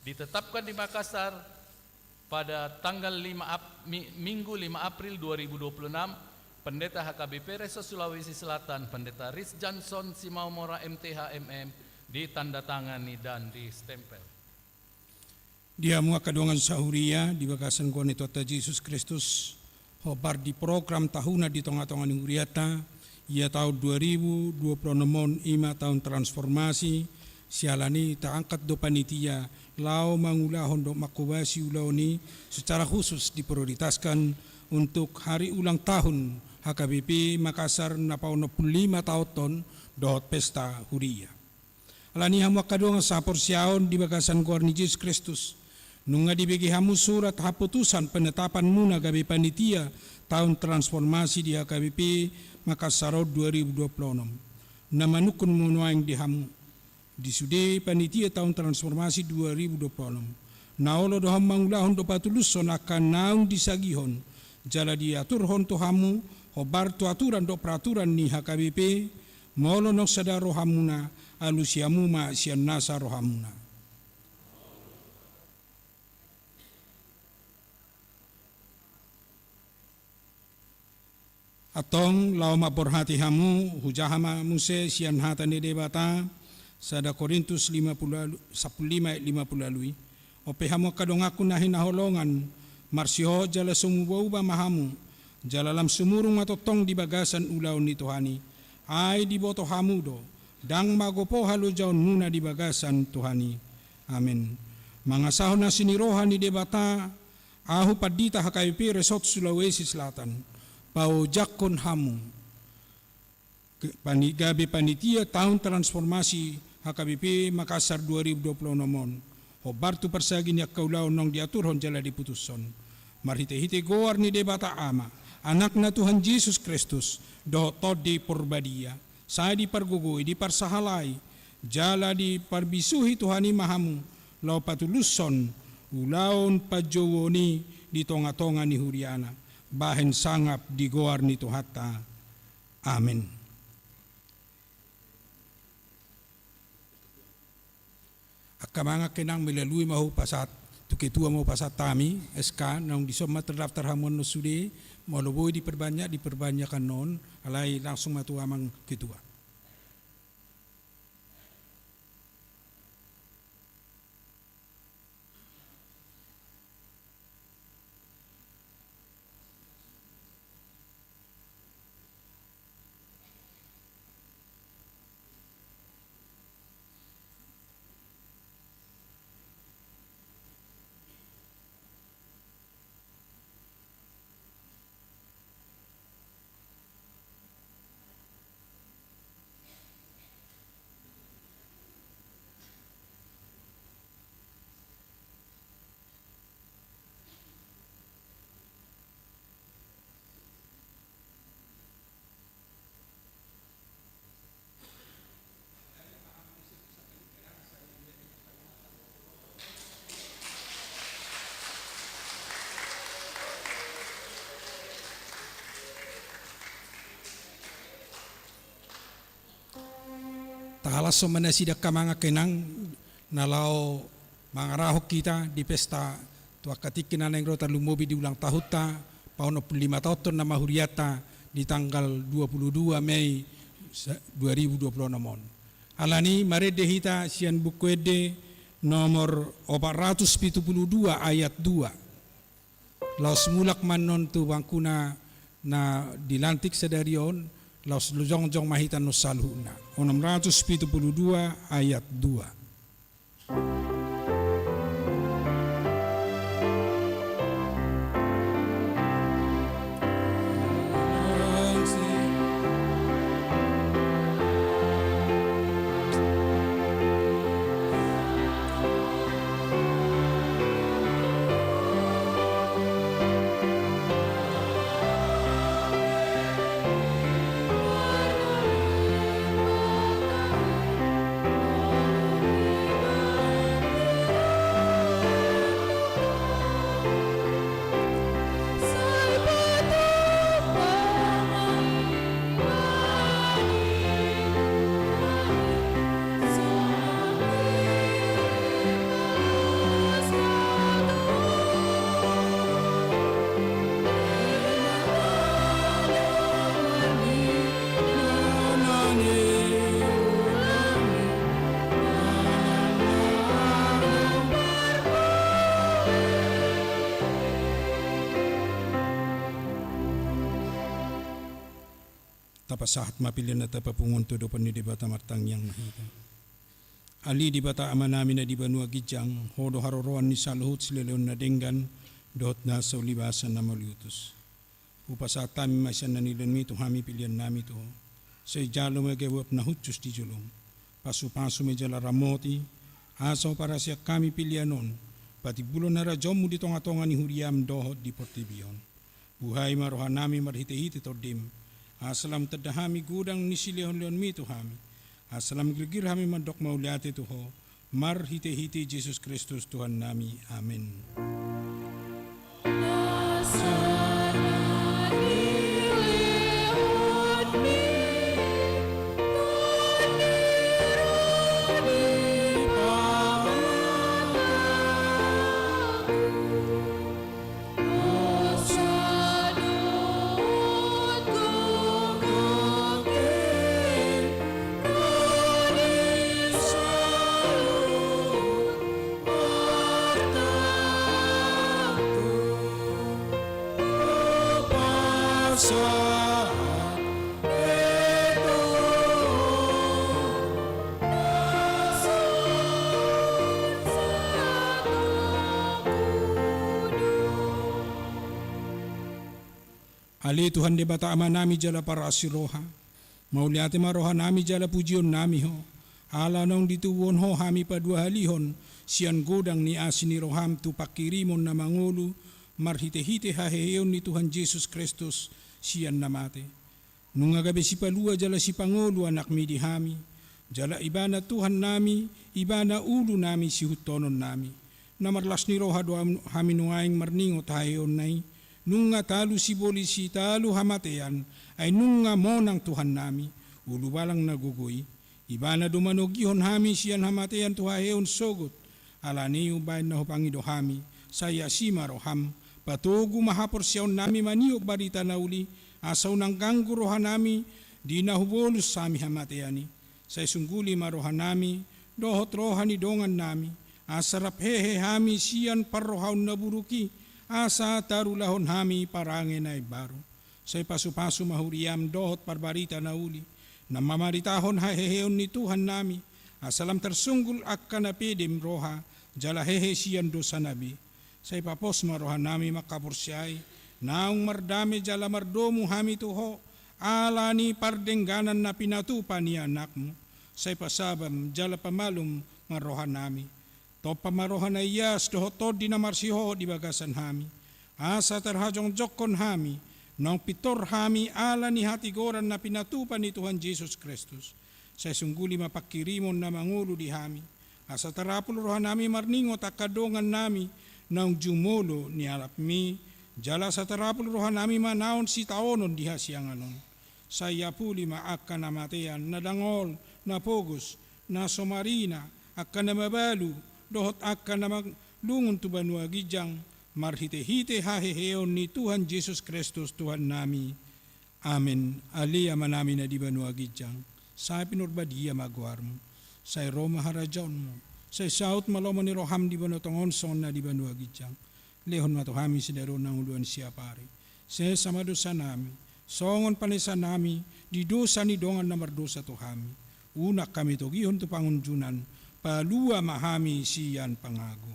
Ditetapkan di Makassar pada tanggal Minggu 5 April 2026, Pendeta HKBP Resort Sulawesi Selatan, Pendeta Ritz Johnson Simamora MTHMM, ditandatangani dan distempel. Dia mua kadongan sahuria di bakasan kone tota Yesus Kristus hobar di program tahuna di tengah-tengah huriata ia tahun 2026 ima tahun transformasi sialani taangkat do panitia lau mangulahon do makubasi ulau ni secara khusus diprioritaskan untuk hari ulang tahun HKBP Makassar na pauno 5 tahun dot pesta huria. Alani hamu kadong sa porsiaon di bagasan Guarni Yesus Kristus. Nunga dibagi hamu surat haputusan penetapan muna gabi panitia tahun transformasi di HKBP Makassar 2026. Namanukun muna yang dihamu. Di sude panitia tahun transformasi 2026. Naolo doham mangulahon do patuluson akan naung disagihon. Jala diatur hon to hamu, hobar to aturan do peraturan ni HKBP, molo nok sadar rohamuna, alusiamu ma sian nasa rohamuna. Atong lau maborhati hamu, hujahama muse sian hata ni debata, sada Korintus 15:50 lui. Ope hamu kadongaku nahi naholongan, marsiho jala sumuba mahamu, jala lam sumurung matotong di bagasan ulau ni Tuhani. Ai di boto hamudo, dang magopo halu jaun muna di bagasan Tuhani. Amin. Mangasahon na sinirohan ni debata, ahu padita HKBP Resort Sulawesi Selatan, pau jakon hamu. Gabi panitia tahun transformasi HKBP Makassar 2026. Hobartu persagi ni kaulau nong diatur hon jala diputuson. Marhite-hite goar ni debata ama, anak na Tuhan Yesus Kristus, do tod di porbadia, saya di pargugui, di parsahalai, jala di parbisuhi Tuhani mahamu, lau patuluson, ulaon pajowoni di tonga-tonga ni huriana, bahen sangap di goar ni Tuhata. Amin. Akamanga kenang melalui mahu pasat tu ketua mau pasat tami SK nang disoma terdaftar hamon no sude mau loboi diperbanyakkan non alai langsung matu amang ketua. Tahalaso manasidak kamanga kenang nalau mangarahok kita di pesta tua katikin aneng rota lumobi di ulang tahuta pauno 5 tahun nama huriata di tanggal 22 Mei 2026. Alani marede hita sian bukuede nomor 472 ayat 2. Laos mulak manon tu bangkuna na dilantik sedarion laos lujong-jong mahitan no salhuna. 672 ayat 2. Tapasahat mapilin na tapapungon to do panidibata martang yang mahita. Ali di bata ama namin na di banua gijang, hodo haroroan ni saluhut sileleon na denggan, dot na sa ulibasan na maliutos. Upasa tami masyan na nilan mi hami pilihan nami to. Sa ijalo magewap na hutsus di julong. Pasu-pasu medjala ramoti, asaw para siya kami pilihanon, pati bulo na rajom mo di tonga-tonga ni huriam dohot di portibion. Buhay marohan nami marhite-hite tordim, asalam tadahami gudang ni silehon-leon mi to hami. Asalam gilgil hami mandok mauliate tuho, mar hite-hite Jesus Kristus Tuhan nami. Amin. Ali Tuhan de bata ama nami jala para asiroha, mauliate maroha nami jala pujion nami ho, ala nong dituwon ho hami padua halihon, sian godang ni asini roham tu pakirimon na mangulu, marhite-hite haheon ni Tuhan Yesus Kristus, sian namate. Nung agabe si palua jala si pangulu anak mi di hami, jala ibana Tuhan nami, ibana ulu nami si hutonon nami, namarlas ni roha doa hami nuaing marningot haheon nai, nunga talu si bolisi talu hamatean ay nunga monang Tuhan nami ulu balang nagugoy ibana dumanogihon hami siyan hamatean tuhaheon sogot alaniu bain na hopangido hami saya sima roham patugu mahapor siyaon nami maniok barita na uli asaw nang ganggu rohan nami di nahubolus sami hamateani say sungguli marohan nami dohot rohani dongan nami asarap hehe hami siyan parrohaon naburuki asa tarulahon hami parangin ay baro. Say pasu-pasu mahuriam dohot parbarita na uli. Namamaritahon haheheon ni Tuhan nami. Asalam tersunggul akka na pedim roha. Jala hehe siyan dosa nabi. Say papos marohan nami makaporsyay. Naung mardami jala mardomu hami tuho. Ala ni pardengganan na pinatupa ni anakmu. Say pasabam jala pamalum marohan nami. To pamarohan na iyas dohotod di namarsiho di bagasan hami. Asa terhajong jokon hami, nang pitor hami ala ni hatigoran na pinatupan ni Tuhan Jesus Kristus. Sa sungguli mapakirimon na mangulo di hami. Asa terapul rohan nami marningot akadongan nami, nang jumulo ni alapmi. Jala sa terapul rohan nami manaon si taonon di hasianganon. Saya puli maaka na matean, na dangol, na pogos, na somarina, akka na mabalu, dohot akka na maglungon tu banua gijang, marhite-hite haheheon ni Tuhan Jesus Kristus Tuhan nami. Amen. Alia manami na di banua gijang, sa pinurbadia magwarmo, sa Roma harajon mo, sa saut malomo ni roham di banotongon son na di banua gijang, lehon matuhami sidaro ng uluan siya pare, sa samadosa nami, songon panesa nami, di dosa ni dongan na mardosa tuhami, unak kami togihon tu pangunjunan, palua mahami siyan pangago.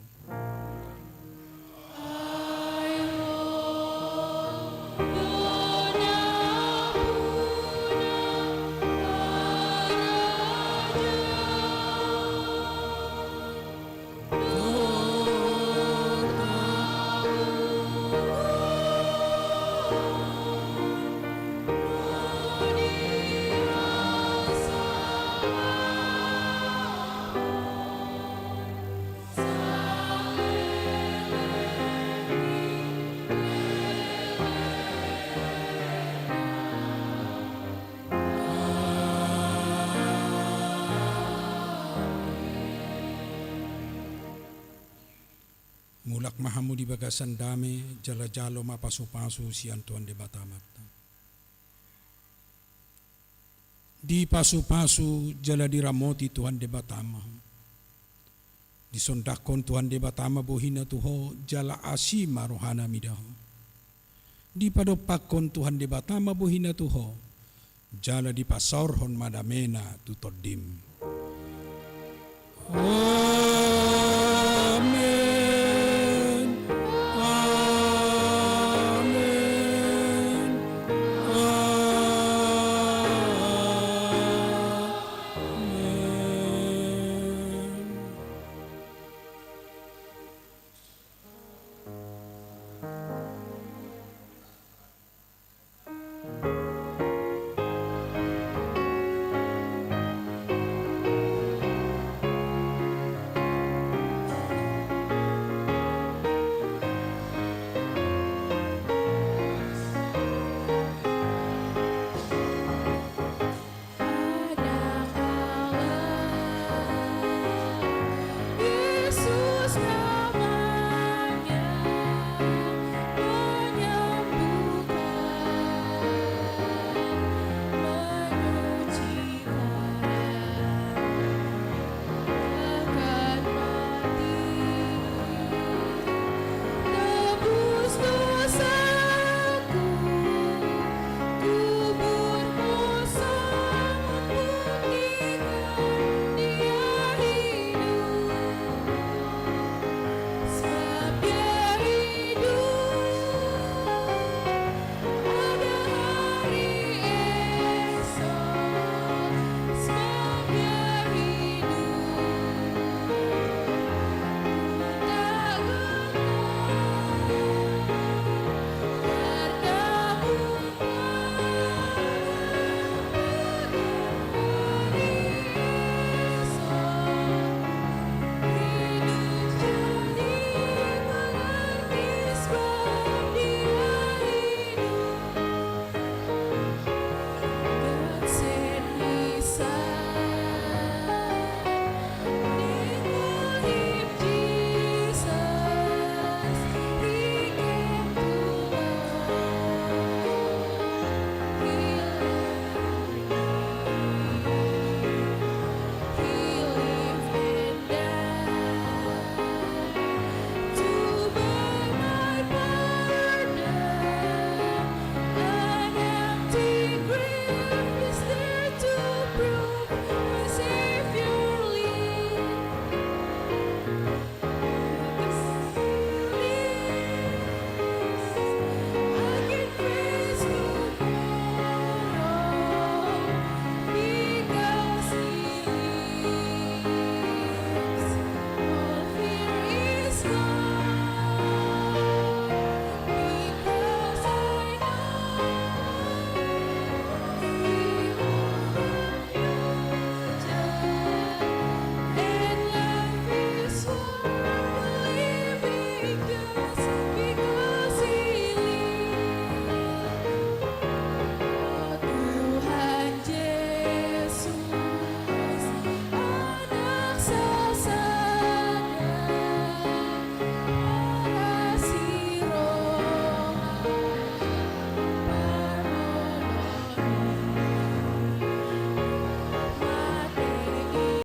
Mulak mahamu di bagasan dame, jala-jalo mapasu-pasu siyan Tuhan de batamata. Di pasu-pasu jala diramoti Tuhan de batama. Di sondakon Tuhan de batama bohina tuho jala asima rohana midaho. Di padopakon Tuhan de batama bohina tuho jala di pasorhon madamena tutodim. Amin.